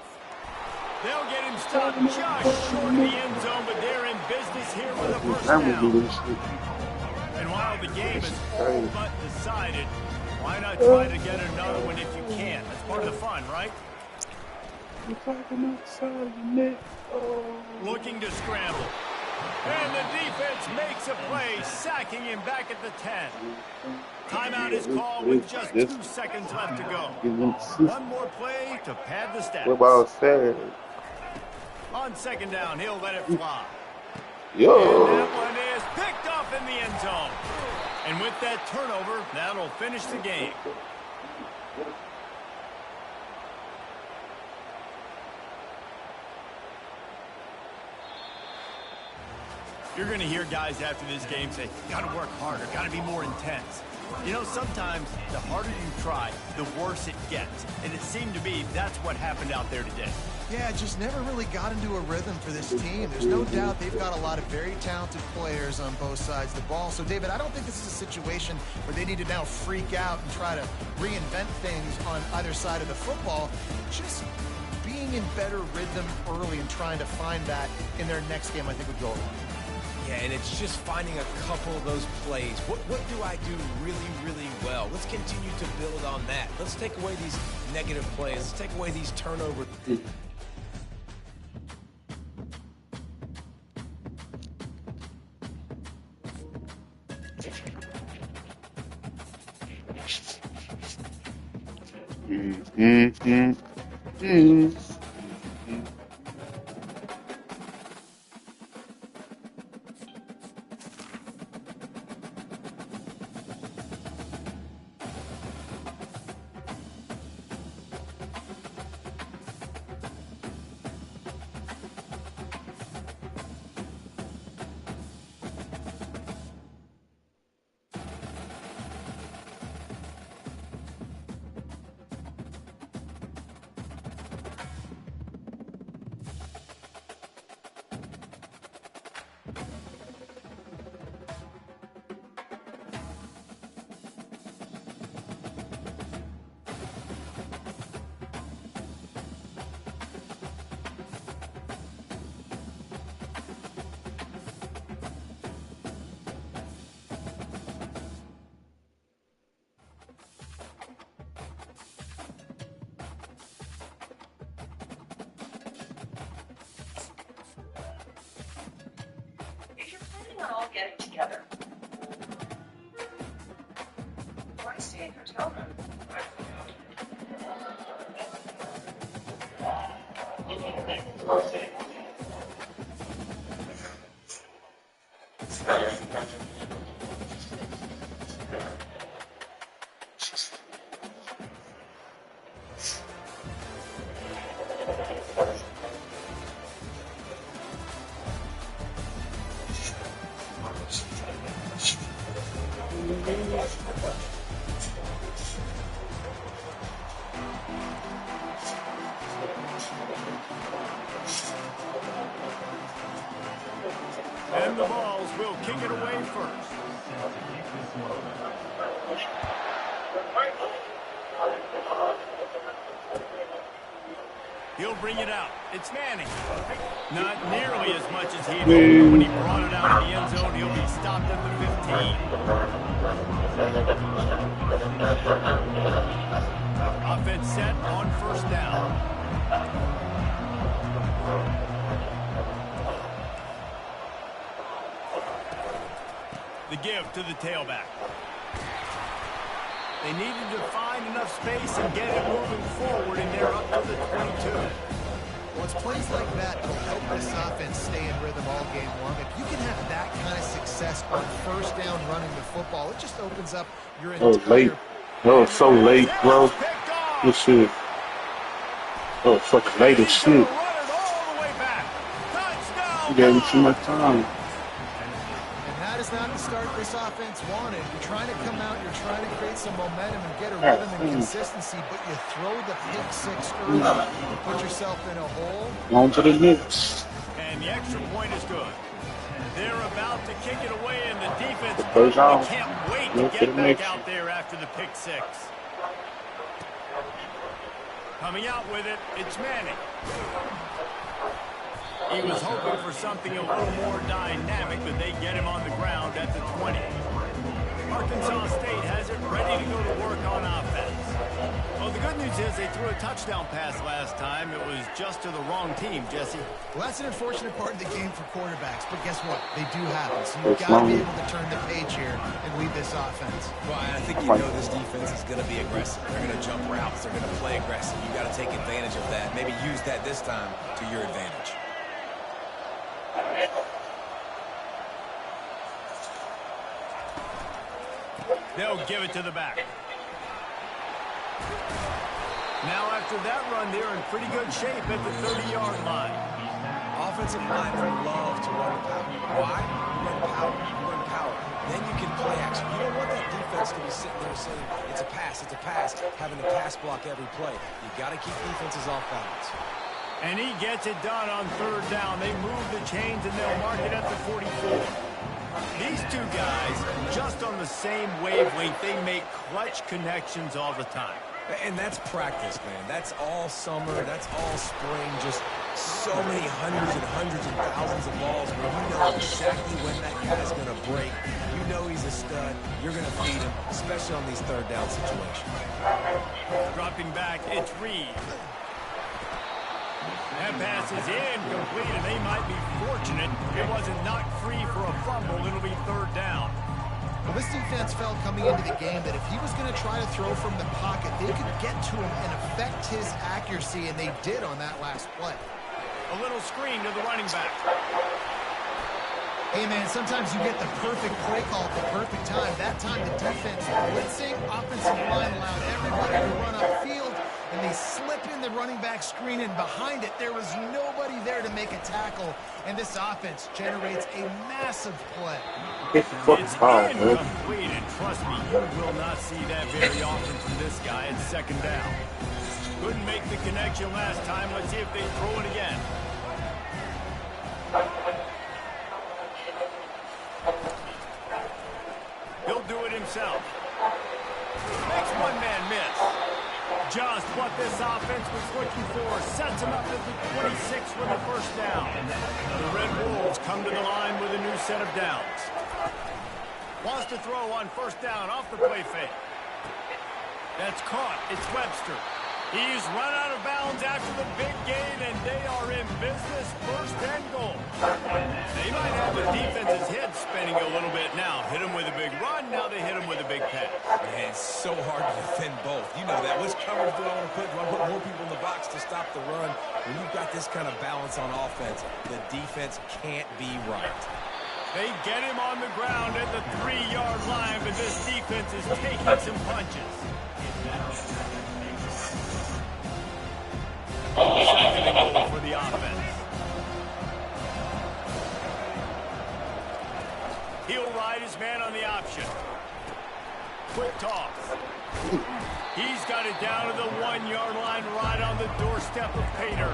Speaker 2: They'll get him stopped just short of the end zone, but they're in business here with a 1st down. And while the game is all but decided, why not try to get another one if you can? That's part of the fun, right? Looking to scramble. And the defense makes a play, sacking him back at the 10. Timeout is called with just 2 seconds left to go. One more play to pad the stats.
Speaker 8: What about fair?
Speaker 2: On 2nd down, he'll let it fly. And that
Speaker 8: Yo.
Speaker 2: one is picked off in the end zone. And with that turnover, that'll finish the game. You're going to hear guys after this game say, got to work harder, got to be more intense. You know, sometimes the harder you try, the worse it gets. And it seemed to be that's what happened out there today.
Speaker 4: Yeah, just never really got into a rhythm for this team. There's no doubt they've got a lot of very talented players on both sides of the ball. So, David, I don't think this is a situation where they need to now freak out and try to reinvent things on either side of the football. Just being in better rhythm early and trying to find that in their next game, I think, would go a long way.
Speaker 7: Yeah, and it's just finding a couple of those plays. What do I do really, really well? Let's continue to build on that. Let's take away these negative plays. Let's take away these turnovers.
Speaker 9: If you're planning on all getting together, why stay in hotel room?
Speaker 2: And the Balls will kick it away first. He'll bring it out. It's Manning. Not nearly as much as he'd hoped. When he brought it out of the end zone, he'll be stopped at the 15. Offense set on first down. The give to the tailback. They needed to find enough space and get it moving forward, and they're up to the 22.
Speaker 4: Well, it's plays like that that will help this offense stay in rhythm all game long. If you can have that kind of success on first down running the football, it just opens up your entire...
Speaker 8: That was late. That was so late, bro. This shit. That was fucking late as shit. You gave me too much time.
Speaker 4: And that is not the start this offense wanted. You're trying to come out, you're trying to create some momentum and get a rhythm and consistency, but you throw the pick six early, you put yourself in a hole.
Speaker 8: On to the Knicks.
Speaker 2: And the extra point is good. They're about to kick it away, and the defense
Speaker 8: First down.
Speaker 2: can't wait to get back out there after the pick six. Coming out with it, it's Manning. He was hoping for something a little more dynamic, but they get him on the ground at the 20. Arkansas State has it ready to go to work on offense. Well, the good news is they threw a touchdown pass last time. It was just to the wrong team, Jesse.
Speaker 4: Well, that's an unfortunate part of the game for quarterbacks, but guess what? They do happen. So you've got to be able to turn the page here and lead this offense.
Speaker 7: Well, I think you know this defense is going to be aggressive. They're going to jump routes. They're going to play aggressive. You got to take advantage of that. Maybe use that this time to your advantage.
Speaker 2: They'll give it to the back. Now after that run, they're in pretty good shape at the 30-yard line.
Speaker 7: Offensive linemen love to run power. Why? You run power. You run power. Then you can play action. You don't want that defense to be sitting there saying, it's a pass, having to pass block every play. You got to keep defenses off balance.
Speaker 2: And he gets it done on third down. They move the chains, and they'll mark it at the 44. These two guys, just on the same wavelength, they make clutch connections all the time.
Speaker 7: And that's practice, man. That's all summer. That's all spring. Just so many hundreds and thousands of balls where you know exactly when that guy's going to break. You know he's a stud. You're going to feed him, especially on these third down situations.
Speaker 2: Dropping back, it's Reed. That pass is incomplete, and they might be fortunate it wasn't knocked free for a fumble. It'll be third down.
Speaker 4: Well, this defense felt coming into the game that if he was going to try to throw from the pocket, they could get to him and affect his accuracy, and they did on that last play.
Speaker 2: A little screen to the running back.
Speaker 4: Hey, man, sometimes you get the perfect play call at the perfect time. That time the defense blitzing, offensive line allowed everybody to run upfield, and they slip in the running back screen, and behind it, there was nobody there to make a tackle, and this offense generates a massive play.
Speaker 2: It's incomplete, and trust me, you will not see that very often from this guy at second down. Couldn't make the connection last time. Let's see if they throw it again. He'll do it himself. Makes one man miss. Just what this offense was looking for. Sets him up at the 26 for the first down. The Red Wolves come to the line with a new set of downs. Wants to throw on first down off the play fake. That's caught. It's Webster. He's run out of bounds after the big gain, and they are in business, first and goal. They might have the defense's head spinning a little bit now. Hit him with a big run, now they hit him with a big pass.
Speaker 7: Man, it's so hard to defend both. You know that. Which coverage do I want to put? Do I put more people in the box to stop the run? When you've got this kind of balance on offense, the defense can't be right.
Speaker 2: They get him on the ground at the 3-yard line, but this defense is taking some punches. Second and goal for the offense. He'll ride his man on the option. Quick toss. He's got it down to the 1-yard line, right on the doorstep of Pater.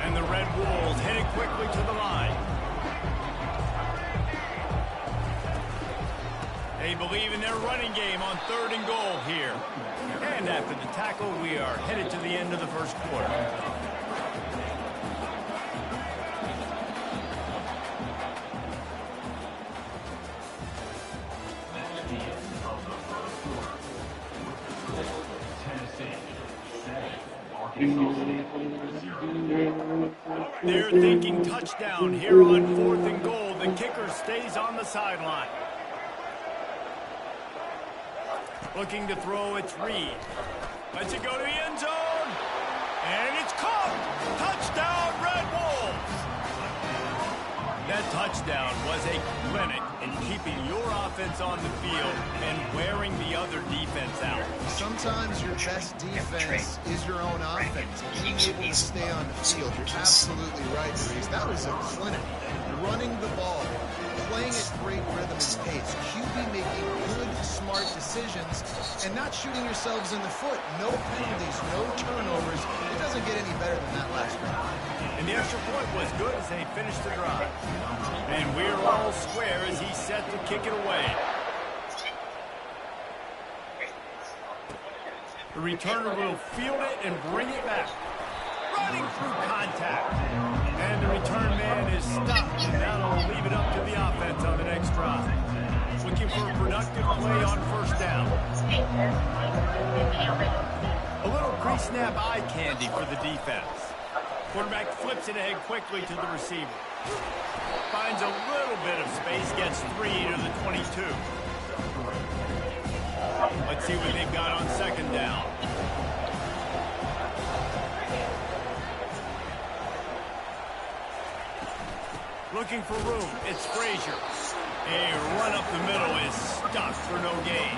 Speaker 2: And the Red Wolves heading quickly to the line. They believe in their running game on third and goal here. And after the tackle, we are headed to the end of the first quarter.
Speaker 5: That's the end of the first quarter. Tennessee 7, Arkansas State 0.
Speaker 2: They're thinking touchdown here on fourth and goal. The kicker stays on the sideline. Looking to throw, it's Reed. Lets it go to the end zone. And it's caught. Touchdown, Red Wolves. That touchdown was a clinic in keeping your offense on the field and wearing the other defense out.
Speaker 4: Sometimes your best defense is your own offense. Being able to stay on the field. You're absolutely right, Reese. That was a clinic. Running the ball, playing at great rhythm and pace. QB making good, smart decisions, and not shooting yourselves in the foot. No penalties, no turnovers. It doesn't get any better than that last round.
Speaker 2: And the extra point was good as they finished the drive. And we're all square as he's set to kick it away. The returner will field it and bring it back. Running through contact. And the return man is stopped. And that'll leave it up to the offense on the next drive. Looking for a productive play on first down. A little pre-snap eye candy for the defense. Quarterback flips it ahead quickly to the receiver. Finds a little bit of space, gets 3 to the 22. Let's see what they've got on second down. Looking for room, it's Frazier. A run up the middle is stuck for no gain.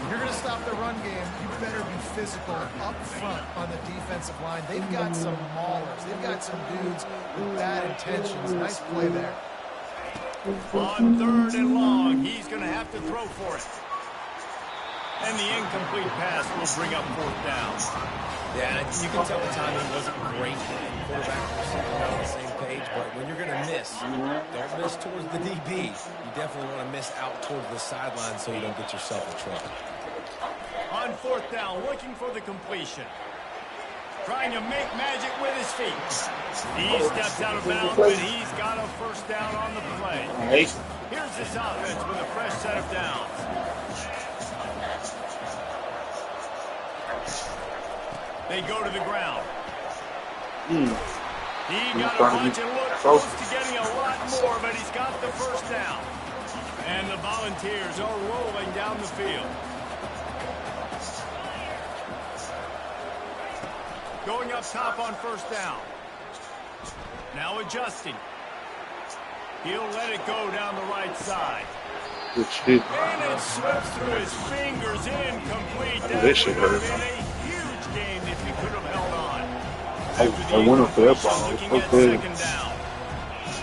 Speaker 4: If you're going to stop the run game, you better be physical up front on the defensive line. They've got some maulers. They've got some dudes with bad intentions. Nice play there.
Speaker 2: On 3rd and long, he's going to have to throw for it. And the incomplete pass will bring up 4th down.
Speaker 7: Yeah, and you can tell the timing wasn't great. Quarterback and receiver got on the same page, but when you're going to miss, don't miss towards the DB. You definitely want to miss out towards the sideline so you don't get yourself in trouble.
Speaker 2: On 4th down, looking for the completion. Trying to make magic with his feet. He steps out of bounds, but he's got a 1st down on the play. Here's this offense with a fresh set of downs. They go to the ground. He got a bunch and looked close to getting a lot more, but he's got the 1st down. And the Volunteers are rolling down the field. Going up top on 1st down. Now adjusting. He'll let it go down the right side.
Speaker 8: Good shit.
Speaker 2: And it slips through his fingers, incomplete. That
Speaker 8: This shit
Speaker 2: would have
Speaker 8: hurt.
Speaker 2: been a huge gain if he could have held on.
Speaker 8: I went up for that ball.
Speaker 2: Looking
Speaker 8: It's
Speaker 2: at
Speaker 8: okay.
Speaker 2: 2nd down.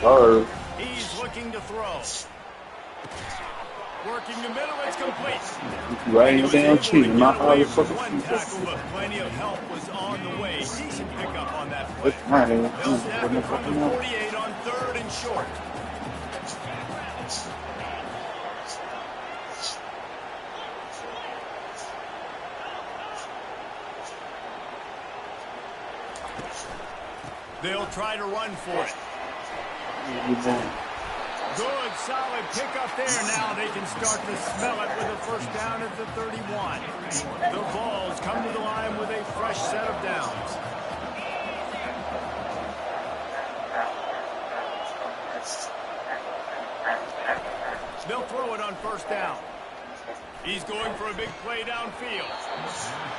Speaker 8: Sorry.
Speaker 2: He's looking to throw. Working the middle, it's complete.
Speaker 8: Writing down cheating. Not how the
Speaker 2: One
Speaker 8: fucking
Speaker 2: tackle, but plenty of help was on the way. Decent pickup on that play.
Speaker 8: That's right.
Speaker 2: They'll snap it from the 48 on 3rd and short. They'll try to run for it. Good, solid pickup there. Now they can start to smell it with a 1st down at the 31. The Vols come to the line with a fresh set of downs. They'll throw it on 1st down. He's going for a big play downfield.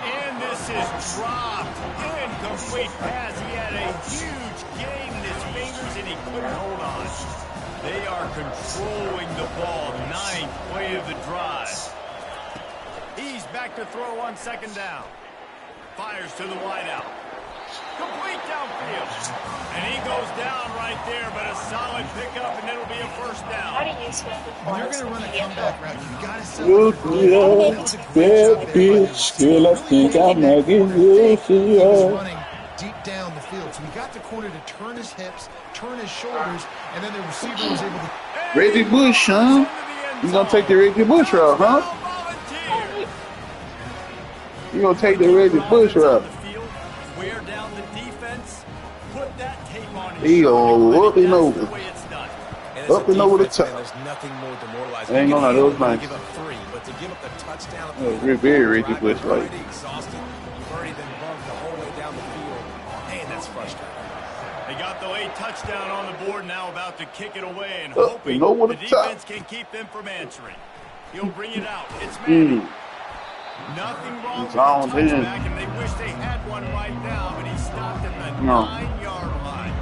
Speaker 2: And this is dropped. Incomplete pass. He had a huge gain in his fingers, and he couldn't hold on. They are controlling the ball. 9th play of the drive. He's back to throw on 2nd down. Fires to the wideout. Complete downfield. And he goes down right there, but a solid pickup, and it'll be a 1st down.
Speaker 9: How do you spend the
Speaker 4: When you're
Speaker 9: points
Speaker 4: going to run a
Speaker 9: in the
Speaker 4: comeback route, you've got to sell
Speaker 8: Look
Speaker 4: it.
Speaker 8: me up, bad bitch. Girl, I think I'm nagging you. See
Speaker 4: He's
Speaker 8: ya.
Speaker 4: running deep down the field, so he got the corner to turn his hips, turn his shoulders, and then the receiver was able to...
Speaker 8: Reggie Bush, huh? You gonna take the Reggie Bush route, huh? You gonna take the Reggie Bush route?
Speaker 2: Wear down the defense. Put that tape on his
Speaker 8: He go up and
Speaker 2: That's
Speaker 8: over.
Speaker 2: the way it's done.
Speaker 7: And as
Speaker 8: Up
Speaker 7: a
Speaker 8: and over the
Speaker 7: defense, man,
Speaker 8: top.
Speaker 7: there's nothing more demoralizing.
Speaker 8: Ain't
Speaker 7: You
Speaker 8: gonna lie,
Speaker 7: can
Speaker 8: that was
Speaker 7: handle it,
Speaker 8: nice.
Speaker 7: give up 3, but to give up the touchdown,
Speaker 8: That was very Reggie Bush
Speaker 7: you're
Speaker 8: like.
Speaker 7: already exhausted. You've already been bumped the whole way down the field. Man, that's frustrating.
Speaker 2: They got the late touchdown on the board, now about to kick it away and
Speaker 8: Up
Speaker 2: hoping
Speaker 8: and over
Speaker 2: the
Speaker 8: the top.
Speaker 2: defense can keep them from answering. He'll bring it out. It's Manning. Nothing wrong with the
Speaker 8: on him.
Speaker 2: touchback, and they wish they had one right now, but he stopped at the
Speaker 8: No.
Speaker 2: 9-yard line.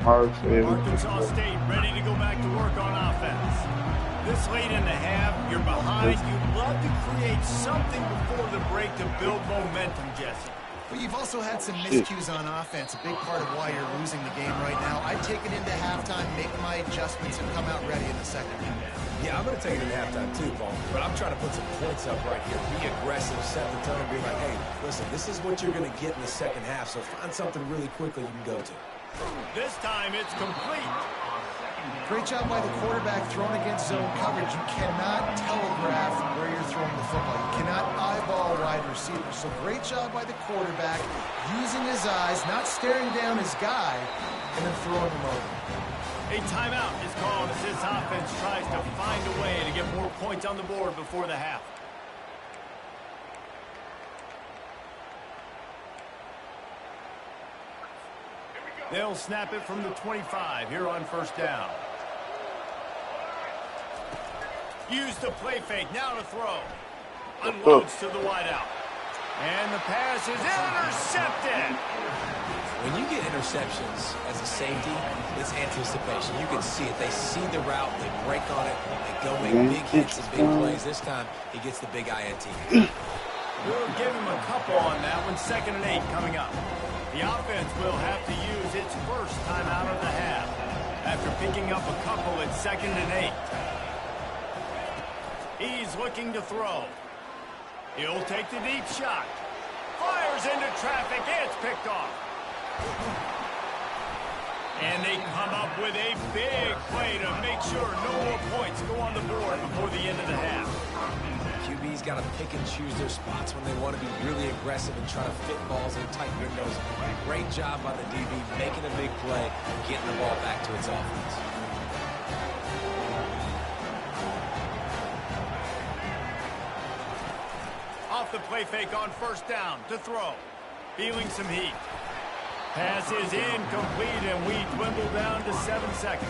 Speaker 2: Arkansas State ready to go back to work on offense. This late in the half, you're behind. You'd love to create something before the break to build momentum, Jesse.
Speaker 4: But you've also had some miscues on offense, a big part of why you're losing the game right now. I'd take it into halftime, make my adjustments, and come out ready in the second half.
Speaker 7: Yeah, I'm going to take it at halftime too, Paul. But I'm trying to put some points up right here. Be aggressive, set the tone, be like, hey, listen, this is what you're going to get in the second half, so find something really quickly you can go to.
Speaker 2: This time it's complete.
Speaker 4: Great job by the quarterback throwing against zone coverage. You cannot telegraph where you're throwing the football. You cannot eyeball wide receivers. So great job by the quarterback using his eyes, not staring down his guy, and then throwing him over.
Speaker 2: A timeout is called as this offense tries to find a way to get more points on the board before the half. They'll snap it from the 25 here on 1st down. Use the play fake, now to throw. Unloads to the wideout. And the pass is intercepted.
Speaker 7: When you get interceptions as a safety, it's anticipation. You can see it. They see the route. They break on it. They go make big hits and big plays. This time, he gets the big INT.
Speaker 2: We'll give him a couple on that one. 2nd and 8 coming up. The offense will have to use its first time out of the half after picking up a couple at 2nd and 8. He's looking to throw. He'll take the deep shot. Fires into traffic. It's picked off. And they come up with a big play to make sure no more points go on the board before the end of the half.
Speaker 7: QB's got to pick and choose their spots when they want to be really aggressive and try to fit balls in tight windows. Great job by the DB making a big play, getting the ball back to its offense.
Speaker 2: Off the play fake on 1st down to throw. Feeling some heat. Pass is incomplete, and we dwindle down to 7 seconds.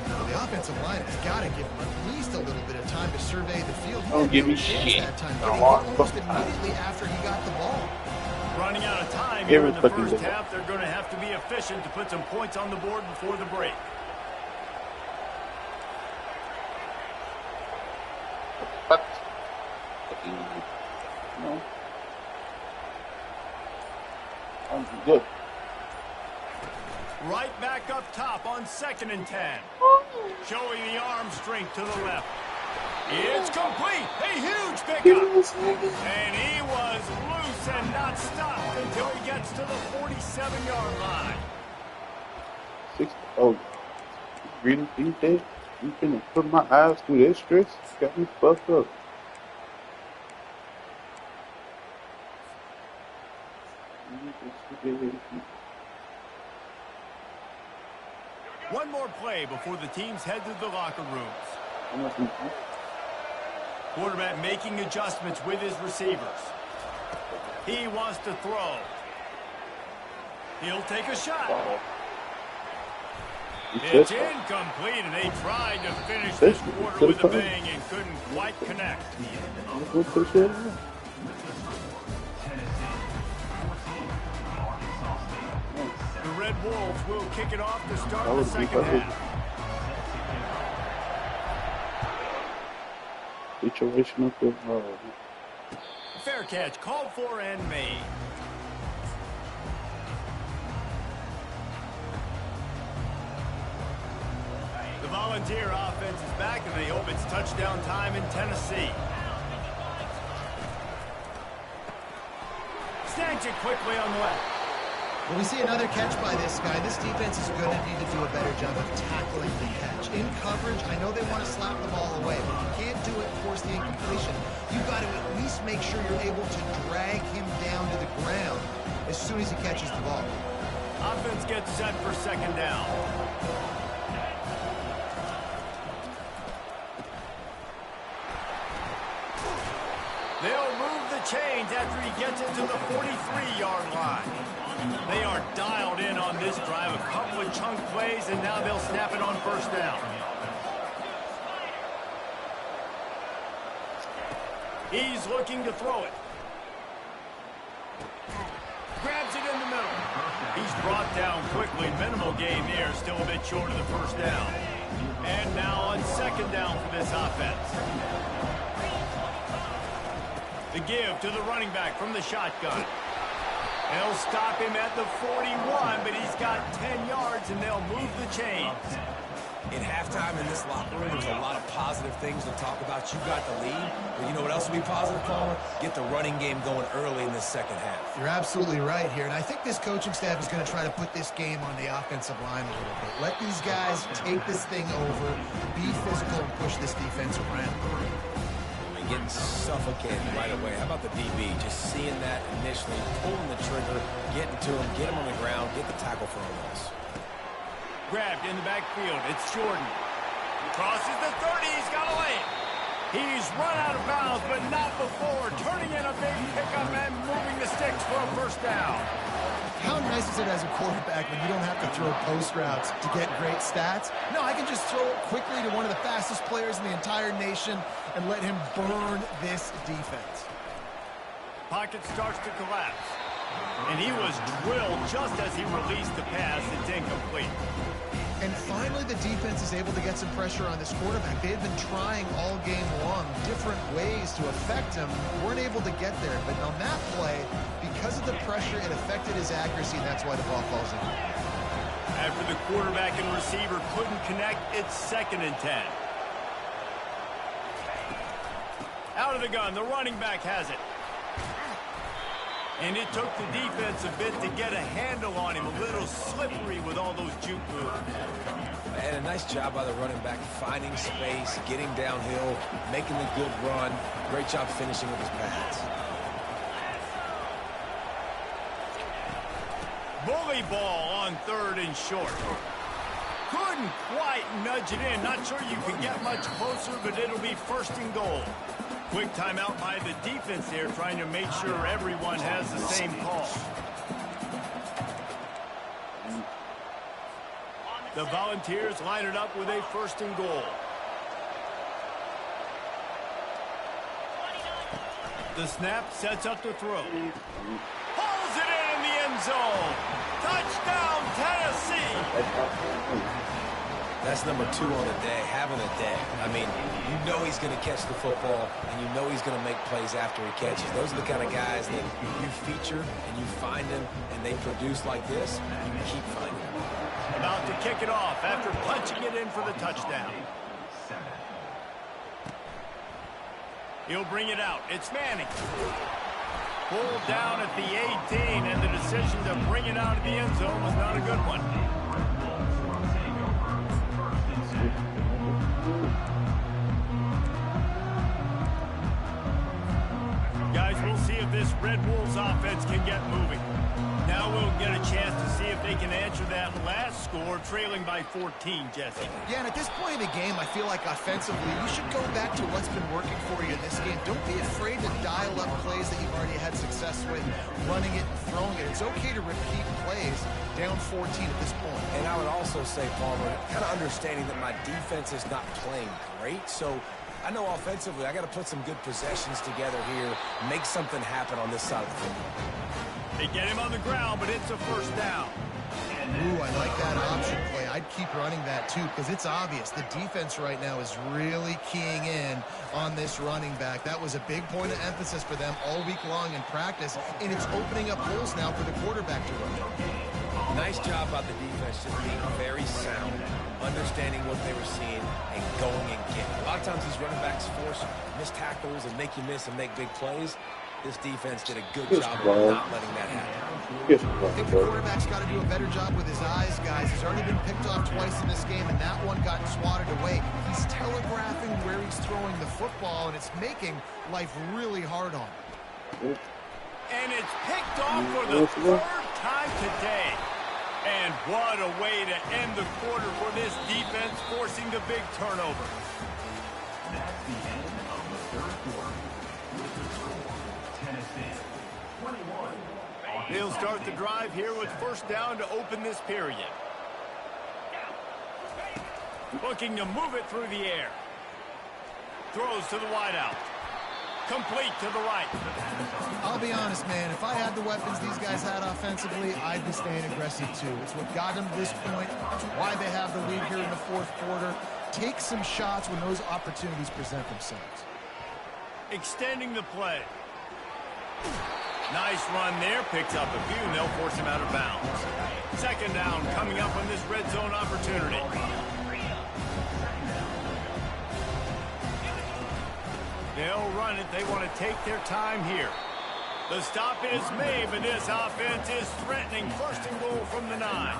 Speaker 4: Well, the offensive line has got to give him at least a little bit of time to survey the field.
Speaker 8: Don't give me shit.
Speaker 4: That time, almost immediately after he got the ball.
Speaker 2: Running out of time here in the first half, they're going to have to be efficient to put some points on the board before the break.
Speaker 8: No. I'm good.
Speaker 2: Right back up top on 2nd and 10. Showing the arm strength to the left. It's complete. A huge pickup. And he was loose and not stopped until he gets to the 47-yard line.
Speaker 8: Oh, you really think that? You finna put my eyes through that stress? Got me fucked up.
Speaker 2: One more play before the teams head to the locker rooms. Quarterback making adjustments with his receivers. He wants to throw. He'll take a shot. It's incomplete, and they tried to finish this quarter with a bang and couldn't quite connect. The Red Wolves will kick it off to start the 2nd half.
Speaker 8: Situational football.
Speaker 2: Fair catch called for and made. The Volunteer offense is back, and they hope it's touchdown time in Tennessee. Snatch it quickly on the left.
Speaker 4: When we see another catch by this guy, this defense is going to need to do a better job of tackling the catch. In coverage, I know they want to slap the ball away, but if you can't do it, force the incompletion. You've got to at least make sure you're able to drag him down to the ground as soon as he catches the ball.
Speaker 2: Offense gets set for 2nd down. They'll move the chains after he gets it to the 43-yard line. They are dialed in on this drive. A couple of chunk plays, and now they'll snap it on 1st down. He's looking to throw it. Grabs it in the middle. He's brought down quickly. Minimal gain there. Still a bit short of the 1st down. And now on 2nd down for this offense. The give to the running back from the shotgun. They'll stop him at the 41, but he's got 10 yards, and they'll move the chains.
Speaker 7: In halftime in this locker room, there's a lot of positive things to talk about. You got the lead, but you know what else will be positive, Palmer? Get the running game going early in this 2nd half.
Speaker 4: You're absolutely right here, and I think this coaching staff is going to try to put this game on the offensive line a little bit. Let these guys take this thing over, be physical, and push this defense around.
Speaker 7: Getting suffocated right away. How about the DB? Just seeing that initially, pulling the trigger, getting to him, get him on the ground, get the tackle for a loss.
Speaker 2: Grabbed in the backfield. It's Jordan. Crosses the 30. He's got a lane. He's run out of bounds, but not before turning in a big pickup and moving the sticks for a 1st down.
Speaker 4: How nice is it as a quarterback when you don't have to throw post routes to get great stats? No, I can just throw it quickly to one of the fastest players in the entire nation and let him burn this defense.
Speaker 2: Pocket starts to collapse. And he was drilled just as he released the pass. It's incomplete.
Speaker 4: And finally, the defense is able to get some pressure on this quarterback. They had been trying all game long different ways to affect him. Weren't able to get there. But on that play, because of the pressure, it affected his accuracy, and that's why the ball falls in.
Speaker 2: After the quarterback and receiver couldn't connect, it's 2nd and 10. Out of the gun, the running back has it. And it took the defense a bit to get a handle on him. A little slippery with all those juke moves.
Speaker 7: And a nice job by the running back, finding space, getting downhill, making the good run. Great job finishing with his pads.
Speaker 2: Bully ball on 3rd and short. Couldn't quite nudge it in. Not sure you can get much closer, but it'll be 1st and goal. Quick timeout by the defense there, trying to make sure everyone has the same call. The Volunteers line it up with a 1st and goal. The snap sets up the throw. Pulls it in the end zone. Touchdown, Tennessee.
Speaker 7: That's number 2 on the day, having a day. I mean, you know he's going to catch the football, and you know he's going to make plays after he catches. Those are the kind of guys that you feature, and you find them, and they produce like this, you keep finding them.
Speaker 2: About to kick it off after punching it in for the touchdown. He'll bring it out. It's Manning. Pulled down at the 18, and the decision to bring it out of the end zone was not a good one. Guys, we'll see if this Red Wolves offense can get moving. Now we'll get a chance to see if they can answer that last score, trailing by 14, Jesse.
Speaker 4: Yeah, and at this point in the game, I feel like offensively, you should go back to what's been working for you in this game. Don't be afraid to dial up plays that you've already had success with, running it and throwing it. It's okay to repeat plays down 14 at this point.
Speaker 7: And I would also say, Palmer, kind of understanding that my defense is not playing great, so I know offensively I got to put some good possessions together here, make something happen on this side of the football.
Speaker 2: They get him on the ground, but it's a 1st down.
Speaker 4: Ooh, I like that option play. I'd keep running that, too, because it's obvious. The defense right now is really keying in on this running back. That was a big point of emphasis for them all week long in practice, and it's opening up holes now for the quarterback to run.
Speaker 7: Nice job by the defense, just being very sound, understanding what they were seeing, and going and getting. A lot of times these running backs force missed tackles and make you miss and make big plays. This defense did a good job of not letting that happen.
Speaker 4: I think the quarterback's got to do a better job with his eyes, guys. He's already been picked off twice in this game, and that one got swatted away. He's telegraphing where he's throwing the football, and it's making life really hard on him.
Speaker 2: And it's picked off for the 3rd time today. And what a way to end the quarter for this defense, forcing the big turnover.
Speaker 5: That's the end of the 3rd quarter. With the score, Tennessee 21.
Speaker 2: They'll start the drive here with 1st down to open this period. Looking to move it through the air. Throws to the wideout. Complete to the right.
Speaker 4: I'll be honest, man. If I had the weapons these guys had offensively, I'd be staying aggressive, too. It's what got them to this point. It's why they have the lead here in the 4th quarter. Take some shots when those opportunities present themselves.
Speaker 2: Extending the play. Nice run there. Picks up a few, and they'll force him out of bounds. 2nd down coming up on this red zone opportunity. They'll run it. They want to take their time here. The stop is made, but this offense is threatening 1st and goal from the 9.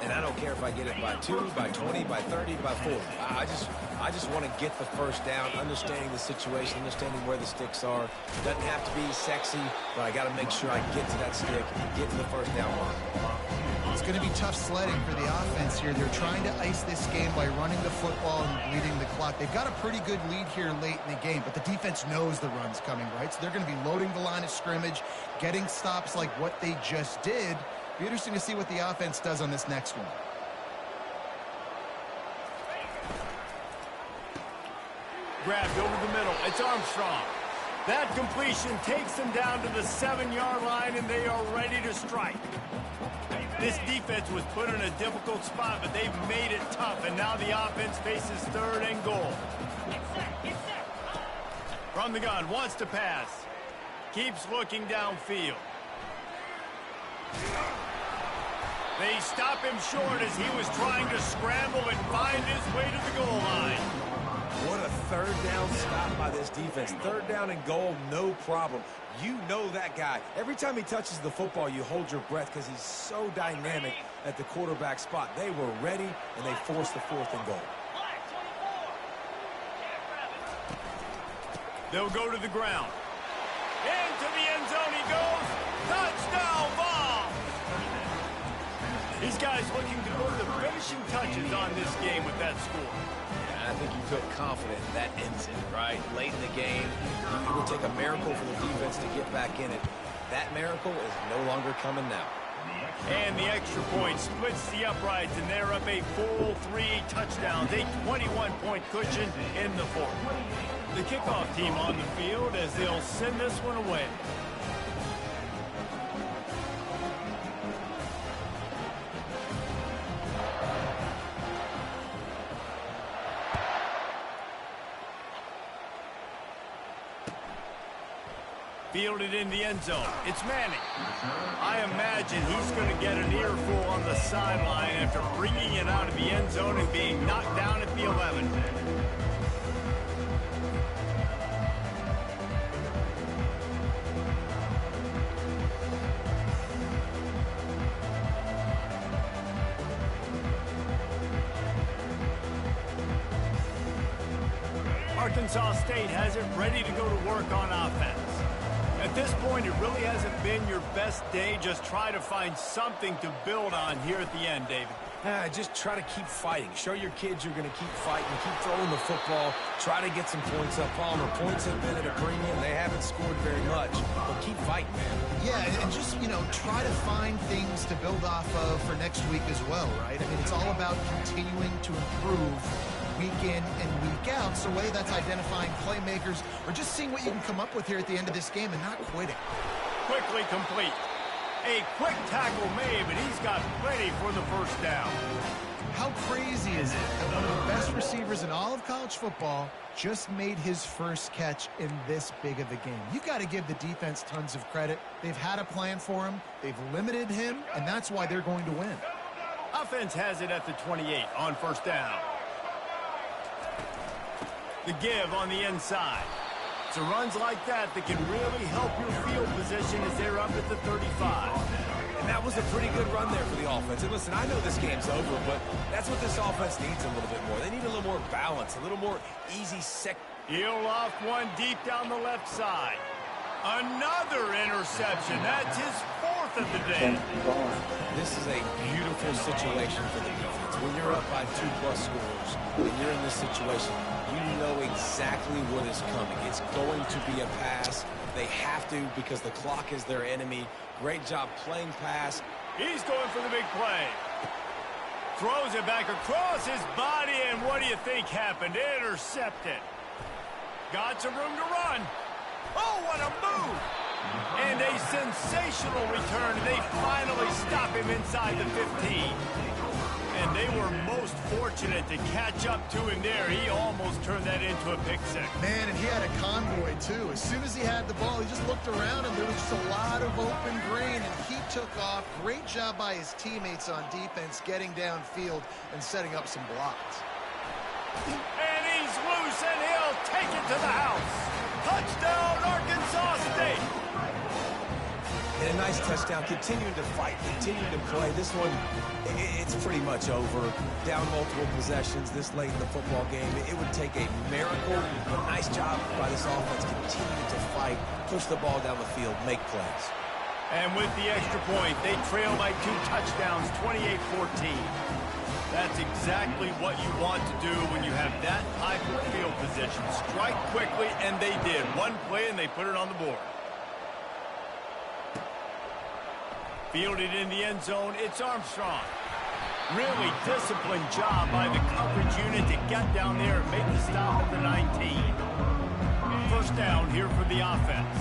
Speaker 7: And I don't care if I get it by 2, by 20, by 30, by 40. I just want to get the 1st down, understanding the situation, understanding where the sticks are. Doesn't have to be sexy, but I got to make sure I get to that stick, get to the 1st down line.
Speaker 4: It's going to be tough sledding for the offense here. They're trying to ice this game by running the football and bleeding the clock. They've got a pretty good lead here late in the game, but the defense knows the run's coming, right? So they're going to be loading the line of scrimmage, getting stops like what they just did. Be interesting to see what the offense does on this next one.
Speaker 2: Grabbed over the middle. It's Armstrong. That completion takes them down to the 7-yard line, and they are ready to strike. This defense was put in a difficult spot, but they've made it tough, and now the offense faces 3rd and goal. From the gun, wants to pass. Keeps looking downfield. They stop him short as he was trying to scramble and find his way to the goal line.
Speaker 7: What a 3rd down stop by this defense. 3rd down and goal, no problem. You know that guy. Every time he touches the football, you hold your breath because he's so dynamic at the quarterback spot. They were ready, and they forced the 4th and goal.
Speaker 2: They'll go to the ground. Into the end zone he goes. Touchdown ball! These guys looking to go to the finishing touches on this game with that score.
Speaker 7: I think you feel confident that ends it, right? Late in the game, it would take a miracle for the defense to get back in it. That miracle is no longer coming now.
Speaker 2: And the extra point splits the uprights, and they're up a full 3 touchdowns, a 21-point cushion in the 4th. The kickoff team on the field as they'll send this one away. Fielded in the end zone. It's Manning. I imagine he's going to get an earful on the sideline after bringing it out of the end zone and being knocked down at the 11. Arkansas State has it ready to go to work on offense. At this point, it really hasn't been your best day. Just try to find something to build on here at the end, David.
Speaker 7: Just try to keep fighting. Show your kids you're going to keep fighting. Keep throwing the football. Try to get some points up. Palmer, points have been at a premium. They haven't scored very much, but keep fighting, man.
Speaker 4: Yeah, and just, try to find things to build off of for next week as well, right? I mean, it's all about continuing to improve week in and week out. So whether that's identifying playmakers or just seeing what you can come up with here at the end of this game and not quitting.
Speaker 2: Quickly complete. A quick tackle made, but he's got plenty for the 1st down.
Speaker 4: How crazy is it that one of the best receivers in all of college football just made his first catch in this big of a game? You've got to give the defense tons of credit. They've had a plan for him. They've limited him, and that's why they're going to win.
Speaker 2: Offense has it at the 28 on 1st down. The give on the inside. So runs like that can really help your field position as they're up at the 35.
Speaker 7: And that was a pretty good run there for the offense. And listen, I know this game's over, but that's what this offense needs a little bit more. They need a little more balance, a little more easy sec.
Speaker 2: He'll off one deep down the left side. Another interception. That's his 4th of the day.
Speaker 7: This is a beautiful situation for the defense. When you're up by 2+ scores, when you're in this situation, you know exactly what is coming. It's going to be a pass. They have to because the clock is their enemy. Great job playing pass.
Speaker 2: He's going for the big play. Throws it back across his body, and what do you think happened? Intercepted. Got some room to run. Oh, what a move! And a sensational return. They finally stop him inside the 15. And they were most fortunate to catch up to him there. He almost turned that into a pick six.
Speaker 4: Man, and he had a convoy, too. As soon as he had the ball, he just looked around, and there was just a lot of open green, and he took off. Great job by his teammates on defense, getting downfield and setting up some blocks.
Speaker 2: And he's loose, and he'll take it to the house. Touchdown, Arkansas State.
Speaker 7: And a nice touchdown, continuing to fight, continuing to play. This one, it's pretty much over. Down multiple possessions this late in the football game. It would take a miracle. A nice job by this offense, continuing to fight, push the ball down the field, make plays.
Speaker 2: And with the extra point, they trail by 2 touchdowns, 28-14. That's exactly what you want to do when you have that type of field position. Strike quickly, and they did. One play, and they put it on the board. Fielded in the end zone, it's Armstrong. Really disciplined job by the coverage unit to get down there and make the stop at the 19. 1st first down here for the offense.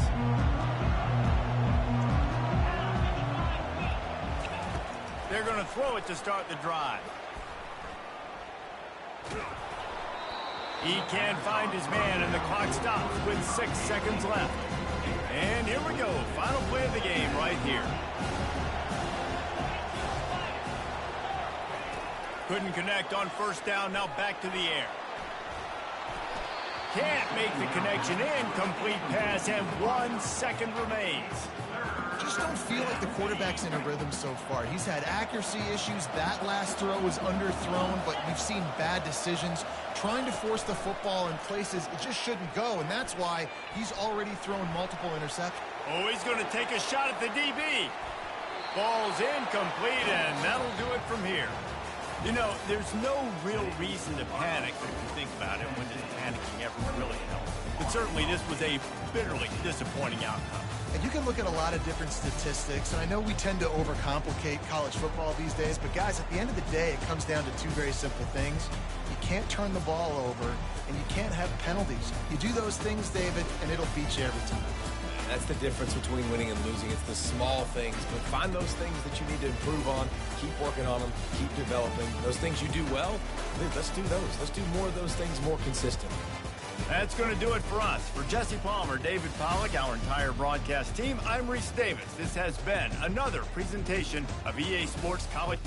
Speaker 2: They're going to throw it to start the drive. He can't find his man, and the clock stops with 6 seconds left. And here we go. Final play of the game right here. Couldn't connect on first down. Now back to the air. Can't make the connection. Incomplete pass, and 1 second remains.
Speaker 4: Just don't feel like the quarterback's in a rhythm so far. He's had accuracy issues. That last throw was underthrown, but we've seen bad decisions. Trying to force the football in places it just shouldn't go, and that's why he's already thrown multiple interceptions.
Speaker 2: Oh, he's going to take a shot at the DB. Ball's incomplete, and that'll do it from here. You know, there's no real reason to panic if you think about it. When does panicking ever really help? But certainly this was a bitterly disappointing outcome.
Speaker 4: And you can look at a lot of different statistics, and I know we tend to overcomplicate college football these days, but guys, at the end of the day, it comes down to two very simple things. You can't turn the ball over, and you can't have penalties. You do those things, David, and it'll beat you every time.
Speaker 7: That's the difference between winning and losing. It's the small things, but find those things that you need to improve on. Keep working on them. Keep developing. Those things you do well, let's do those. Let's do more of those things more consistently.
Speaker 2: That's going to do it for us. For Jesse Palmer, David Pollack, our entire broadcast team, I'm Reese Davis. This has been another presentation of EA Sports College.